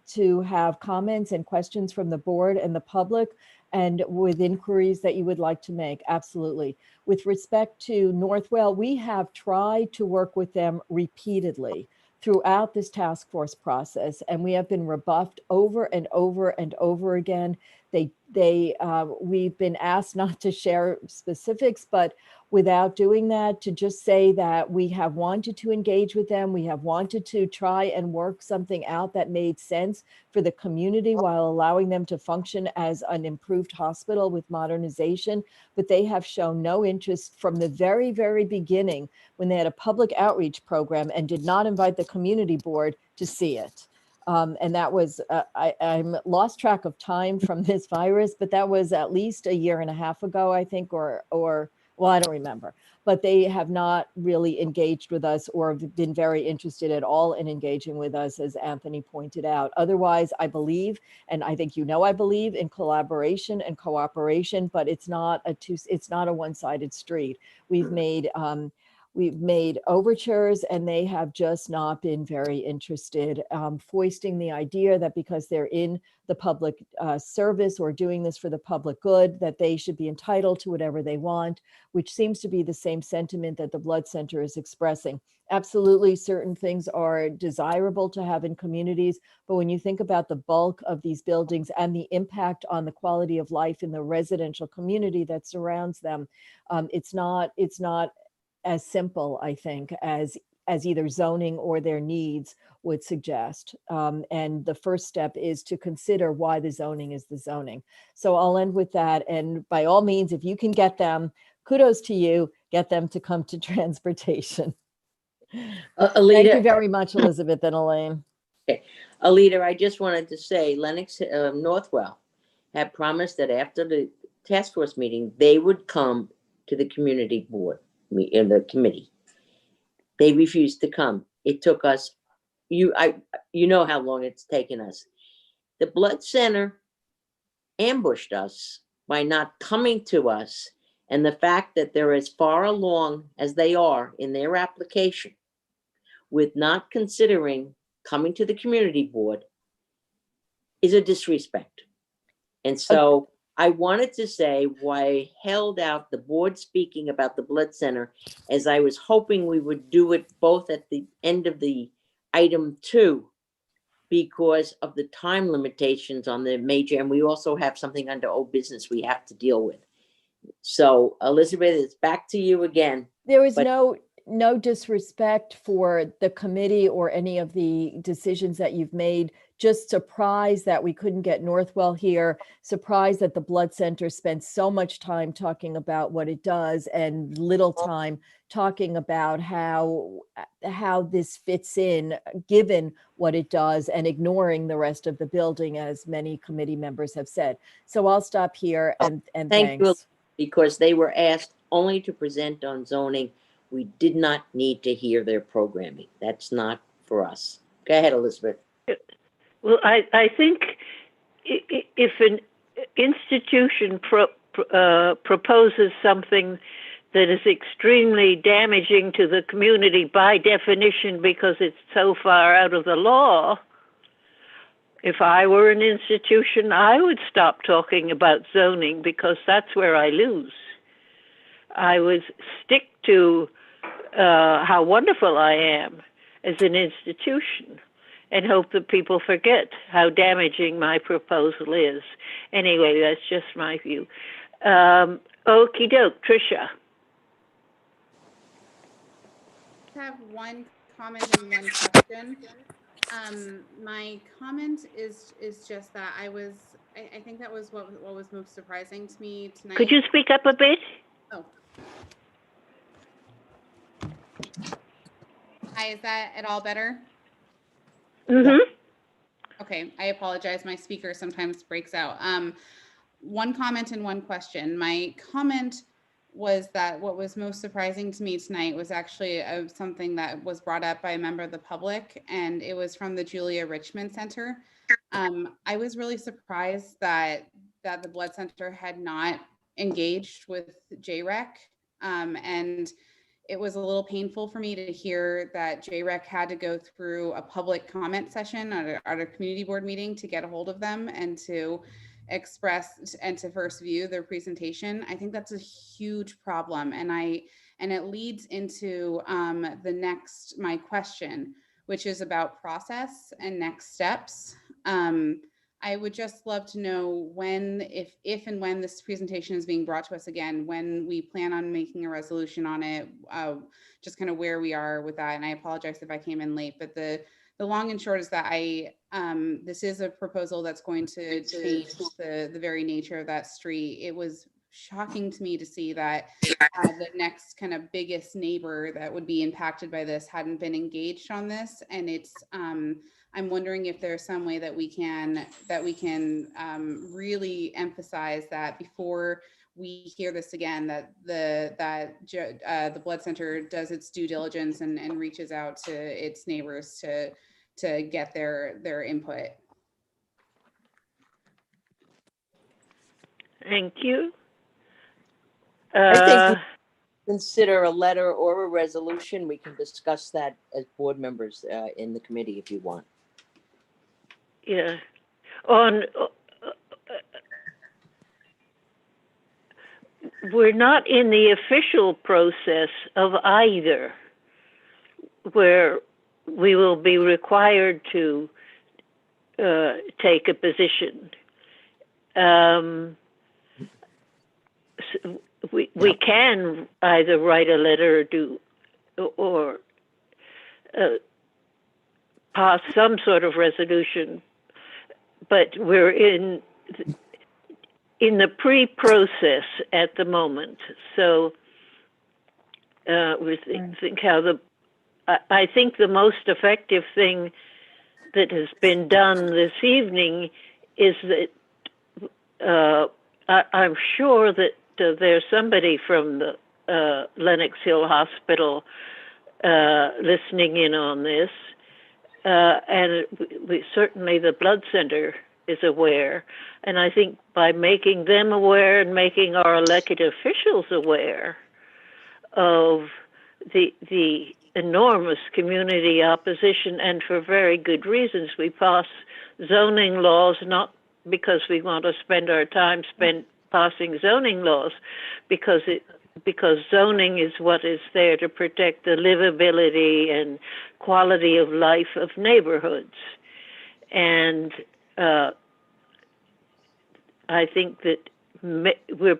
to have comments and questions from the board and the public, and with inquiries that you would like to make. Absolutely. With respect to Northwell, we have tried to work with them repeatedly throughout this task force process, and we have been rebuffed over and over and over again. We've been asked not to share specifics, but without doing that, to just say that we have wanted to engage with them. We have wanted to try and work something out that made sense for the community while allowing them to function as an improved hospital with modernization. But they have shown no interest from the very, very beginning when they had a public outreach program and did not invite the community board to see it. And that was, I'm lost track of time from this virus, but that was at least a year and a half ago, I think, or Well, I don't remember, but they have not really engaged with us or been very interested at all in engaging with us, as Anthony pointed out. Otherwise, I believe, and I think I believe in collaboration and cooperation, but it's not a one-sided street. We've made overtures, and they have just not been very interested, foisting the idea that because they're in the public service or doing this for the public good, that they should be entitled to whatever they want, which seems to be the same sentiment that the Blood Center is expressing. Absolutely, certain things are desirable to have in communities, but when you think about the bulk of these buildings and the impact on the quality of life in the residential community that surrounds them, it's not as simple, I think, as either zoning or their needs would suggest. And the first step is to consider why the zoning is the zoning. So I'll end with that. And by all means, if you can get them, kudos to you, get them to come to transportation.
Alita,
thank you very much, Elizabeth and Elaine.
Okay. Alita, I just wanted to say Northwell had promised that after the task force meeting, they would come to the community board, in the committee. They refused to come. It took us, you know how long it's taken us. The Blood Center ambushed us by not coming to us, and the fact that they're as far along as they are in their application with not considering coming to the community board is a disrespect. And so I wanted to say why I held out the board speaking about the Blood Center, as I was hoping we would do it both at the end of the item 2, because of the time limitations on the major, and we also have something under old business we have to deal with. So Elizabeth, it's back to you again.
There was no disrespect for the committee or any of the decisions that you've made. Just surprised that we couldn't get Northwell here. Surprised that the Blood Center spent so much time talking about what it does and little time talking about how this fits in, given what it does, and ignoring the rest of the building, as many committee members have said. So I'll stop here and
Thank you,
thanks.
because they were asked only to present on zoning. We did not need to hear their programming. That's not for us. Go ahead, Elizabeth.
Well, I think if an institution proposes something that is extremely damaging to the community by definition because it's so far out of the law, if I were an institution, I would stop talking about zoning, because that's where I lose. I would stick to how wonderful I am as an institution and hope that people forget how damaging my proposal is. Anyway, that's just my view. Okie doke, Tricia.
I have one comment and one question. My comment is just that I think that was what was most surprising to me tonight.
Could you speak up a bit?
Oh. Hi, is that at all better?
Mm-hmm.
Okay, I apologize. My speaker sometimes breaks out. One comment and one question. My comment was that what was most surprising to me tonight was actually something that was brought up by a member of the public, and it was from the Julia Richmond Center. I was really surprised that the Blood Center had not engaged with JREC, and it was a little painful for me to hear that JREC had to go through a public comment session at a community board meeting to get a hold of them and to express and to first view their presentation. I think that's a huge problem, and it leads into my question, which is about process and next steps. I would just love to know when, if and when this presentation is being brought to us again, when we plan on making a resolution on it, just kind of where we are with that. And I apologize if I came in late, but the long and short is that this is a proposal that's going to change the very nature of that street. It was shocking to me to see that the next kind of biggest neighbor that would be impacted by this hadn't been engaged on this. And it's, I'm wondering if there's some way that we can really emphasize that before we hear this again, that the Blood Center does its due diligence and reaches out to its neighbors to get their input.
Thank you.
I think we consider a letter or a resolution. We can discuss that as board members in the committee if you want.
Yeah. We're not in the official process of either, where we will be required to take a position. We can either write a letter or pass some sort of resolution, but we're in the pre-process at the moment. So we think I think the most effective thing that has been done this evening is that I'm sure that there's somebody from the Lenox Hill Hospital listening in on this, and we certainly the Blood Center is aware. And I think by making them aware and making our elected officials aware of the enormous community opposition, and for very good reasons, we pass zoning laws not because we want to spend our time spent passing zoning laws, because zoning is what is there to protect the livability and quality of life of neighborhoods. And I think that we're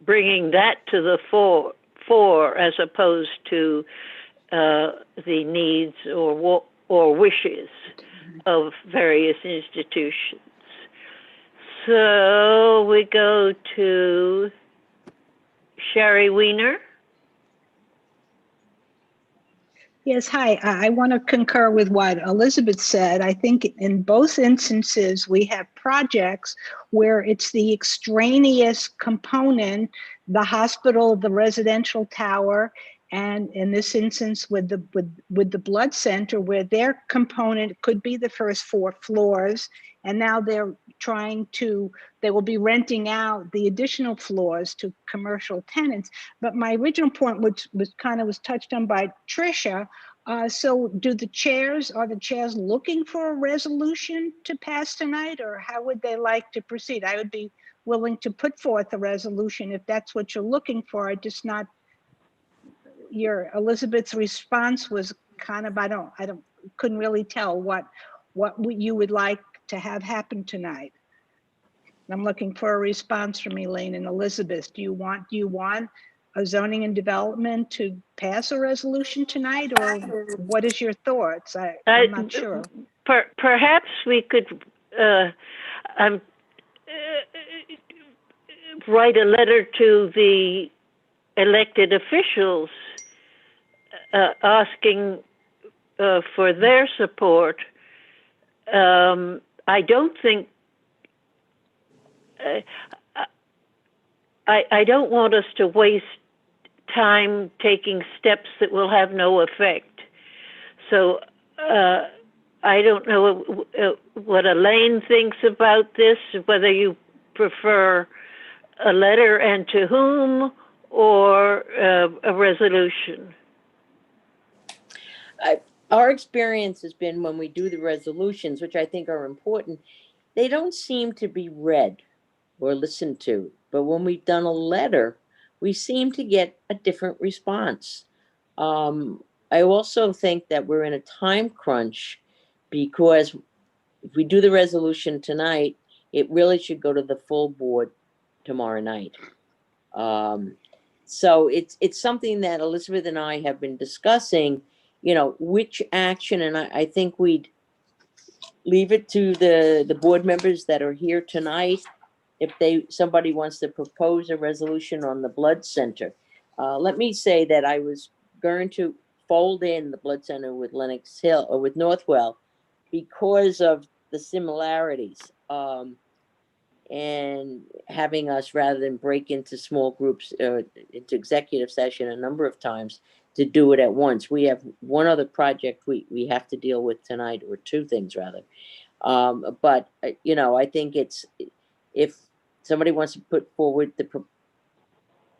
bringing that to the fore as opposed to the needs or wishes of various institutions. So we go to Sherry Weiner.
Yes, hi. I want to concur with what Elizabeth said. I think in both instances, we have projects where it's the extraneous component, the hospital, the residential tower, and in this instance with the Blood Center, where their component could be the first 4 floors, and now they will be renting out the additional floors to commercial tenants. But my original point, which was touched on by Tricia, so are the chairs looking for a resolution to pass tonight, or how would they like to proceed? I would be willing to put forth a resolution if that's what you're looking for. Elizabeth's response was kind of, couldn't really tell what you would like to have happen tonight. I'm looking for a response from Elaine and Elizabeth. Do you want a zoning and development to pass a resolution tonight, or what is your thoughts? I'm not sure.
Perhaps we could write a letter to the elected officials asking for their support. I don't think I don't want us to waste time taking steps that will have no effect. So I don't know what Elaine thinks about this, whether you prefer a letter and to whom, or a resolution.
Our experience has been when we do the resolutions, which I think are important, they don't seem to be read or listened to. But when we've done a letter, we seem to get a different response. I also think that we're in a time crunch, because if we do the resolution tonight, it really should go to the full board tomorrow night. So it's something that Elizabeth and I have been discussing, which action, and I think we'd leave it to the board members that are here tonight if somebody wants to propose a resolution on the Blood Center. Let me say that I was going to fold in the Blood Center with Lenox Hill or with Northwell because of the similarities. and having us, rather than break into small groups, into executive session a number of times, to do it at once. We have one other project we have to deal with tonight, or two things rather. But you know, I think it's, if somebody wants to put forward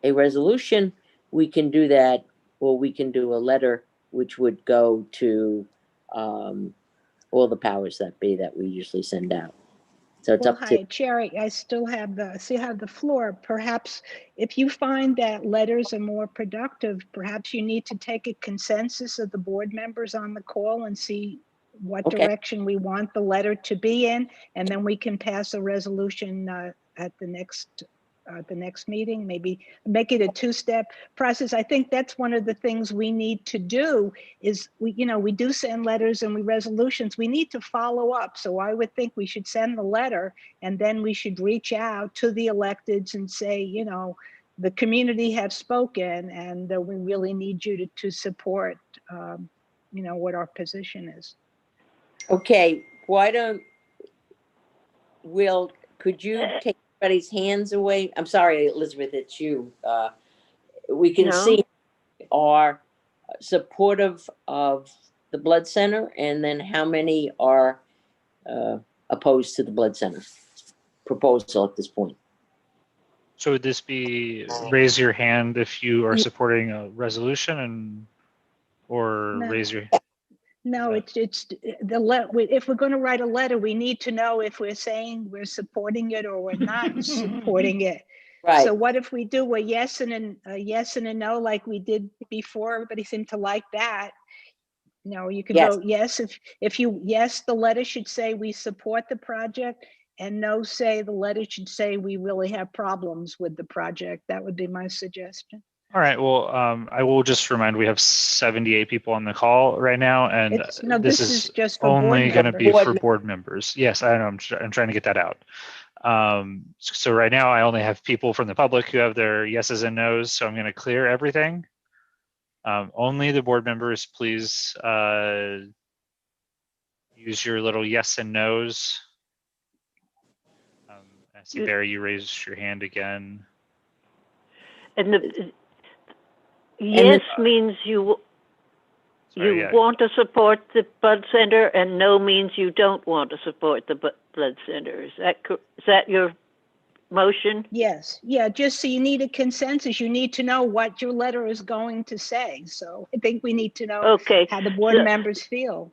a resolution, we can do that, or we can do a letter which would go to all the powers that be that we usually send out. So it's
Well,
up to.
hi, Cherry. I still have the floor. Perhaps if you find that letters are more productive, perhaps you need to take a consensus of the board members on the call and see what
Okay.
direction we want the letter to be in, and then we can pass a resolution at the next meeting. Maybe make it a two-step process. I think that's one of the things we need to do is we do send letters and resolutions. We need to follow up. So I would think we should send the letter, and then we should reach out to the electeds and say, you know, the community have spoken, and we really need you to support, you know, what our position is.
Okay, why don't, Will, could you take everybody's hands away? I'm sorry, Elizabeth, it's you. We can
No.
see are supportive of the blood center, and then how many are opposed to the blood center proposal at this point.
So would this be raise your hand if you are supporting a resolution, and or
No.
raise your?
No, it's if we're going to write a letter, we need to know if we're saying we're supporting it or we're not supporting it.
Right.
So what if we do a yes and a no, like we did before? Everybody seemed to like that. No, you could
Yes.
vote yes if you yes, the letter should say we support the project, and no, say the letter should say we really have problems with the project. That would be my suggestion.
All right. Well, I will just remind, we have 78 people on the call right now, and
No,
this
is
is
just for
only
board
going to be
members.
for board members. Yes, I know. I'm trying to get that out. So right now, I only have people from the public who have their yeses and nos. So I'm going to clear everything. Only the board members, please use your little yes and nos. I see Barry, you raised your hand again.
And the yes means you want to support the blood center, and no means you don't want to support the blood center. Is that your motion?
Yes. Yeah. Just so you need a consensus. You need to know what your letter is going to say. So I think we need to know how the board members feel.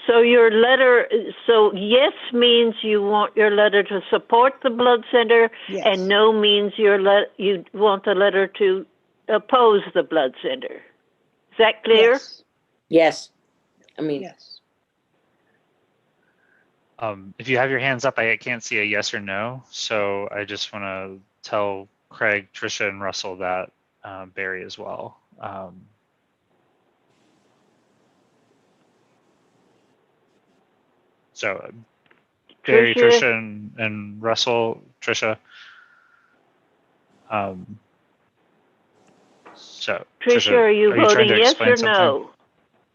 So your letter, so yes means you want your letter to support the blood center,
yes,
and no means you want the letter to oppose the blood center. Is that clear?
Yes.
Yes. I mean,
yes.
If you have your hands up, I can't see a yes or no. So I just want to tell Craig, Trisha, and Russell that, Barry as well. So Barry, Trisha, and Russell, Trisha. So
Trisha, are you voting yes or
something?
no?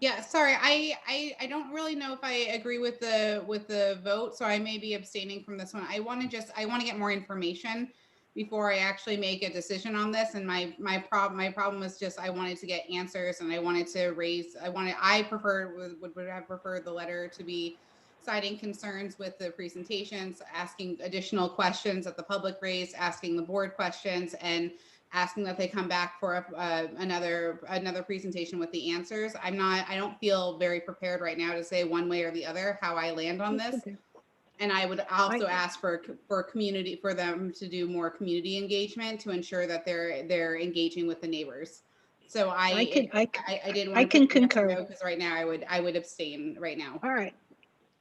Yeah, sorry, I don't really know if I agree with the vote, so I may be abstaining from this one. I want to get more information before I actually make a decision on this. And my problem was just I wanted to get answers, and I wanted to raise. I would have preferred the letter to be citing concerns with the presentations, asking additional questions that the public raised, asking the board questions, and asking that they come back for another presentation with the answers. I don't feel very prepared right now to say one way or the other how I land on this. And I would also ask for community, for them to do more community engagement to ensure that they're engaging with the neighbors. So I didn't want to
concur
because right now I would abstain right now.
All right.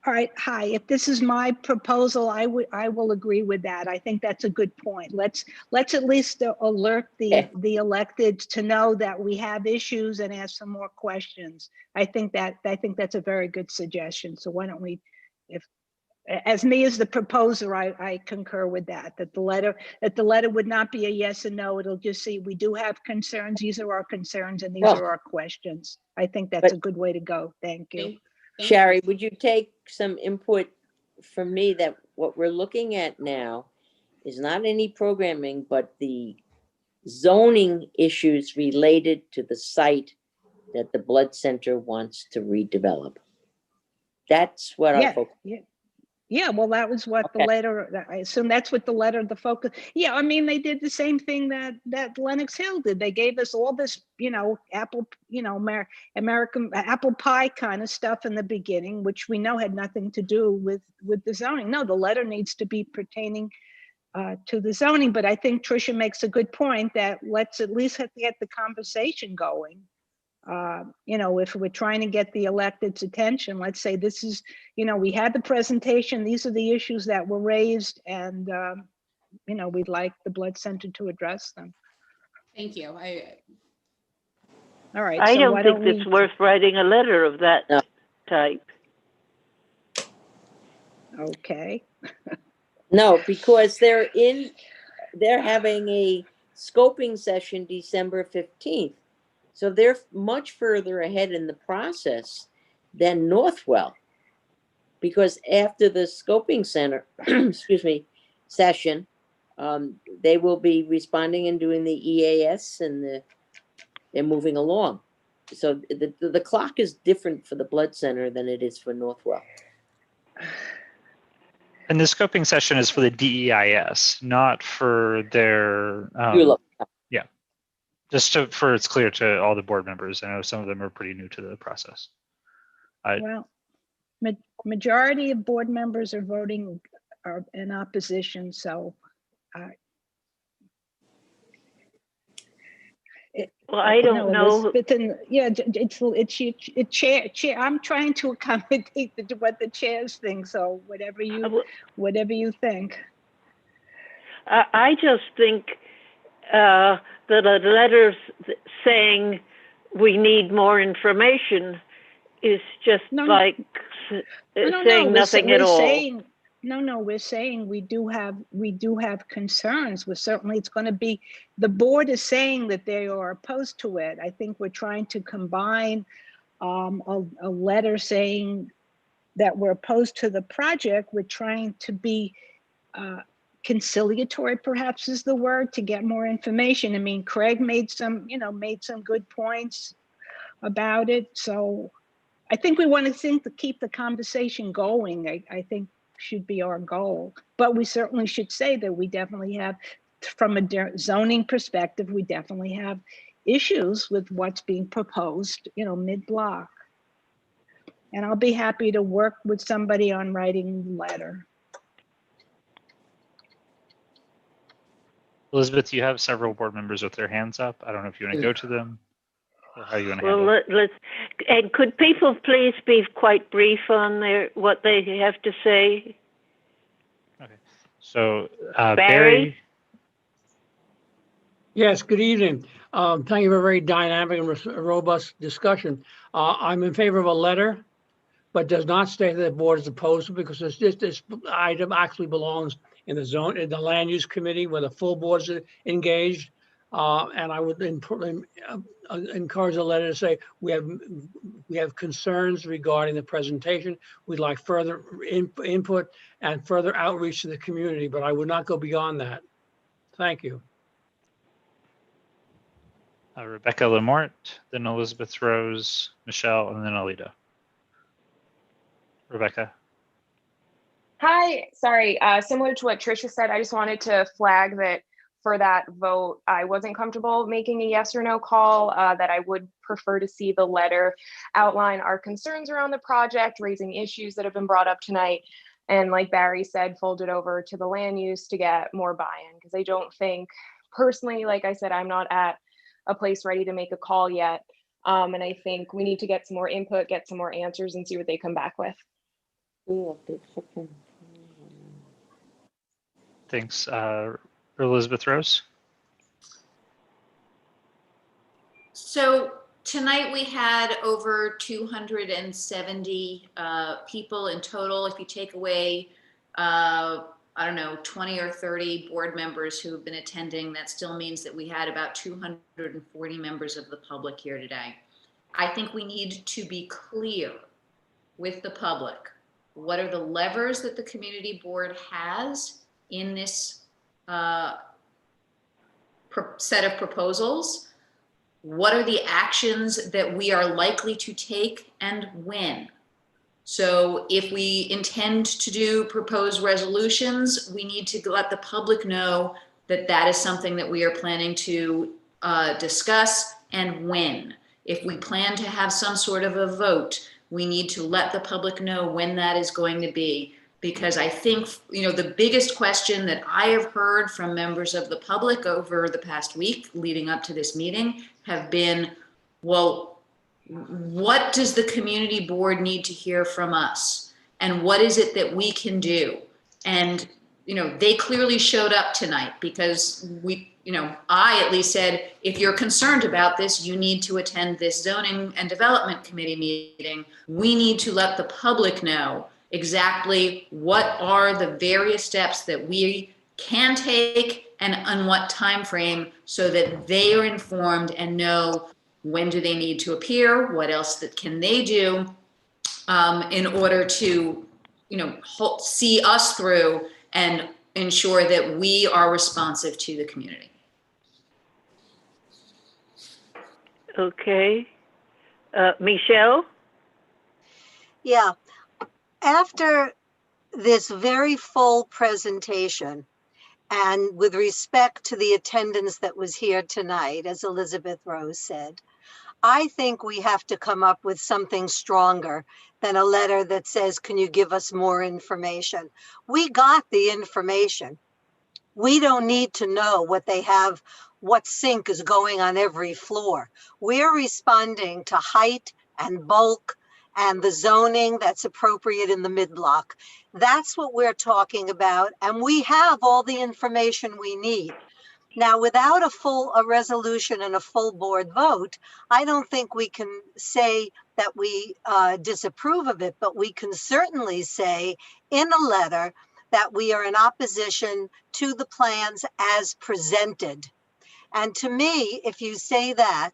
Hi. If this is my proposal, I will agree with that. I think that's a good point. Let's at least alert the electeds to know that we have issues and ask some more questions. I think that's a very good suggestion. So why don't we, as me as the proposer, I concur with that. That the letter would not be a yes and no. It'll just say we do have concerns. These are our concerns, and these are our questions. I think that's a good way to go. Thank you.
Sherry, would you take some input from me that what we're looking at now is not any programming, but the zoning issues related to the site that the Blood Center wants to redevelop. That's what our
Yeah,
focus.
yeah, well, that was what the
Okay.
letter, I assume that's what the letter, the focus, yeah, I mean, they did the same thing that Lenox Hill did. They gave us all this, apple, American apple pie kind of stuff in the beginning, which we know had nothing to do with the zoning. No, the letter needs to be pertaining to the zoning, but I think Tricia makes a good point that let's at least have to get the conversation going. If we're trying to get the elected's attention, let's say this is, we had the presentation, these are the issues that were raised, and, we'd like the Blood Center to address them.
Thank you.
All right.
I
so why
don't think it's worth writing a letter of that type.
Okay.
No, because they're having a scoping session December 15th. So they're much further ahead in the process than Northwell. Because after the scoping center, session, they will be responding and doing the EAS, and they're moving along. So the clock is different for the Blood Center than it is for Northwell.
And the scoping session is for the DEIS, not for their, yeah, just for it's clear to all the board members. I know some of them are pretty new to the process.
Well, majority of board members are voting in opposition, so.
I don't know.
It's chair. I'm trying to accommodate what the chairs think. So whatever you think.
I just think that a letter saying we need more information is just saying nothing at all.
We're saying we do have concerns. It's going to be, the board is saying that they are opposed to it. I think we're trying to combine a letter saying that we're opposed to the project. We're trying to be conciliatory, perhaps is the word, to get more information. I mean, Craig made some good points about it. So I think we want to keep the conversation going. I think should be our goal, but we certainly should say that we definitely have, from a zoning perspective, we definitely have issues with what's being proposed, mid-block. And I'll be happy to work with somebody on writing the letter.
Elizabeth, you have several board members with their hands up. I don't know if you want to go to them or how you want to handle it.
Let's. And could people please be quite brief on what they have to say?
Okay. So
Barry?
Yes, good evening. Thank you for a very dynamic and robust discussion. I'm in favor of a letter, but does not state that the board is opposed to, because this item actually belongs in the land use committee where the full board is engaged. And I would encourage a letter to say we have concerns regarding the presentation. We'd like further input and further outreach to the community, but I would not go beyond that. Thank you.
Rebecca Lamort, then Elizabeth Rose, Michelle, and then Alita. Rebecca.
Hi, sorry, similar to what Tricia said, I just wanted to flag that for that vote, I wasn't comfortable making a yes or no call, that I would prefer to see the letter outline our concerns around the project, raising issues that have been brought up tonight, and like Barry said, fold it over to the land use to get more buy-in, because I don't think, personally, like I said, I'm not at a place ready to make a call yet, and I think we need to get some more input, get some more answers, and see what they come back with.
Thanks. Elizabeth Rose.
So tonight we had over 270 people in total. If you take away, I don't know, 20 or 30 board members who have been attending, that still means that we had about 240 members of the public here today. I think we need to be clear with the public. What are the levers that the community board has in this set of proposals. What are the actions that we are likely to take and when? So if we intend to propose resolutions, we need to let the public know that that is something that we are planning to discuss and when. If we plan to have some sort of a vote, we need to let the public know when that is going to be. Because I think, the biggest question that I have heard from members of the public over the past week leading up to this meeting have been, well, what does the community board need to hear from us? And what is it that we can do? And, they clearly showed up tonight because I at least said, if you're concerned about this, you need to attend this zoning and development committee meeting. We need to let the public know exactly what are the various steps that we can take and on what time frame so that they are informed and know when do they need to appear, what else can they do in order to see us through and ensure that we are responsive to the community.
Okay. Michelle?
Yeah. After this very full presentation, and with respect to the attendance that was here tonight, as Elizabeth Rose said, I think we have to come up with something stronger than a letter that says, can you give us more information? We got the information. We don't need to know what they have, what sink is going on every floor. We're responding to height and bulk and the zoning that's appropriate in the mid-block. That's what we're talking about. And we have all the information we need. Now, without a resolution and a full board vote, I don't think we can say that we disapprove of it, but we can certainly say in a letter that we are in opposition to the plans as presented. And to me, if you say that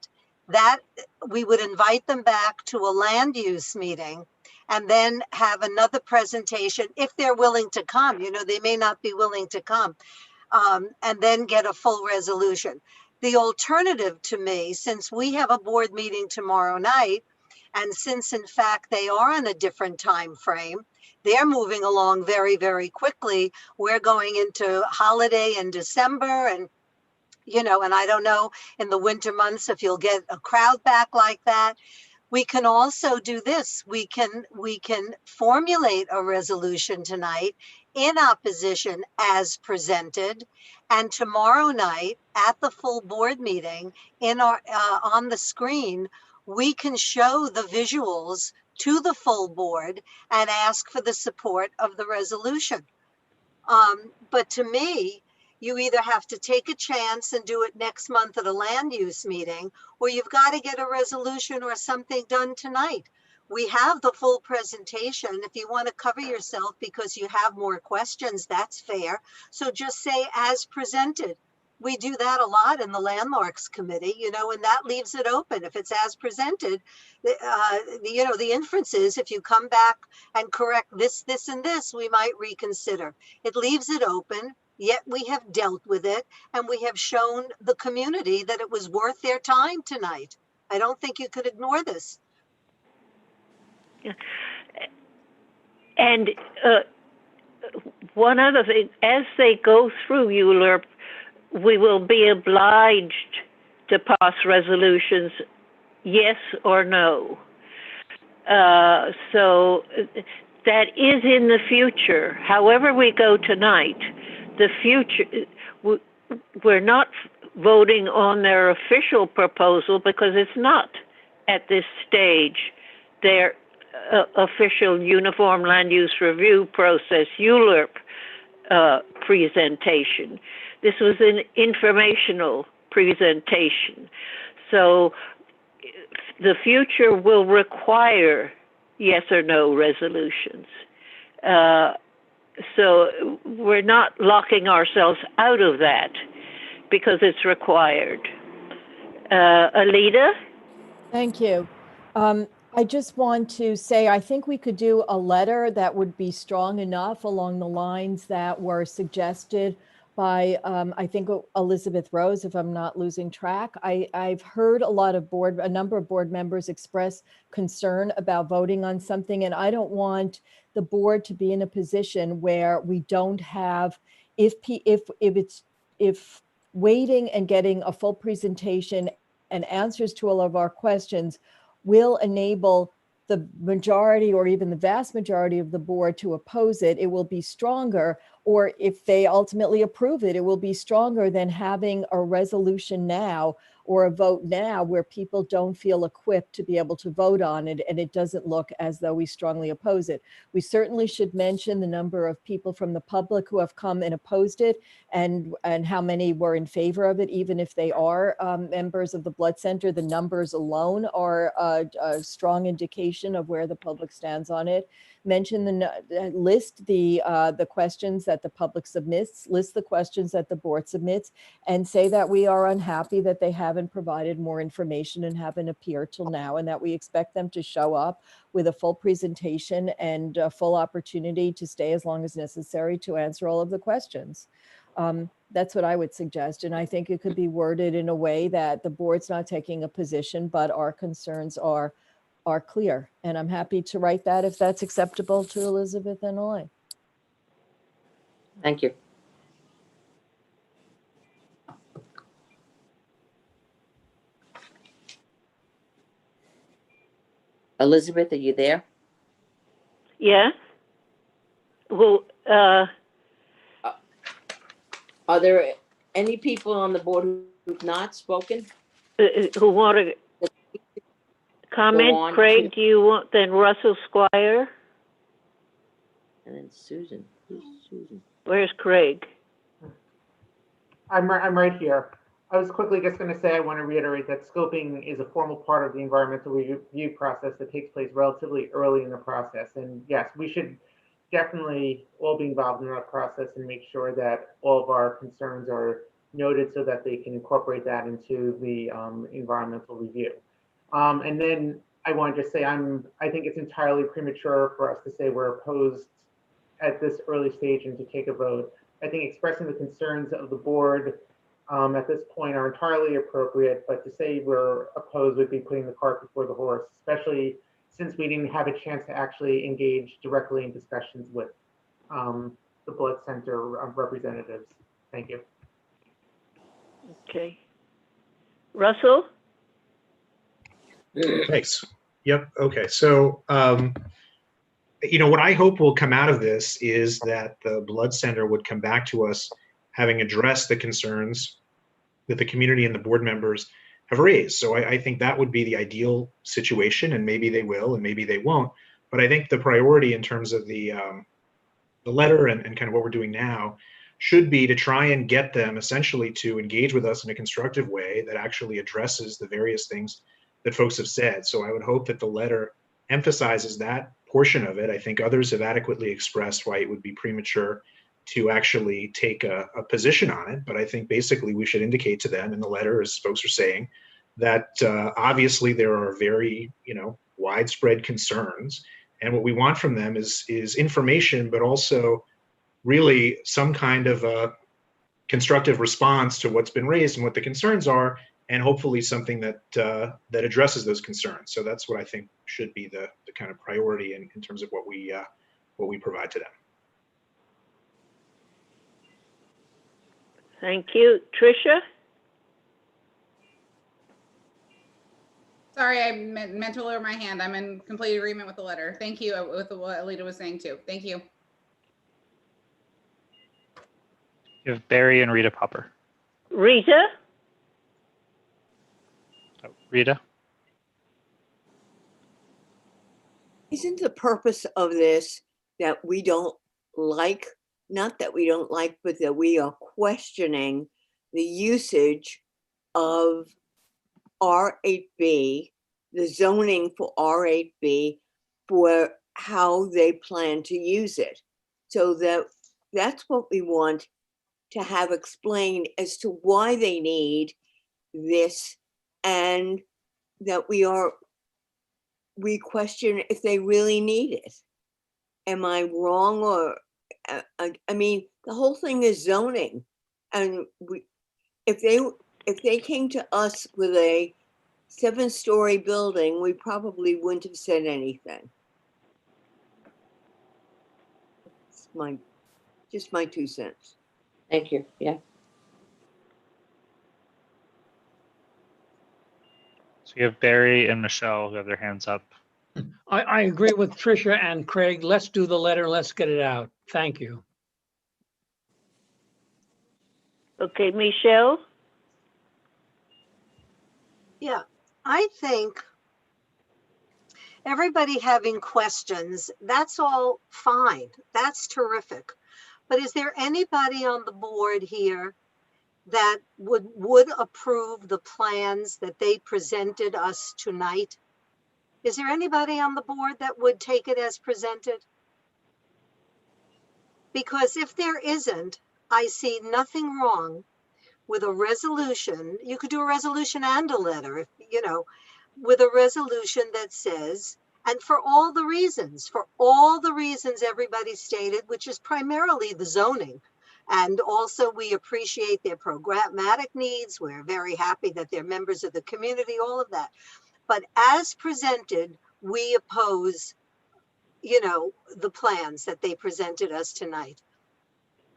we would invite them back to a land use meeting and then have another presentation if they're willing to come. They may not be willing to come. And then get a full resolution. The alternative to me, since we have a board meeting tomorrow night, and since in fact they are on a different time frame, they're moving along very, very quickly. We're going into holiday in December, and and I don't know in the winter months if you'll get a crowd back like that. We can also do this. We can formulate a resolution tonight in opposition as presented, and tomorrow night at the full board meeting in our on the screen, we can show the visuals to the full board and ask for the support of the resolution. But to me, you either have to take a chance and do it next month at a land use meeting, or you've got to get a resolution or something done tonight. We have the full presentation. If you want to cover yourself because you have more questions, that's fair. So just say as presented. We do that a lot in the landmarks committee, and that leaves it open. If it's as presented, the inference is if you come back and correct this, and this, we might reconsider. It leaves it open. Yet we have dealt with it, and we have shown the community that it was worth their time tonight. I don't think you could ignore this.
And one other thing, as they go through ULURP, we will be obliged to pass resolutions, yes or no. So that is in the future. However we go tonight, the future, we're not voting on their official proposal because it's not at this stage their official Uniform Land Use Review Process, ULURP, presentation. This was an informational presentation. So the future will require yes or no resolutions. So we're not locking ourselves out of that because it's required. Alida?
Thank you. I just want to say, I think we could do a letter that would be strong enough along the lines that were suggested by, I think, Elizabeth Rose, if I'm not losing track. I've heard a number of board members express concern about voting on something, and I don't want the board to be in a position where we don't have, if waiting and getting a full presentation and answers to all of our questions will enable the majority or even the vast majority of the board to oppose it, it will be stronger. Or if they ultimately approve it, it will be stronger than having a resolution now or a vote now where people don't feel equipped to be able to vote on it, and it doesn't look as though we strongly oppose it. We certainly should mention the number of people from the public who have come and opposed it, and how many were in favor of it, even if they are members of the Blood Center. The numbers alone are a strong indication of where the public stands on it. Mention list the questions that the public submits, list the questions that the board submits, and say that we are unhappy that they haven't provided more information and haven't appeared till now, and that we expect them to show up with a full presentation and a full opportunity to stay as long as necessary to answer all of the questions. That's what I would suggest. And I think it could be worded in a way that the board's not taking a position, but our concerns are clear. And I'm happy to write that if that's acceptable to Elizabeth and I.
Thank you. Elizabeth, are you there?
Yeah. Well,
Are there any people on the board who've not spoken?
who want to comment?
on
Craig,
to-
do you want, then Russell Squire?
And then Susan. Who's Susan?
Where's Craig?
I'm right here. I was quickly just going to say, I want to reiterate that scoping is a formal part of the environmental review process that takes place relatively early in the process. And yes, we should definitely all be involved in that process and make sure that all of our concerns are noted so that they can incorporate that into the environmental review. And then I want to just say, I think it's entirely premature for us to say we're opposed at this early stage and to take a vote. I think expressing the concerns of the board at this point are entirely appropriate, but to say we're opposed would be putting the cart before the horse, especially since we didn't have a chance to actually engage directly in discussions with the Blood Center representatives. Thank you.
Okay. Russell?
Thanks. Yep. Okay. So, what I hope will come out of this is that the Blood Center would come back to us having addressed the concerns that the community and the board members have raised. So I think that would be the ideal situation, and maybe they will and maybe they won't. But I think the priority in terms of the letter and kind of what we're doing now should be to try and get them essentially to engage with us in a constructive way that actually addresses the various things that folks have said. So I would hope that the letter emphasizes that portion of it. I think others have adequately expressed why it would be premature to actually take a position on it. But I think basically we should indicate to them in the letter, as folks are saying, that obviously there are very, widespread concerns. And what we want from them is information, but also really some kind of a constructive response to what's been raised and what the concerns are, and hopefully something that that addresses those concerns. So that's what I think should be the kind of priority in terms of what we provide to them.
Thank you. Tricia?
Sorry, I meant to lower my hand. I'm in complete agreement with the letter. Thank you with what Alita was saying too. Thank you.
You have Barry and Rita Popper.
Rita?
Oh, Rita?
Isn't the purpose of this that we don't like, not that we don't like, but that we are questioning the usage of R8B, the zoning for R8B, for how they plan to use it? So that's what we want to have explained as to why they need this, and that we question if they really need it. Am I wrong? Or I mean, the whole thing is zoning. And if they came to us with a 7-story building, we probably wouldn't have said anything. It's just my 2 cents.
Thank you. Yeah.
So you have Barry and Michelle who have their hands up.
I agree with Tricia and Craig. Let's do the letter. Let's get it out. Thank you.
Okay, Michelle?
Yeah, I think everybody having questions, that's all fine. That's terrific. But is there anybody on the board here that would approve the plans that they presented us tonight? Is there anybody on the board that would take it as presented? Because if there isn't, I see nothing wrong with a resolution. You could do a resolution and a letter, if, with a resolution that says, and for all the reasons everybody stated, which is primarily the zoning. And also we appreciate their programmatic needs. We're very happy that they're members of the community, all of that. But as presented, we oppose, the plans that they presented us tonight.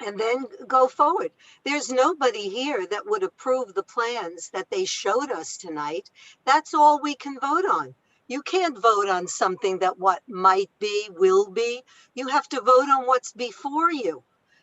And then go forward. There's nobody here that would approve the plans that they showed us tonight. That's all we can vote on. You can't vote on something that what might be, will be. You have to vote on what's before you.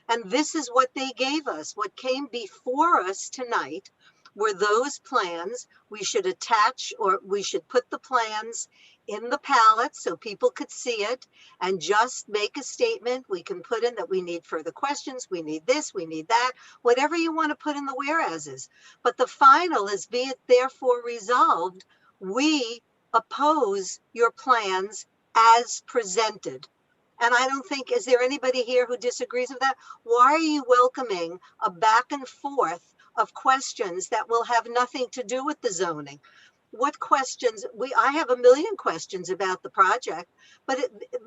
And this is what they gave us. What came before us tonight were those plans. We should attach, or we should put the plans in the palette so people could see it and just make a statement. We can put in that we need further questions, we need this, we need that, whatever you want to put in the whereases. But the final is, be it therefore resolved, we oppose your plans as presented. And I don't think, is there anybody here who disagrees with that? Why are you welcoming a back and forth of questions that will have nothing to do with the zoning? What questions? I have a million questions about the project, but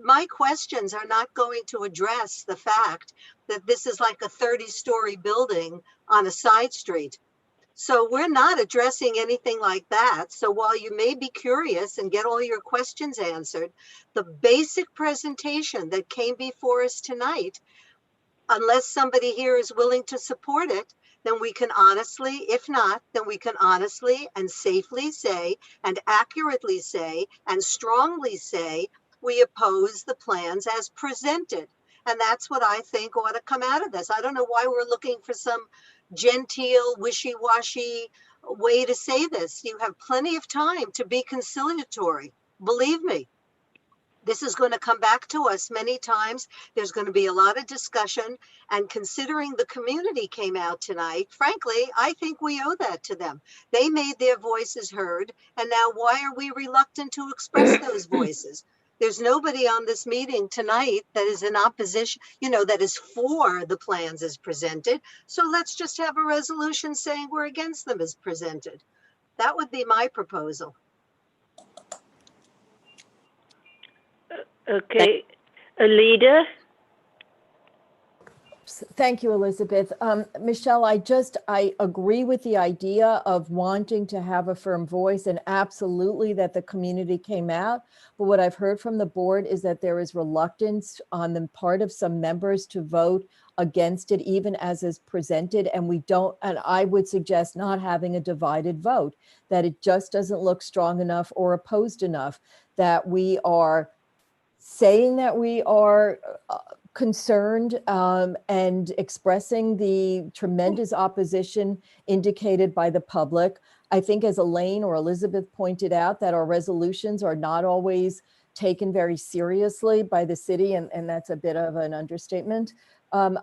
my questions are not going to address the fact that this is like a 30-story building on a side street. So we're not addressing anything like that. So while you may be curious and get all your questions answered, the basic presentation that came before us tonight, unless somebody here is willing to support it, then we can honestly, if not, then we can honestly and safely say, and accurately say, and strongly say, we oppose the plans as presented. And that's what I think ought to come out of this. I don't know why we're looking for some genteel, wishy-washy way to say this. You have plenty of time to be conciliatory. Believe me. This is going to come back to us many times. There's going to be a lot of discussion. And considering the community came out tonight, frankly, I think we owe that to them. They made their voices heard. And now why are we reluctant to express those voices? There's nobody on this meeting tonight that is in opposition, that is for the plans as presented. So let's just have a resolution saying we're against them as presented. That would be my proposal.
Okay, Alida?
Thank you, Elizabeth. Michelle, I agree with the idea of wanting to have a firm voice, and absolutely that the community came out. But what I've heard from the board is that there is reluctance on the part of some members to vote against it, even as is presented. And I would suggest not having a divided vote, that it just doesn't look strong enough or opposed enough, that we are saying that we are concerned and expressing the tremendous opposition indicated by the public. I think, as Elaine or Elizabeth pointed out, that our resolutions are not always taken very seriously by the city, and that's a bit of an understatement.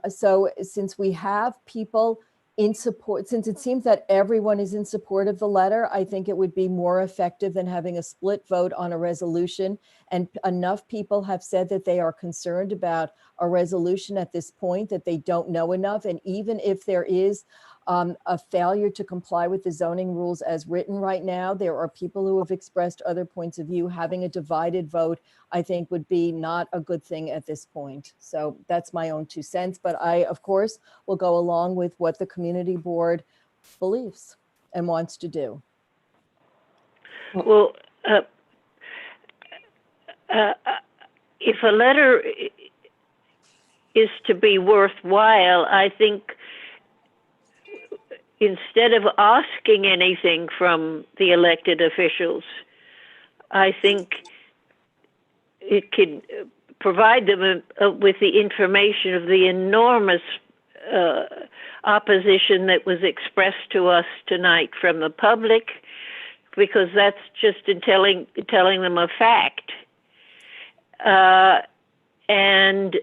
So since we have people in support, since it seems that everyone is in support of the letter, I think it would be more effective than having a split vote on a resolution. And enough people have said that they are concerned about a resolution at this point, that they don't know enough. And even if there is a failure to comply with the zoning rules as written right now. There are people who have expressed other points of view. Having a divided vote, I think, would be not a good thing at this point. So that's my own 2 cents. But I, of course, will go along with what the community board believes and wants to do.
Well, if a letter is to be worthwhile, I think instead of asking anything from the elected officials, I think it could provide them with the information of the enormous opposition that was expressed to us tonight from the public, because that's just in telling them a fact. And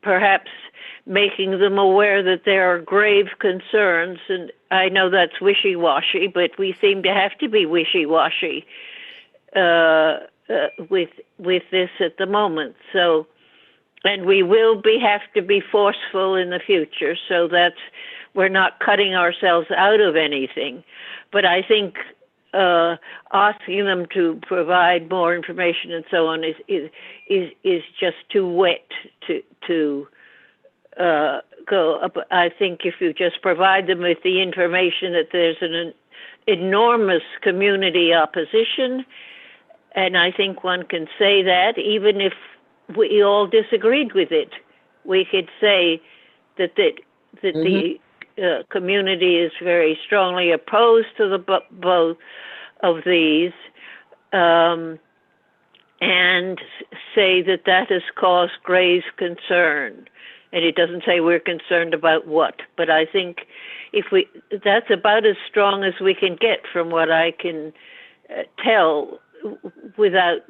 perhaps making them aware that there are grave concerns. And I know that's wishy-washy, but we seem to have to be wishy-washy with this at the moment. So, and we will have to be forceful in the future. So that's, we're not cutting ourselves out of anything. But I think asking them to provide more information and so on is just too wet to go up. I think if you just provide them with the information that there's an enormous community opposition, and I think one can say that even if we all disagreed with it, we could say that the community is very strongly opposed to the both of these, and say that has caused grave concern. And it doesn't say we're concerned about what, but I think that's about as strong as we can get from what I can tell, without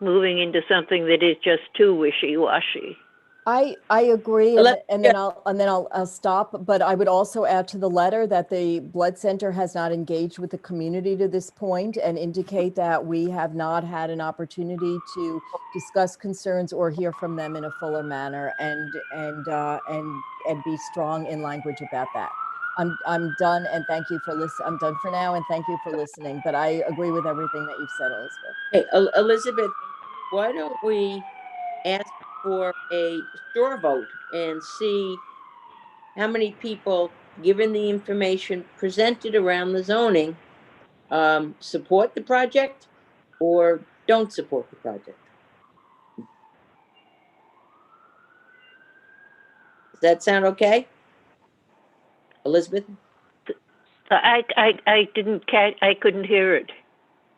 moving into something that is just too wishy-washy.
I agree, and then I'll stop. But I would also add to the letter that the Blood Center has not engaged with the community to this point, and indicate that we have not had an opportunity to discuss concerns or hear from them in a fuller manner, and be strong in language about that. I'm done, and thank you for listening. I'm done for now, and thank you for listening. But I agree with everything that you've said, Elizabeth.
Hey, Elizabeth, why don't we ask for a straw vote and see how many people, given the information presented around the zoning, support the project or don't support the project? Does that sound okay, Elizabeth?
I didn't catch. I couldn't hear it.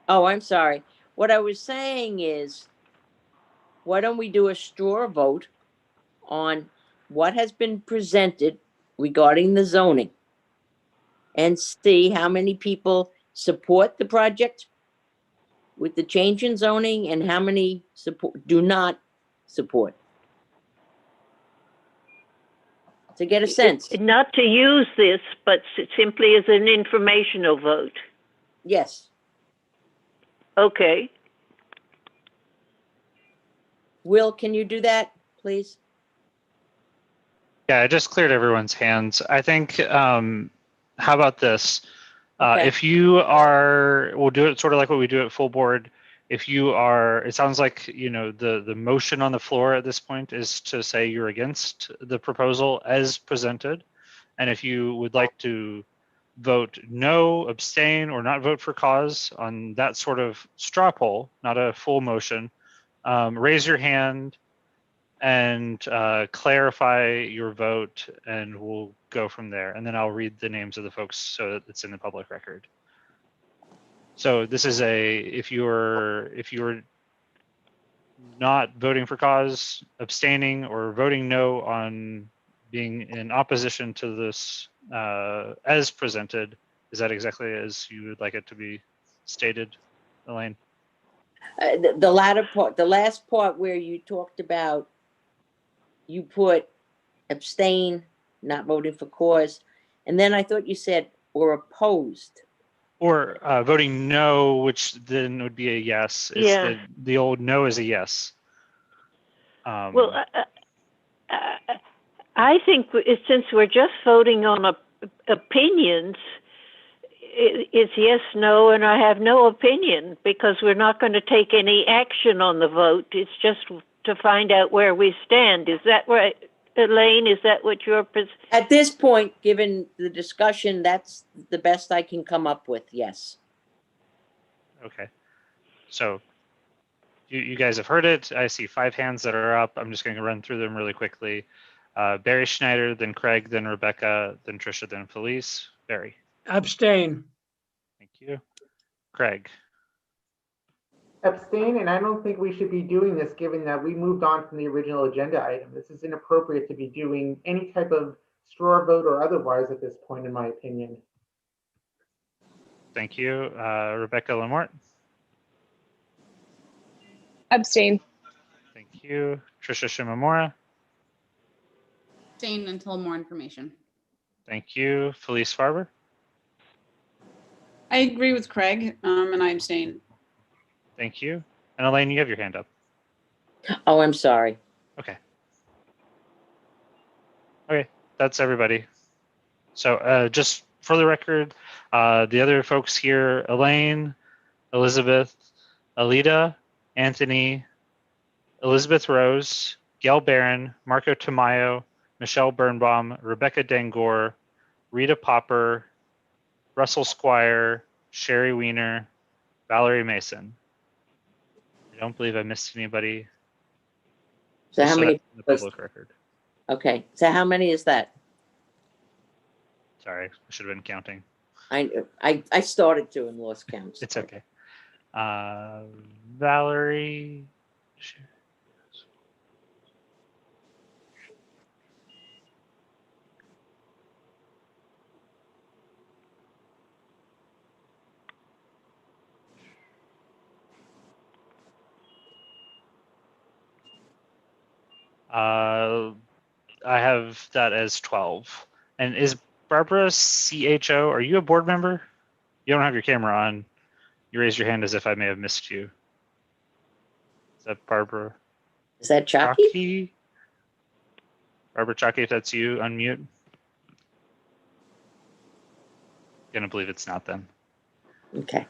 Oh, I'm sorry. What I was saying is, why don't we do a straw vote on what has been presented regarding the zoning, and see how many people support the project with the change in zoning and how many do not support, to get a sense.
Not to use this, but simply as an informational vote.
Yes.
Okay.
Will, can you do that, please?
Yeah, I just cleared everyone's hands. I think, how about this?
Okay.
If you are, we'll do it sort of like what we do at full board. If you are, it sounds like, the motion on the floor at this point is to say you're against the proposal as presented. And if you would like to vote no, abstain, or not vote for cause on that sort of straw poll, not a full motion, raise your hand and clarify your vote, and we'll go from there. And then I'll read the names of the folks so that it's in the public record. So this is if you're not voting for cause, abstaining, or voting no on being in opposition to this as presented, is that exactly as you would like it to be stated, Elaine?
The latter part, the last part where you talked about, you put abstain, not voting for cause, and then I thought you said or opposed.
Or voting no, which then would be a yes. It's the old no is a yes.
Well, I think since we're just voting on opinions, it's yes, no, and I have no opinion because we're not going to take any action on the vote. It's just to find out where we stand. Is that right, Elaine? Is that what you're...
At this point, given the discussion, that's the best I can come up with, yes.
Okay. So you guys have heard it. I see 5 hands that are up. I'm just going to run through them really quickly. Barry Schneider, then Craig, then Rebecca, then Trisha, then Felice. Barry.
Abstain.
Thank you. Craig.
Abstain, and I don't think we should be doing this given that we moved on from the original agenda item. This is inappropriate to be doing any type of straw vote or otherwise at this point, in my opinion.
Thank you. Rebecca Lamort.
Abstain.
Thank you. Trisha Shimamura.
Abstain until more information.
Thank you. Felice Farber.
I agree with Craig, and I abstain.
Thank you. And Elaine, you have your hand up.
Oh, I'm sorry.
Okay. Okay, that's everybody. So just for the record, the other folks here, Elaine, Elizabeth, Alita, Anthony, Elizabeth Rose, Gail Barron, Marco Tamayo, Michelle Birnbaum, Rebecca Dangor, Rita Popper, Russell Squire, Sherry Weiner, Valerie Mason. I don't believe I missed anybody.
So how many?
The public record.
Okay, so how many is that?
Sorry, I should have been counting.
I started to and lost count.
It's okay. Valerie. I have that as 12. And is Barbara CHO, are you a board member? You don't have your camera on. You raised your hand as if I may have missed you. Is that Barbara?
Is that Chalky?
Barbara Chalky, if that's you, unmute. Gonna believe it's not them.
Okay.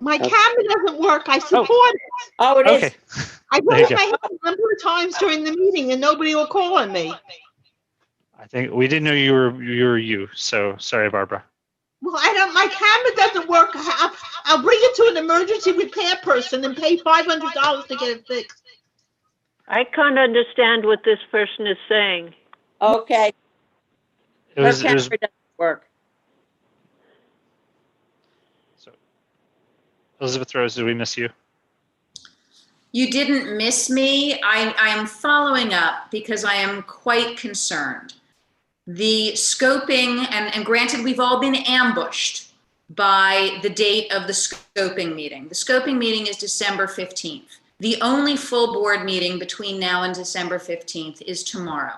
My camera doesn't work. I support it.
Oh, it is.
Okay.
I
There you
raised
go.
my hand a number of times during the meeting and nobody will call on me.
I think we didn't know you were you. So sorry, Barbara.
Well, my camera doesn't work. I'll bring it to an emergency repair person and pay $500 to get it fixed.
I can't understand what this person is saying.
Okay.
It was
camera doesn't work.
So Elizabeth Rose, did we miss you?
You didn't miss me. I am following up because I am quite concerned. The scoping, and granted, we've all been ambushed by the date of the scoping meeting. The scoping meeting is December 15th. The only full board meeting between now and December 15th is tomorrow.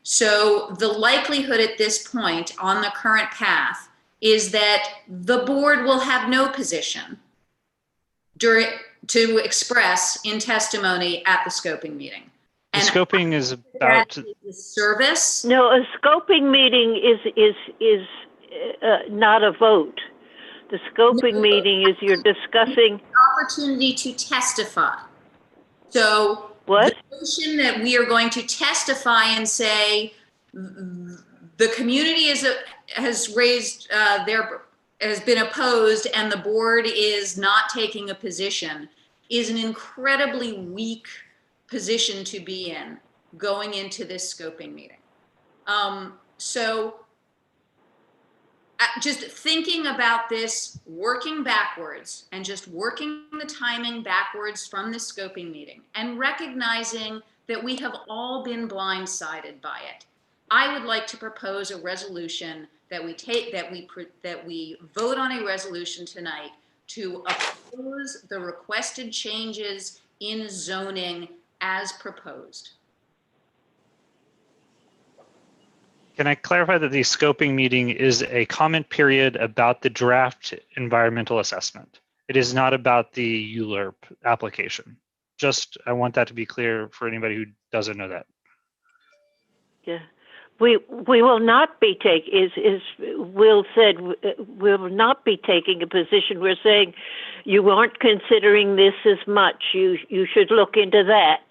So the likelihood at this point on the current path is that the board will have no position to express in testimony at the scoping meeting.
The scoping is about
the service.
No, a scoping meeting is not a vote. The scoping meeting is you're discussing
opportunity to testify. So
what?
The notion that we are going to testify and say the community has raised has been opposed and the board is not taking a position is an incredibly weak position to be in going into this scoping meeting. So just thinking about this, working backwards and just working the timing backwards from the scoping meeting and recognizing that we have all been blindsided by it. I would like to propose a resolution that we vote on a resolution tonight to oppose the requested changes in zoning as proposed.
Can I clarify that the scoping meeting is a comment period about the draft environmental assessment? It is not about the ULURP application. I want that to be clear for anybody who doesn't know that.
Yeah. We will not be Will said, we will not be taking a position. We're saying you aren't considering this as much. You should look into that.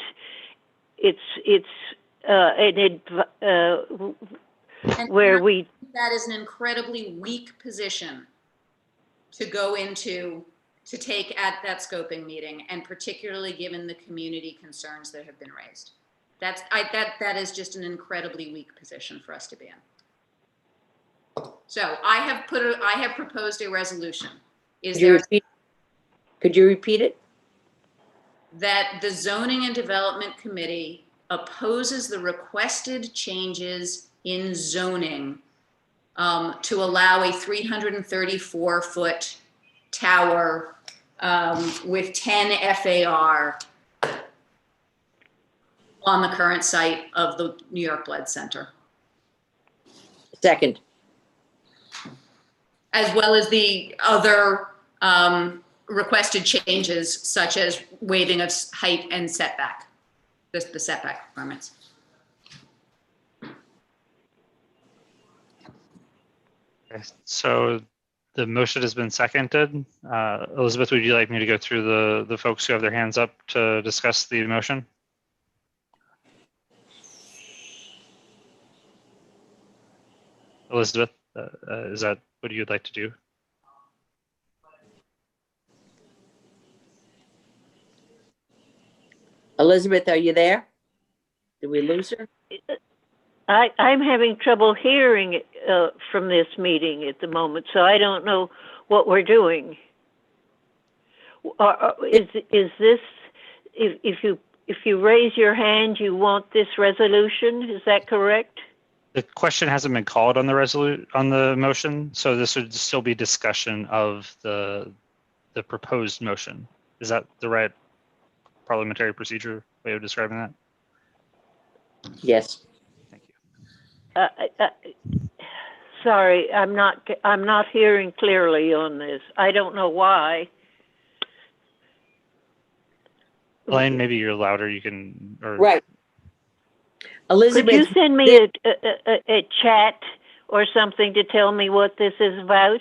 Where we.
That is an incredibly weak position to go into, to take at that scoping meeting, and particularly given the community concerns that have been raised. That is just an incredibly weak position for us to be in. So I have proposed a resolution.
Could you repeat it?
That the Zoning and Development Committee opposes the requested changes in zoning to allow a 334-foot tower with 10 FAR on the current site of the New York Blood Center.
Second.
As well as the other requested changes, such as waiving of height and setback, the setback requirements.
Okay, so the motion has been seconded. Elizabeth, would you like me to go through the folks who have their hands up to discuss the motion? Elizabeth, is that what you'd like to do?
Elizabeth, are you there? Did we lose her?
I'm having trouble hearing from this meeting at the moment, so I don't know what we're doing. Is this, if you raise your hand, you want this resolution? Is that correct?
The question hasn't been called on the motion, so this would still be discussion of the proposed motion. Is that the right parliamentary procedure way of describing that?
Yes.
Thank you.
Sorry, I'm not hearing clearly on this. I don't know why.
Elaine, maybe you're louder. You can.
Right. Elizabeth,
could you send me a chat or something to tell me what this is about?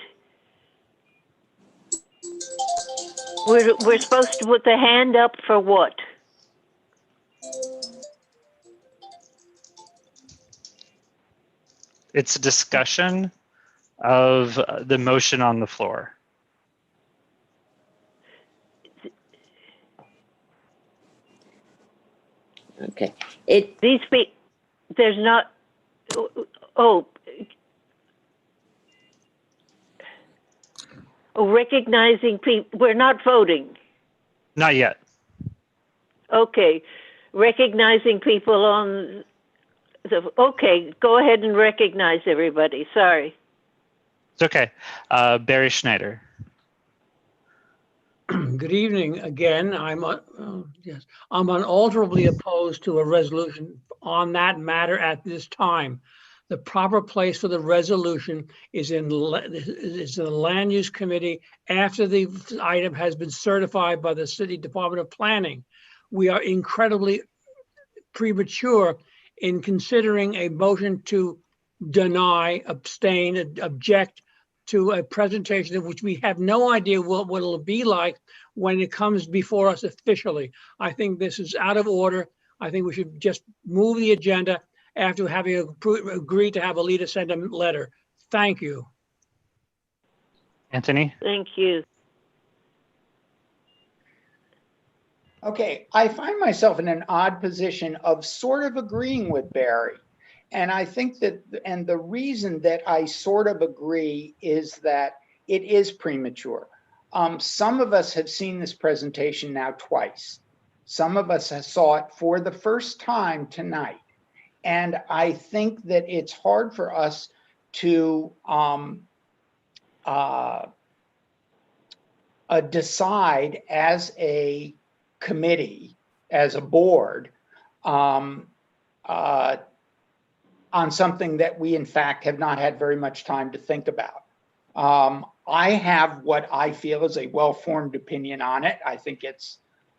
We're supposed to put the hand up for what?
It's a discussion of the motion on the floor.
Okay.
There's not. Recognizing people. We're not voting.
Not yet.
Okay, recognizing people on. Okay, go ahead and recognize everybody. Sorry.
It's okay. Barry Schneider.
Good evening again. I'm unalterably opposed to a resolution on that matter at this time. The proper place for the resolution is in the Land Use Committee after the item has been certified by the City Department of Planning. We are incredibly premature in considering a motion to deny, abstain, object to a presentation of which we have no idea what it'll be like when it comes before us officially. I think this is out of order. I think we should just move the agenda after having agreed to have Alita send a letter. Thank you.
Anthony?
Thank you.
Okay, I find myself in an odd position of sort of agreeing with Barry. And I think that, and the reason that I sort of agree is that it is premature. Some of us have seen this presentation now twice. Some of us saw it for the first time tonight. And I think that it's hard for us to decide as a committee, as a board, on something that we in fact have not had very much time to think about. I have what I feel is a well-formed opinion on it. I think it's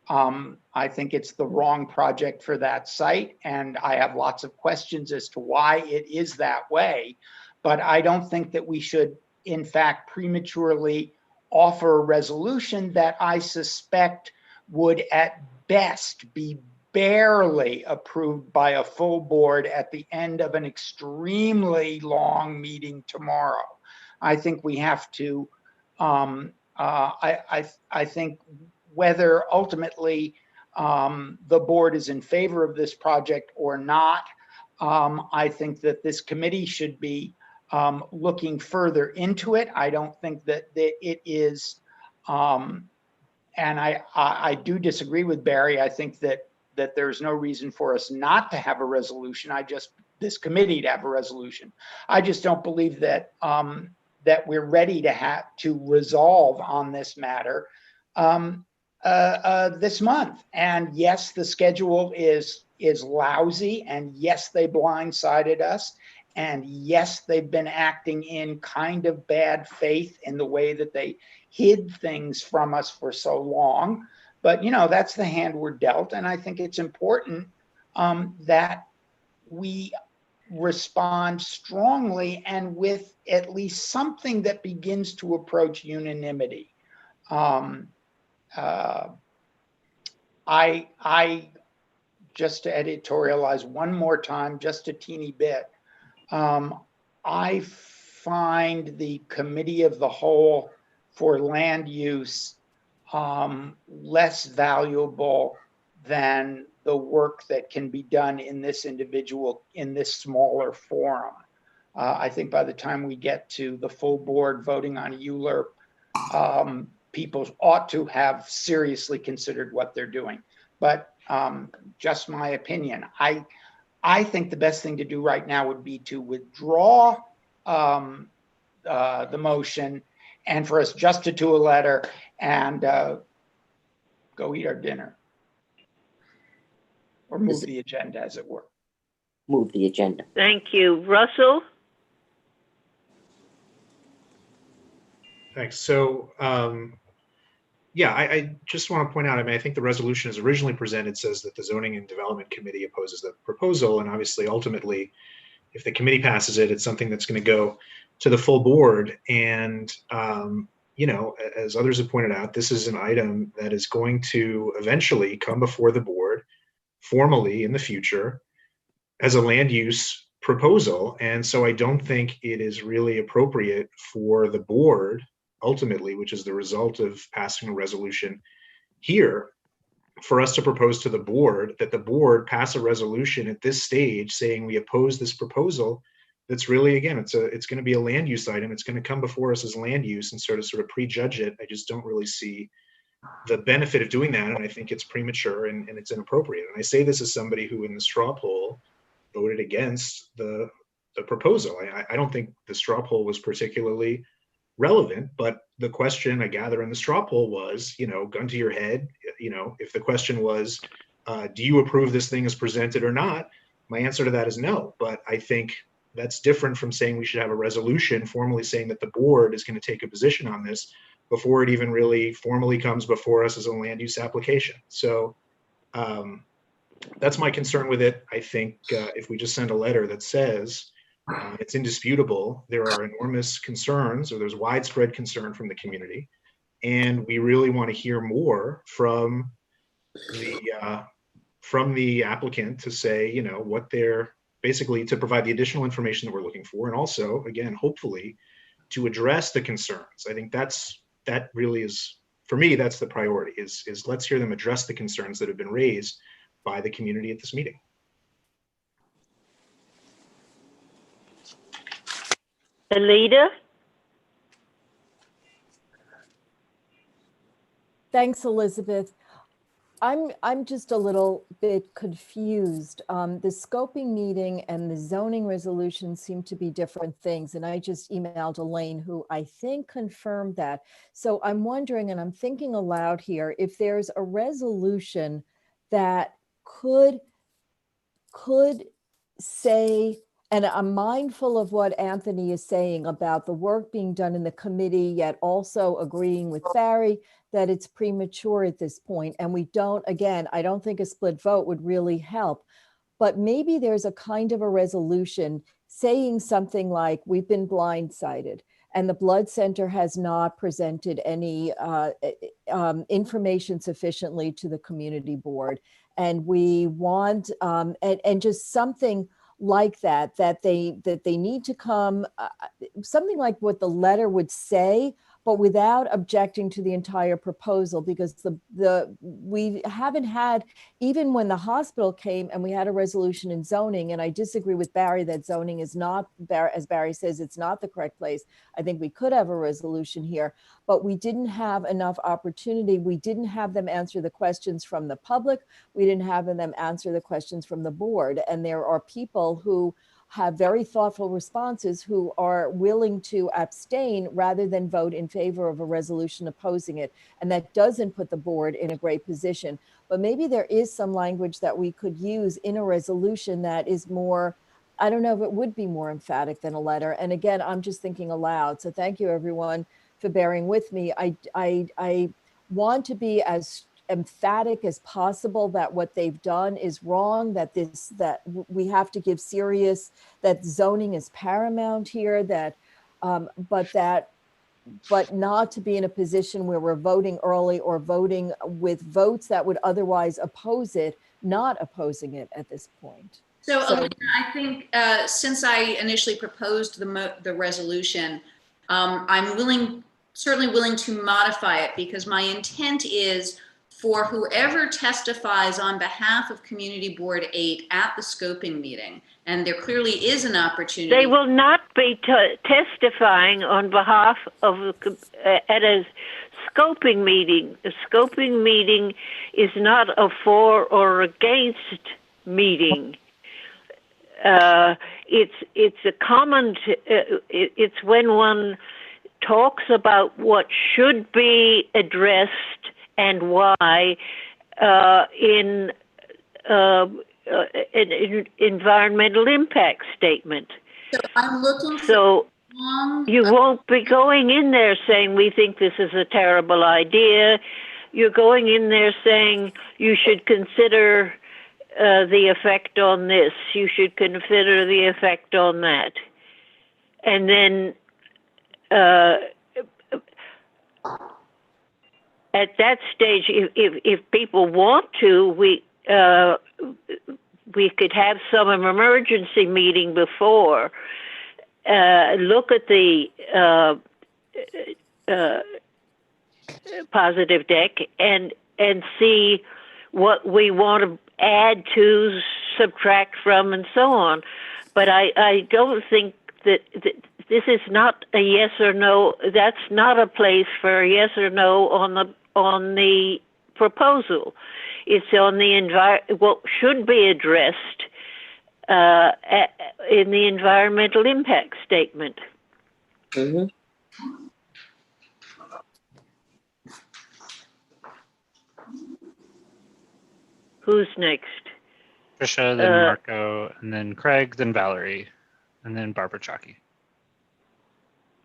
I think it's the wrong project for that site, and I have lots of questions as to why it is that way. But I don't think that we should, in fact, prematurely offer a resolution that I suspect would at best be barely approved by a full board at the end of an extremely long meeting tomorrow. I think we have to, I think whether ultimately the board is in favor of this project or not, I think that this committee should be looking further into it. I don't think that it is, and I do disagree with Barry. I think that there's no reason for us not to have a resolution. This committee to have a resolution. I just don't believe that that we're ready to resolve on this matter this month. And yes, the schedule is lousy, and yes, they blindsided us, and yes, they've been acting in kind of bad faith in the way that they hid things from us for so long. But that's the hand we're dealt, and I think it's important that we respond strongly and with at least something that begins to approach unanimity. I just to editorialize one more time, just a teeny bit. I find the committee of the whole for land use less valuable than the work that can be done in this smaller forum. I think by the time we get to the full board voting on ULURP, people ought to have seriously considered what they're doing. But just my opinion, I think the best thing to do right now would be to withdraw the motion and for us just to do a letter and go eat our dinner. Or move the agenda, as it were.
Move the agenda.
Thank you. Russell?
Thanks. So, yeah, I just want to point out, I think the resolution as originally presented says that the Zoning and Development Committee opposes the proposal. And obviously, ultimately, if the committee passes it, it's something that's going to go to the full board. And, as others have pointed out, this is an item that is going to eventually come before the board formally in the future as a land use proposal. And so I don't think it is really appropriate for the board ultimately, which is the result of passing a resolution here, for us to propose to the board that the board pass a resolution at this stage saying we oppose this proposal. That's really, again, it's going to be a land use item. It's going to come before us as land use, and sort of prejudge it. I just don't really see the benefit of doing that, and I think it's premature and it's inappropriate. And I say this as somebody who in the straw poll voted against the proposal. I don't think the straw poll was particularly relevant, but the question I gather in the straw poll was, gun to your head, if the question was, do you approve this thing as presented or not? My answer to that is no. But I think that's different from saying we should have a resolution formally saying that the board is going to take a position on this before it even really formally comes before us as a land use application. So that's my concern with it. I think if we just send a letter that says it's indisputable, there are enormous concerns, or there's widespread concern from the community, and we really want to hear more from the applicant to say, what they're basically, to provide the additional information that we're looking for, and also, again, hopefully, to address the concerns. I think that really is, for me, that's the priority. Is let's hear them address the concerns that have been raised by the community at this meeting.
Alida?
Thanks, Elizabeth. I'm just a little bit confused. The scoping meeting and the zoning resolution seem to be different things. And I just emailed Elaine, who I think confirmed that. So I'm wondering, and I'm thinking aloud here, if there's a resolution that could say And I'm mindful of what Anthony is saying about the work being done in the committee, yet also agreeing with Barry that it's premature at this point. And we don't, again, I don't think a split vote would really help. But maybe there's a kind of a resolution saying something like, we've been blindsided and the Blood Center has not presented any information sufficiently to the community board. And we want, and just something like that, that they need to come, something like what the letter would say, but without objecting to the entire proposal, because we haven't had, even when the hospital came and we had a resolution in zoning, and I disagree with Barry that zoning is not, as Barry says, it's not the correct place. I think we could have a resolution here, but we didn't have enough opportunity. We didn't have them answer the questions from the public. We didn't have them answer the questions from the board. And there are people who have very thoughtful responses who are willing to abstain rather than vote in favor of a resolution opposing it. And that doesn't put the board in a great position. But maybe there is some language that we could use in a resolution that is more, I don't know if it would be more emphatic than a letter. And again, I'm just thinking aloud. So thank you everyone for bearing with me. I want to be as emphatic as possible that what they've done is wrong, that we have to give serious, that zoning is paramount here, that but not to be in a position where we're voting early or voting with votes that would otherwise oppose it, not opposing it at this point.
So Alina, I think since I initially proposed the resolution, I'm certainly willing to modify it, because my intent is for whoever testifies on behalf of Community Board 8 at the scoping meeting, and there clearly is an opportunity.
They will not be testifying on behalf of at a scoping meeting. A scoping meeting is not a for or against meeting. It's a comment. It's when one talks about what should be addressed and why in an environmental impact statement.
So I'm looking
for you won't be going in there saying we think this is a terrible idea. You're going in there saying you should consider the effect on this. You should consider the effect on that. And then at that stage, if people want to, we could have some emergency meeting before. Look at the positive deck and see what we want to add to, subtract from, and so on. But I don't think that this is not a yes or no. That's not a place for a yes or no on the proposal. It's on the what should be addressed in the environmental impact statement.
Mm-hmm.
Who's next?
Trisha, then Marco, and then Craig, then Valerie, and then Barbara Chalky.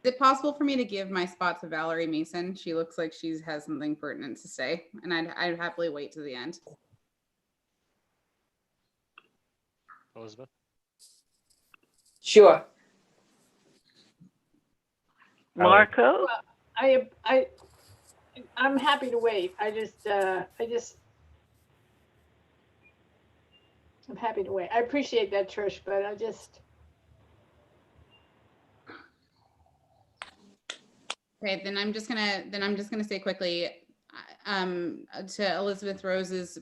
Is it possible for me to give my spot to Valerie Mason? She looks like she has something pertinent to say, and I'd happily wait to the end.
Elizabeth?
Sure.
Marco?
Well, I'm happy to wait. I'm happy to wait. I appreciate that, Trish, but
Okay, then I'm just gonna say quickly to Elizabeth Rose's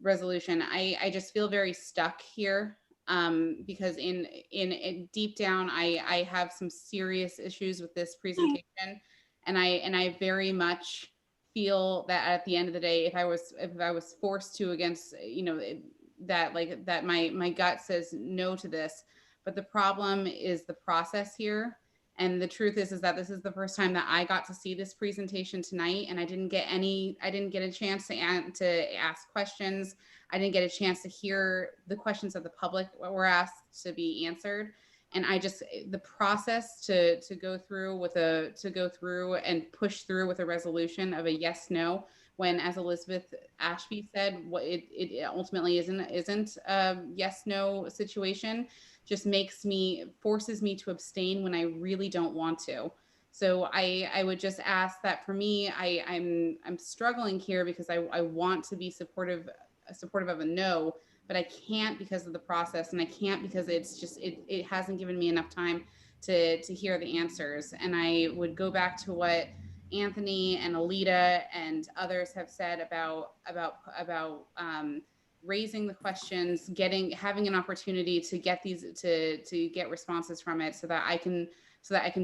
resolution. I just feel very stuck here because in deep down I have some serious issues with this presentation, and I very much feel that at the end of the day, if I was forced to against my gut says no to this, but the problem is the process here. And the truth is that this is the first time that I got to see this presentation tonight, and I didn't get a chance to ask questions. I didn't get a chance to hear the questions that the public were asked to be answered. And the process to go through and push through with a resolution of a yes, no, when, as Elizabeth Ashby said, what it ultimately isn't a yes, no situation, just forces me to abstain when I really don't want to. So I would just ask that for me, I'm struggling here because I want to be supportive of a no, but I can't because of the process, and I can't because it hasn't given me enough time to hear the answers. And I would go back to what Anthony and Alita and others have said about raising the questions, having an opportunity to get to get responses from it, so that I can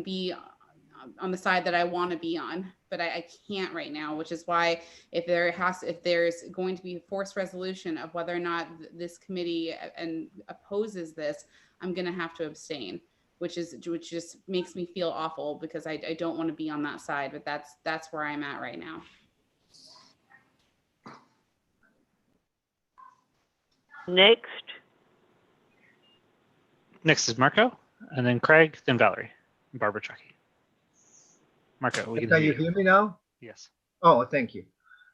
be on the side that I want to be on, but I can't right now, which is why if there's going to be a forced resolution of whether or not this committee opposes this, I'm going to have to abstain, which just makes me feel awful because I don't want to be on that side, but that's where I'm at right now.
Next is Marco, and then Craig, then Valerie, and Barbara Chucky. Marco, we
can you hear me now?
Yes.
Oh, thank you.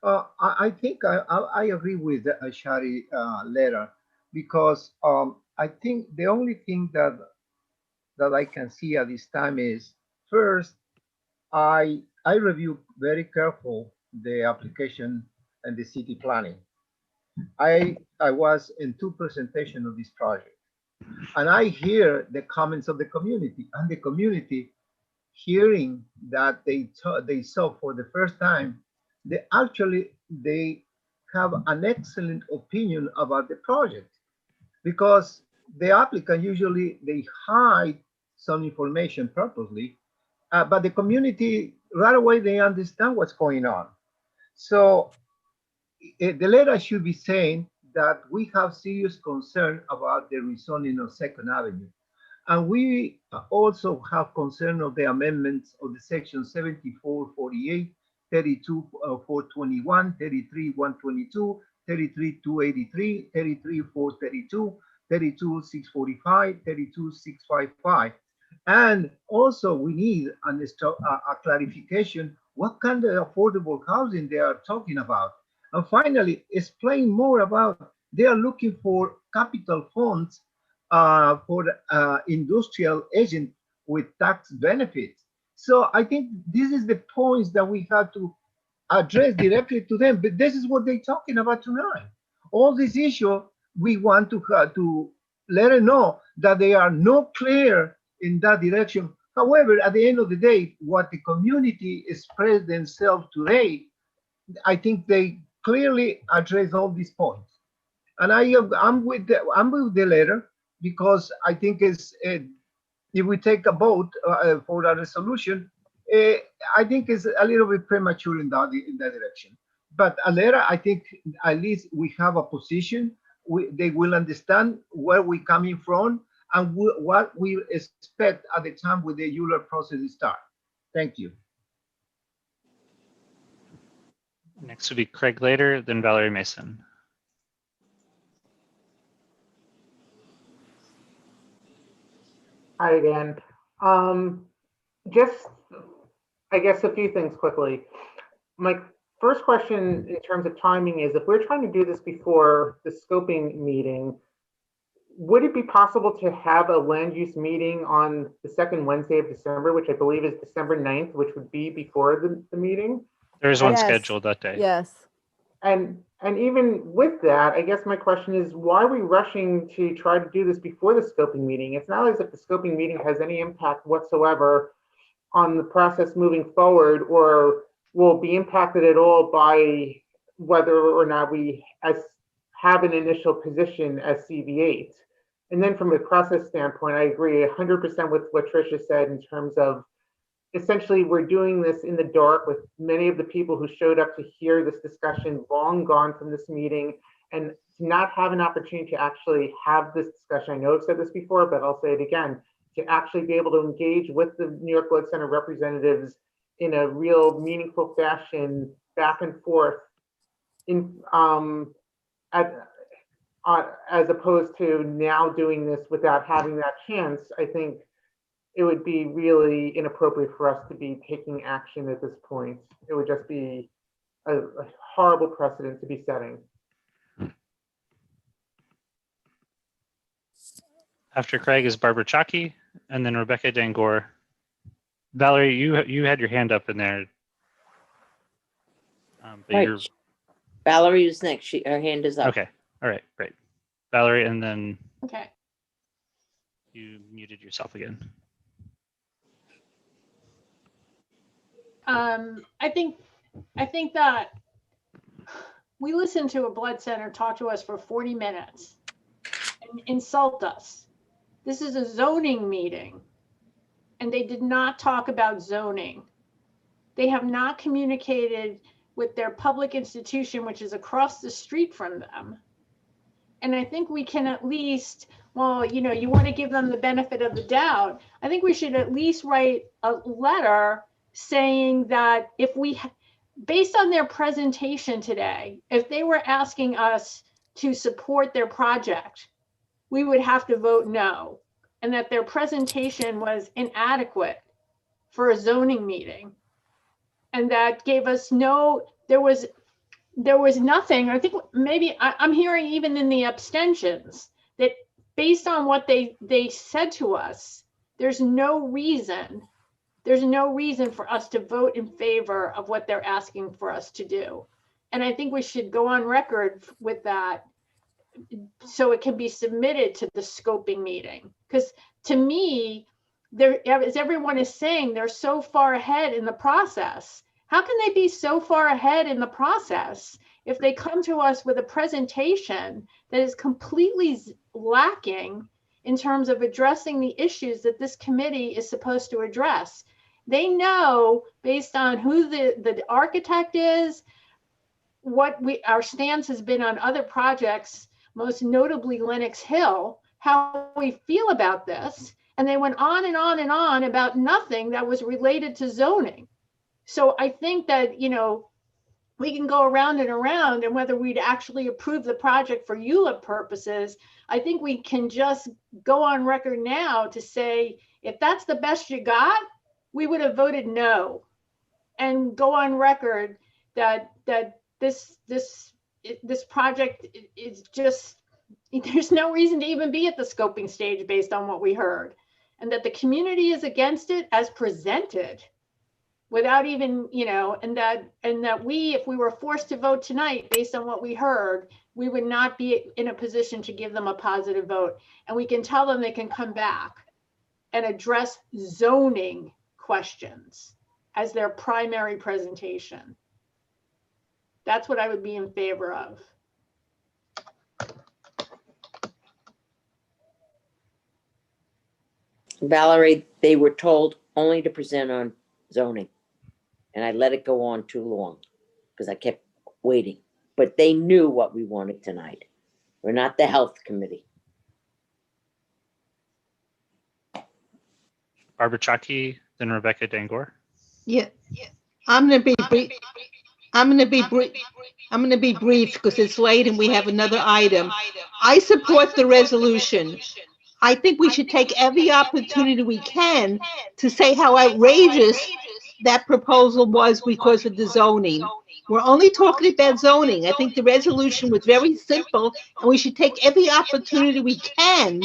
I think I agree with Shari letter, because I think the only thing that I can see at this time is, first, I review very careful the application and the city planning. I was in 2 presentations of this project, and I hear the comments of the community, and the community hearing that they saw for the first time, they have an excellent opinion about the project, because the applicant usually they hide some information purposely, but the community right away they understand what's going on. So the letter should be saying that we have serious concern about the rezoning of Second Avenue. And we also have concern of the amendments of the section 7448, 32,421, 33,122, 33,283, 33,432, 32,645, 32,655. And also we need a clarification what kind of affordable housing they are talking about. And finally, explain more about they are looking for capital funds for industrial agent with tax benefits. So I think this is the points that we have to address directly to them. But this is what they're talking about tonight. All these issues, we want to let them know that they are not clear in that direction. However, at the end of the day, what the community expressed themselves today, I think they clearly address all these points. And I'm with the letter, because I think if we take a vote for a resolution, I think it's a little bit premature in that direction. But a letter, I think at least we have a position. They will understand where we're coming from and what we expect at the time when the ULR process starts. Thank you.
Next would be Craig later, then Valerie Mason.
Hi again. Just, I guess, a few things quickly. My first question in terms of timing is, if we're trying to do this before the scoping meeting, would it be possible to have a land use meeting on the second Wednesday of December, which I believe is December 9th, which would be before the meeting?
There is one scheduled that day.
Yes.
And even with that, I guess my question is, why are we rushing to try to do this before the scoping meeting? It's not as if the scoping meeting has any impact whatsoever on the process moving forward, or will be impacted at all by whether or not we have an initial position as CB8. And then from a process standpoint, I agree 100% with what Tricia said in terms of, essentially, we're doing this in the dark with many of the people who showed up to hear this discussion long gone from this meeting, and to not have an opportunity to actually have this discussion. I know I've said this before, but I'll say it again. to actually be able to engage with the New York Blood Center representatives in a real meaningful fashion, back and forth, in as opposed to now doing this without having that chance. I think it would be really inappropriate for us to be taking action at this point. It would just be a horrible precedent to be setting.
After Craig is Barbara Chalky, and then Rebecca Dangor. Valerie, you had your hand up in there. But
Right.
you're
Valerie is next. Her hand is up.
okay. All right, great. Valerie, and then
Okay.
you muted yourself again.
I think that we listened to a blood center talk to us for 40 minutes and insult us. This is a zoning meeting, and they did not talk about zoning. They have not communicated with their public institution, which is across the street from them. And I think we can at least, well, you know, you want to give them the benefit of the doubt. I think we should at least write a letter saying that if we, based on their presentation today, if they were asking us to support their project, we would have to vote no, and that their presentation was inadequate for a zoning meeting. And that gave us no, there was nothing. I think maybe I'm hearing even in the abstentions that based on what they said to us, there's no reason for us to vote in favor of what they're asking for us to do. And I think we should go on record with that so it can be submitted to the scoping meeting. Because to me, as everyone is saying, they're so far ahead in the process. How can they be so far ahead in the process if they come to us with a presentation that is completely lacking in terms of addressing the issues that this committee is supposed to address? They know, based on who the architect is, what our stance has been on other projects, most notably Lenox Hill, how we feel about this. And they went on and on and on about nothing that was related to zoning. So I think that, you know, we can go around and around, and whether we'd actually approve the project for ULIP purposes, I think we can just go on record now to say, if that's the best you got, we would have voted no, and go on record that this project is just, there's no reason to even be at the scoping stage based on what we heard, and that the community is against it as presented without even, you know, and that we, if we were forced to vote tonight based on what we heard, we would not be in a position to give them a positive vote. And we can tell them they can come back and address zoning questions as their primary presentation. That's what I would be in favor of.
Valerie, they were told only to present on zoning. And I let it go on too long because I kept waiting. But they knew what we wanted tonight. We're not the health committee.
Barbara Chalky, then Rebecca Dangor.
Yeah. I'm gonna be brief. I'm gonna be brief because it's late and we have another item. I support the resolution. I think we should take every opportunity we can to say how outrageous that proposal was because of the zoning. We're only talking about zoning. I think the resolution was very simple, and we should take every opportunity we can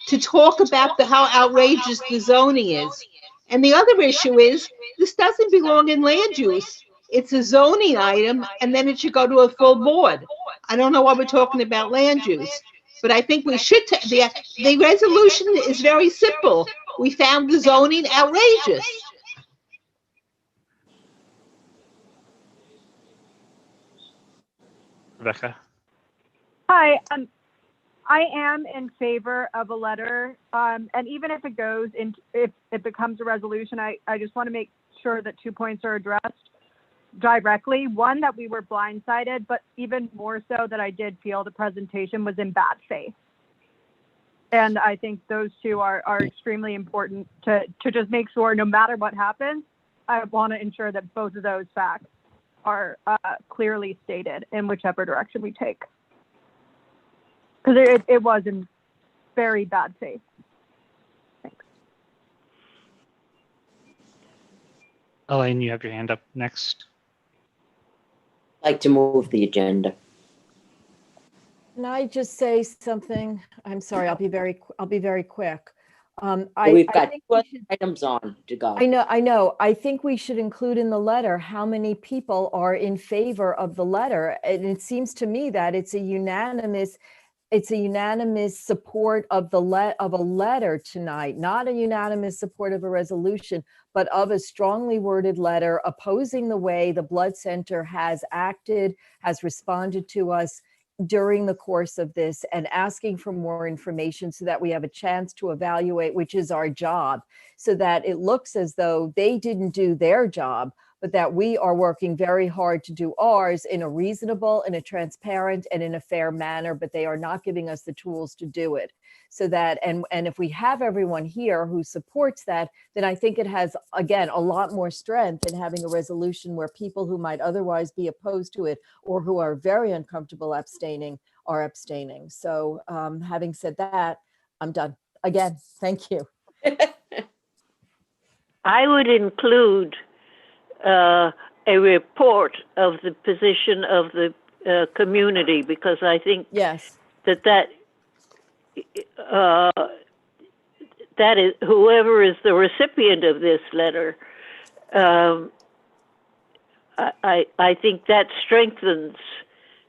to talk about how outrageous the zoning is. And the other issue is, this doesn't belong in land use. It's a zoning item, and then it should go to a full board. I don't know why we're talking about land use, but I think we should. The resolution is very simple. We found the zoning outrageous.
Rebecca.
Hi, I am in favor of a letter, and even if it goes in, if it becomes a resolution, I just want to make sure that 2 points are addressed directly. One, that we were blindsided, but even more so that I did feel the presentation was in bad faith. And I think those two are extremely important to just make sure no matter what happens, I want to ensure that both of those facts are clearly stated in whichever direction we take. Because it was in very bad faith. Thanks.
Elaine, you have your hand up next.
I'd like to move the agenda.
Can I just say something? I'm sorry, I'll be very quick.
We've got
think
two
we
other
should,
items on to go.
I know. I think we should include in the letter how many people are in favor of the letter. And it seems to me that it's a unanimous support of a letter tonight, not a unanimous support of a resolution, but of a strongly worded letter opposing the way the Blood Center has acted, has responded to us during the course of this, and asking for more information so that we have a chance to evaluate, which is our job, so that it looks as though they didn't do their job, but that we are working very hard to do ours in a reasonable, in a transparent, and in a fair manner, but they are not giving us the tools to do it. So that, and if we have everyone here who supports that, then I think it has, again, a lot more strength in having a resolution where people who might otherwise be opposed to it or who are very uncomfortable abstaining are abstaining. So having said that, I'm done. Again, thank you.
I would include a report of the position of the community, because I think
yes,
that is whoever is the recipient of this letter. I think that strengthens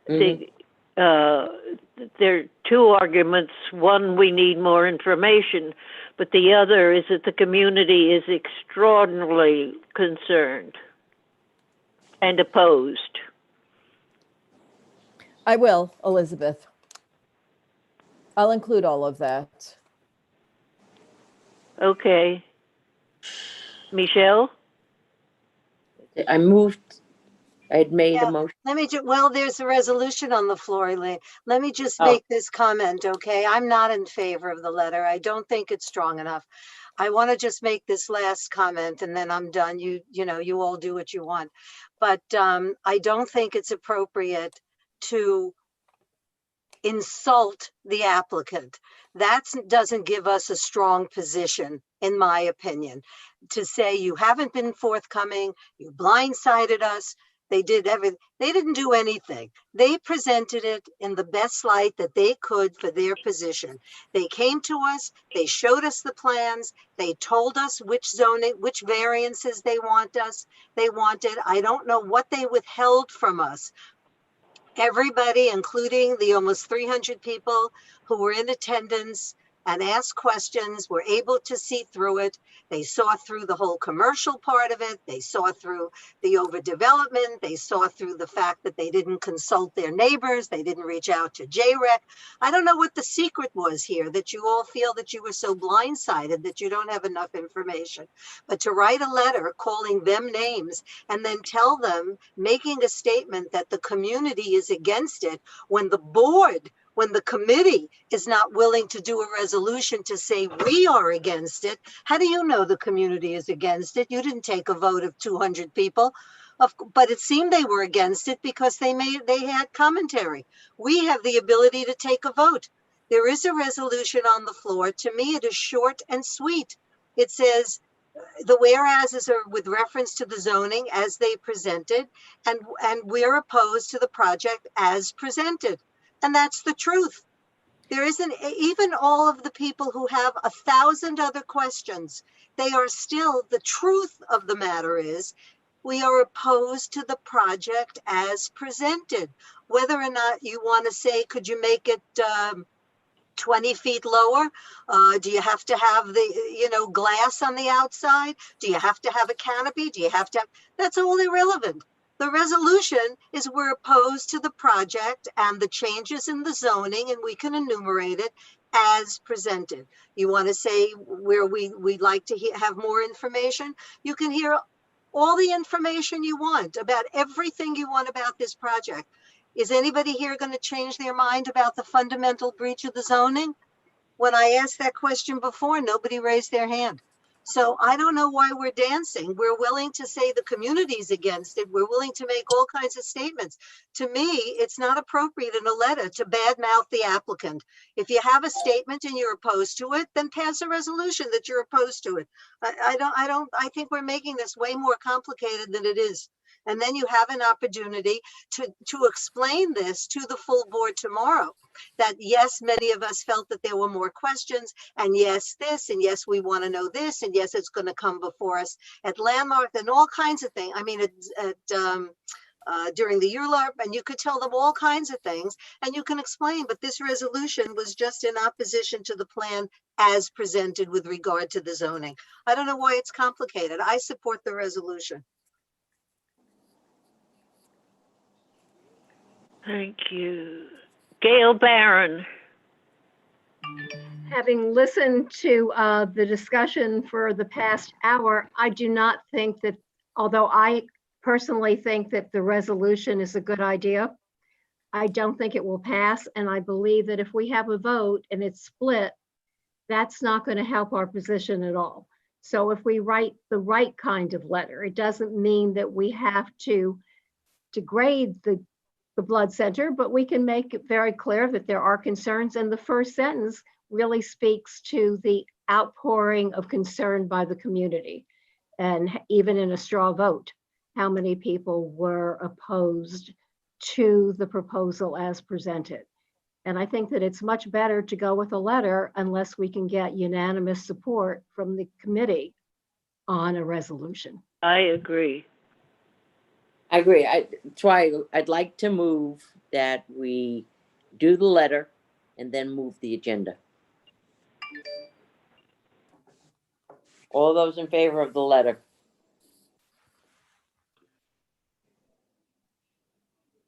the. There are two arguments. One, we need more information, but the other is that the community is extraordinarily concerned and opposed.
I will, Elizabeth. I'll include all of that.
Okay. Michelle?
I had made a motion.
Let me well, there's a resolution on the floor, Elaine. Let me just make this comment, okay? I'm not in favor of the letter. I don't think it's strong enough. I want to just make this last comment and then I'm done. You know, you all do what you want. But I don't think it's appropriate to insult the applicant. That doesn't give us a strong position, in my opinion, to say you haven't been forthcoming, you blindsided us. They did everything. They didn't do anything. They presented it in the best light that they could for their position. They came to us, they showed us the plans, they told us which zoning, which variances they wanted. I don't know what they withheld from us. Everybody, including the almost 300 people who were in attendance and asked questions, were able to see through it. They saw through the whole commercial part of it. They saw through the overdevelopment. They saw through the fact that they didn't consult their neighbors. They didn't reach out to JREC. I don't know what the secret was here, that you all feel that you were so blindsided that you don't have enough information. But to write a letter calling them names and then tell them, making a statement that the community is against it, when the board, when the committee is not willing to do a resolution to say we are against it, how do you know the community is against it? You didn't take a vote of 200 people, but it seemed they were against it because they had commentary. We have the ability to take a vote. There is a resolution on the floor. To me, it is short and sweet. It says, the whereases are with reference to the zoning as they presented, and we're opposed to the project as presented. And that's the truth. There isn't, even all of the people who have 1,000 other questions, they are still, the truth of the matter is, we are opposed to the project as presented. Whether or not you want to say, could you make it 20 feet lower? Do you have to have the, glass on the outside? Do you have to have a canopy? Do you have to have, that's all irrelevant. The resolution is we're opposed to the project and the changes in the zoning, and we can enumerate it as presented. You want to say where we'd like to have more information? You can hear all the information you want about everything you want about this project. Is anybody here going to change their mind about the fundamental breach of the zoning? When I asked that question before, nobody raised their hand. So I don't know why we're dancing. We're willing to say the community's against it. We're willing to make all kinds of statements. To me, it's not appropriate in a letter to badmouth the applicant. If you have a statement and you're opposed to it, then pass a resolution that you're opposed to it. I think we're making this way more complicated than it is. And then you have an opportunity to explain this to the full board tomorrow. That yes, many of us felt that there were more questions, and yes, this, and yes, we want to know this, and yes, it's going to come before us at Landmark and all kinds of things. I mean, during the ULARP, and you could tell them all kinds of things, and you can explain, but this resolution was just in opposition to the plan as presented with regard to the zoning. I don't know why it's complicated. I support the resolution.
Thank you. Gail Barron.
Having listened to the discussion for the past hour, I do not think that, although I personally think that the resolution is a good idea, I don't think it will pass. And I believe that if we have a vote and it's split, that's not going to help our position at all. So if we write the right kind of letter, it doesn't mean that we have to degrade the blood center, but we can make it very clear that there are concerns. And the first sentence really speaks to the outpouring of concern by the community. And even in a straw vote, how many people were opposed to the proposal as presented. And I think that it's much better to go with a letter unless we can get unanimous support from the committee on a resolution.
I agree.
I agree. I'd like to move that we do the letter and then move the agenda. All those in favor of the letter?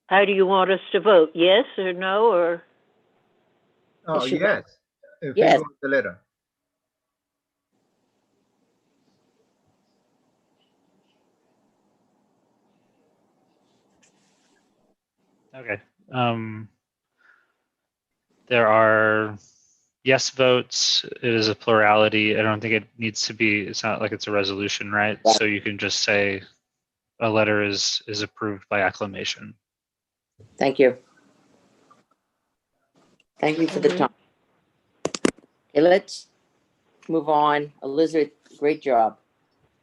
How do you want us to vote? Yes or no, or?
Oh, yes, in
Yes.
favor of the letter.
Okay. There are yes votes. It is a plurality. I don't think it needs to be, it's not like it's a resolution, right?
Yeah.
So you can just say a letter is approved by acclamation.
Thank you. Thank you for the time. Okay, let's move on. Elizabeth, great job.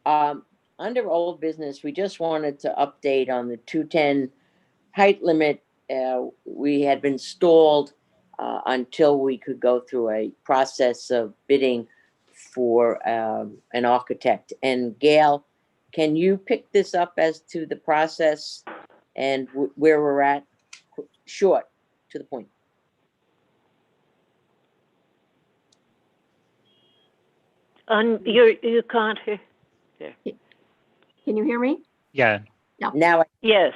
Under old business, we just wanted to update on the 210 height limit. We had been stalled until we could go through a process of bidding for an architect. And Gail, can you pick this up as to the process and where we're at? Short, to the point.
You can't hear. There.
Can you hear me?
Yeah.
No.
Now.
Yes.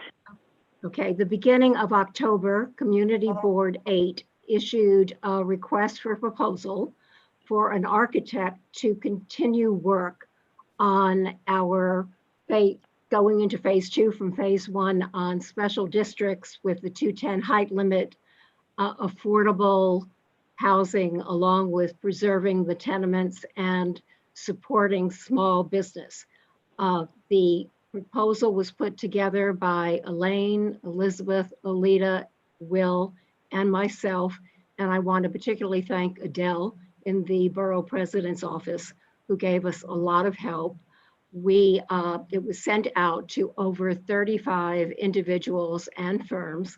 Okay, the beginning of October, Community Board 8 issued a request for proposal for an architect to continue work on our going into phase 2 from phase 1 on special districts with the 210 height limit, affordable housing, along with preserving the tenements and supporting small business. The proposal was put together by Elaine, Elizabeth, Alita, Will, and myself. And I want to particularly thank Adele in the Borough President's office, who gave us a lot of help. It was sent out to over 35 individuals and firms.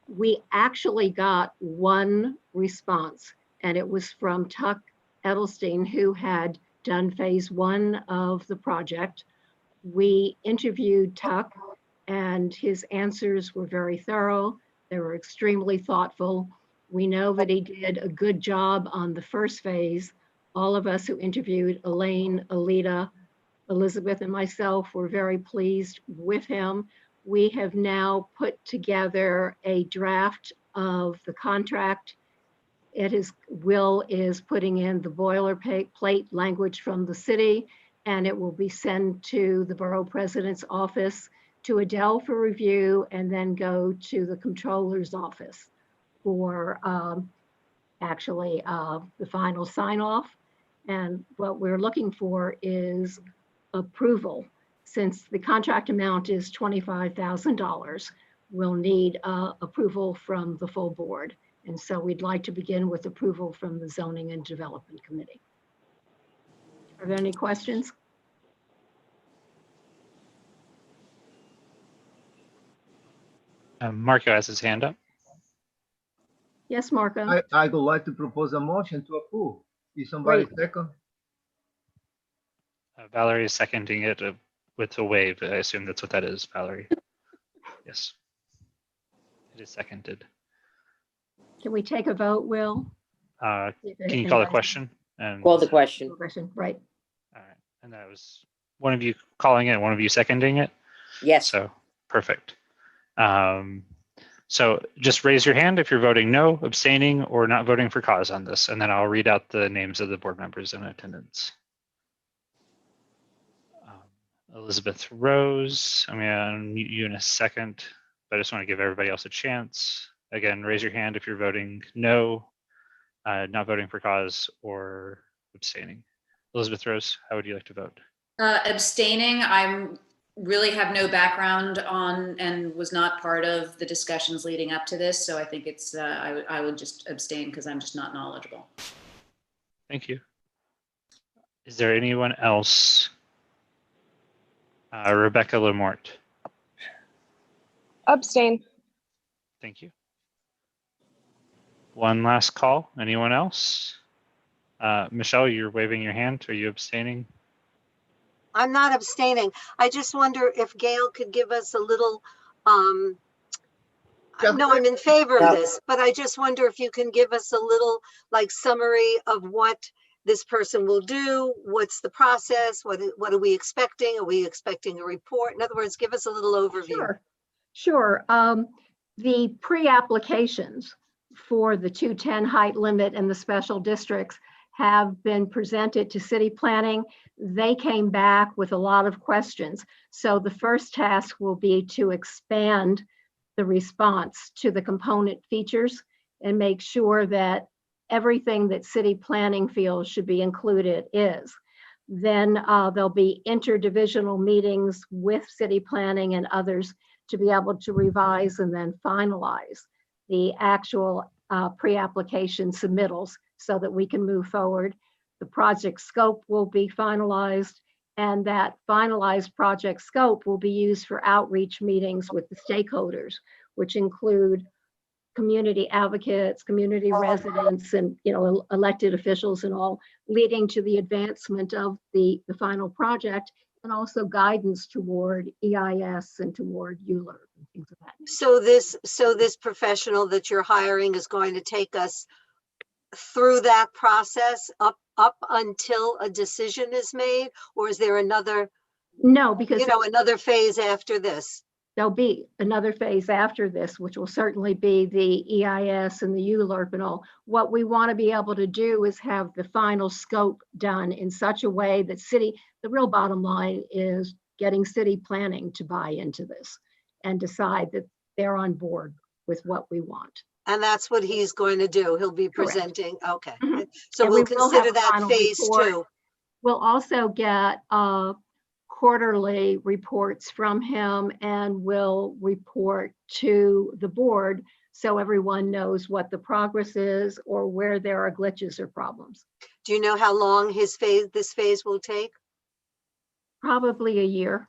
We actually got one response, and it was from Tuck Edelstein, who had done phase 1 of the project. We interviewed Tuck, and his answers were very thorough. They were extremely thoughtful. We know that he did a good job on the first phase. All of us who interviewed Elaine, Alita, Elizabeth, and myself were very pleased with him. We have now put together a draft of the contract. Will is putting in the boilerplate language from the city, and it will be sent to the Borough President's office, to Adele for review, and then go to the Controller's office for actually the final sign off. And what we're looking for is approval. Since the contract amount is $25,000, we'll need approval from the full board. And so we'd like to begin with approval from the Zoning and Development Committee. Are there any questions?
Marco has his hand up.
Yes, Marco.
I would like to propose a motion to approve. Is somebody second?
Valerie is seconding it with a wave. I assume that's what that is, Valerie. Yes. It is seconded.
Can we take a vote, Will?
Can you call the question? And
Call the question.
Right.
all right. And that was one of you calling it, one of you seconding it?
Yes.
So perfect. So just raise your hand if you're voting no, abstaining, or not voting for cause on this, and then I'll read out the names of the board members in attendance. Elizabeth Rose, I'm gonna unmute you in a second, but I just want to give everybody else a chance. Again, raise your hand if you're voting no, not voting for cause, or abstaining. Elizabeth Rose, how would you like to vote?
Abstaining. I'm really have no background on and was not part of the discussions leading up to this. So I think it's, I would just abstain because I'm just not knowledgeable.
Thank you. Is there anyone else? Rebecca Lemort.
Abstain.
Thank you. One last call. Anyone else? Michelle, you're waving your hand. Are you abstaining?
I'm not abstaining. I just wonder if Gail could give us a little, no, I'm in favor of this, but I just wonder if you can give us a little like summary of what this person will do. What's the process? What are we expecting? Are we expecting a report? In other words, give us a little overview.
Sure. The pre-applications for the 210 height limit and the special districts have been presented to city planning. They came back with a lot of questions. So the first task will be to expand the response to the component features and make sure that everything that city planning feels should be included is. Then there'll be interdivisional meetings with city planning and others to be able to revise and then finalize the actual pre-application submittals so that we can move forward. The project scope will be finalized, and that finalized project scope will be used for outreach meetings with the stakeholders, which include community advocates, community residents, and elected officials and all, leading to the advancement of the final project, and also guidance toward EIS and toward ULURP and things of that nature.
So this professional that you're hiring is going to take us through that process up until a decision is made, or is there another?
No, because
another phase after this.
There'll be another phase after this, which will certainly be the EIS and the ULURP and all. What we want to be able to do is have the final scope done in such a way that the real bottom line is getting city planning to buy into this and decide that they're on board with what we want.
And that's what he's going to do. He'll be presenting. Okay.
Mm-hmm.
So
and
we'll
we will
consider that phase
report.
2.
We'll also get quarterly reports from him, and will report to the board so everyone knows what the progress is or where there are glitches or problems.
Do you know how long this phase will take?
Probably a year,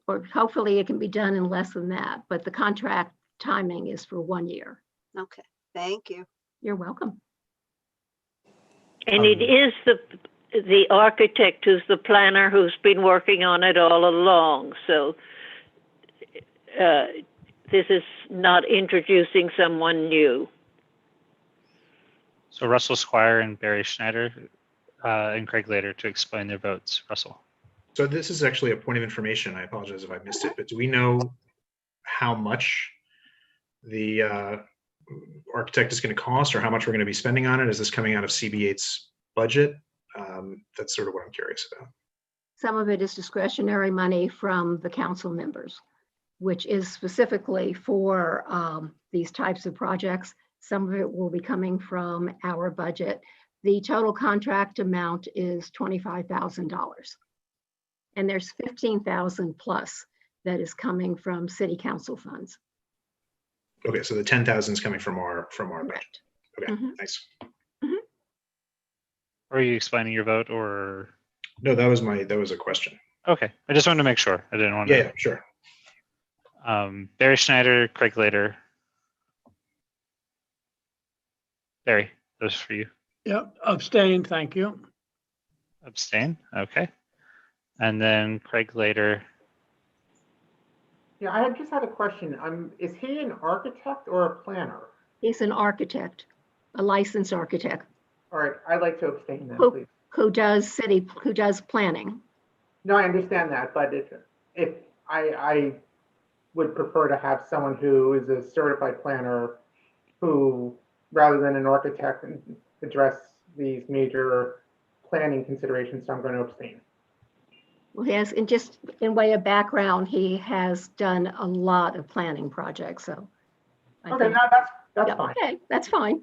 or hopefully it can be done in less than that, but the contract timing is for 1 year.
Okay, thank you.
You're welcome.
And it is the architect who's the planner who's been working on it all along. So this is not introducing someone new.
So Russell Squire and Barry Schneider and Craig Later to explain their votes. Russell.
So this is actually a point of information. I apologize if I missed it, but do we know how much the architect is going to cost, or how much we're going to be spending on it? Is this coming out of CB8's budget? That's sort of what I'm curious about.
Some of it is discretionary money from the council members, which is specifically for these types of projects. Some of it will be coming from our budget. The total contract amount is $25,000. And there's 15,000 plus that is coming from city council funds.
Okay, so the 10,000 is coming from our budget. Okay, thanks.
Are you explaining your vote or?
No, that was a question.
Okay, I just wanted to make sure. I didn't want to.
Yeah, sure.
Barry Schneider, Craig Lader. Barry, those for you.
Yep, abstain, thank you.
Abstain, okay. And then Craig Lader.
Yeah, I just had a question. Is he an architect or a planner?
He's an architect, a licensed architect.
All right, I'd like to abstain then, please.
Who does planning.
No, I understand that, but if I would prefer to have someone who is a certified planner who, rather than an architect, address these major planning considerations, so I'm going to abstain.
Well, yes, and just in way of background, he has done a lot of planning projects, so.
Okay, no, that's fine.
Okay, that's fine.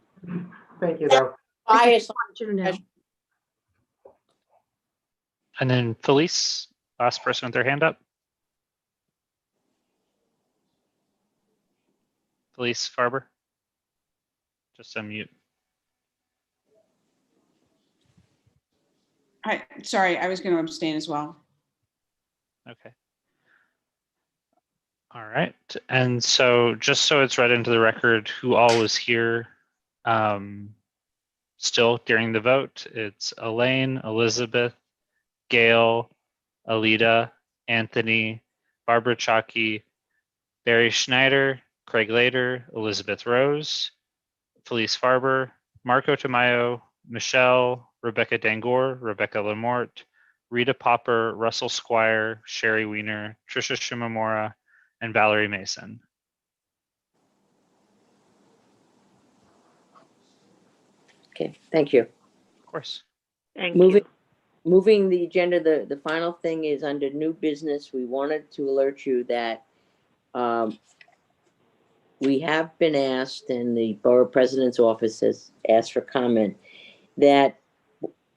Thank you, though.
I just wanted you to know.
And then Felice, last person with their hand up. Felice Farber. Just unmute.
Sorry, I was going to abstain as well.
Okay. All right. And so just so it's read into the record who all was here still during the vote, it's Elaine, Elizabeth, Gail, Alita, Anthony, Barbara Chalky, Barry Schneider, Craig Lader, Elizabeth Rose, Felice Farber, Marco Tamayo, Michelle, Rebecca Dangor, Rebecca Lamort, Rita Popper, Russell Squire, Sherry Weiner, Trisha Shimamura, and Valerie Mason.
Okay, thank you.
Of course.
Thank you.
Moving the agenda, the final thing is under new business. We wanted to alert you that we have been asked, and the Borough President's Office has asked for comment, that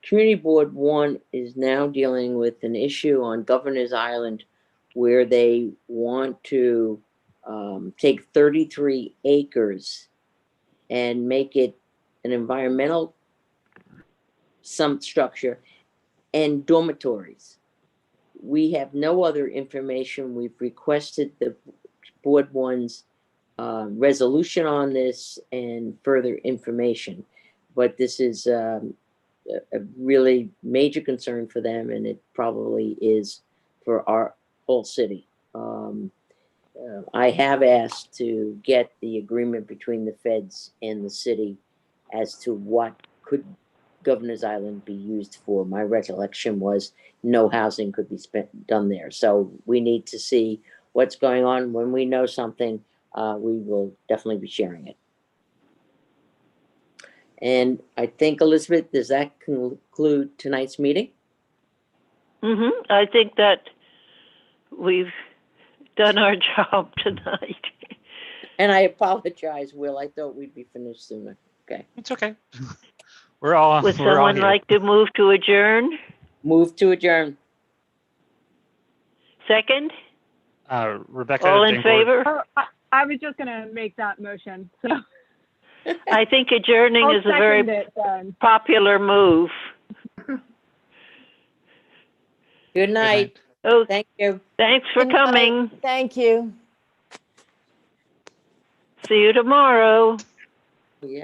Community Board 1 is now dealing with an issue on Governor's Island where they want to take 33 acres and make it an environmental structure and dormitories. We have no other information. We've requested the Board 1's resolution on this and further information, but this is a really major concern for them, and it probably is for our whole city. I have asked to get the agreement between the feds and the city as to what could Governor's Island be used for. My recollection was no housing could be done there. So we need to see what's going on. When we know something, we will definitely be sharing it. And I think, Elizabeth, does that conclude tonight's meeting?
I think that we've done our job tonight.
And I apologize, Will. I thought we'd be finished sooner. Okay.
It's okay. We're all
Would someone like to move to adjourn?
Move to adjourn.
Second?
Rebecca.
All in favor?
I was just going to make that motion. So
I think adjourning
I'll
is a very popular move.
Good night.
Oh,
thank you.
Thanks for coming.
Thank you.
See you tomorrow.
Yeah.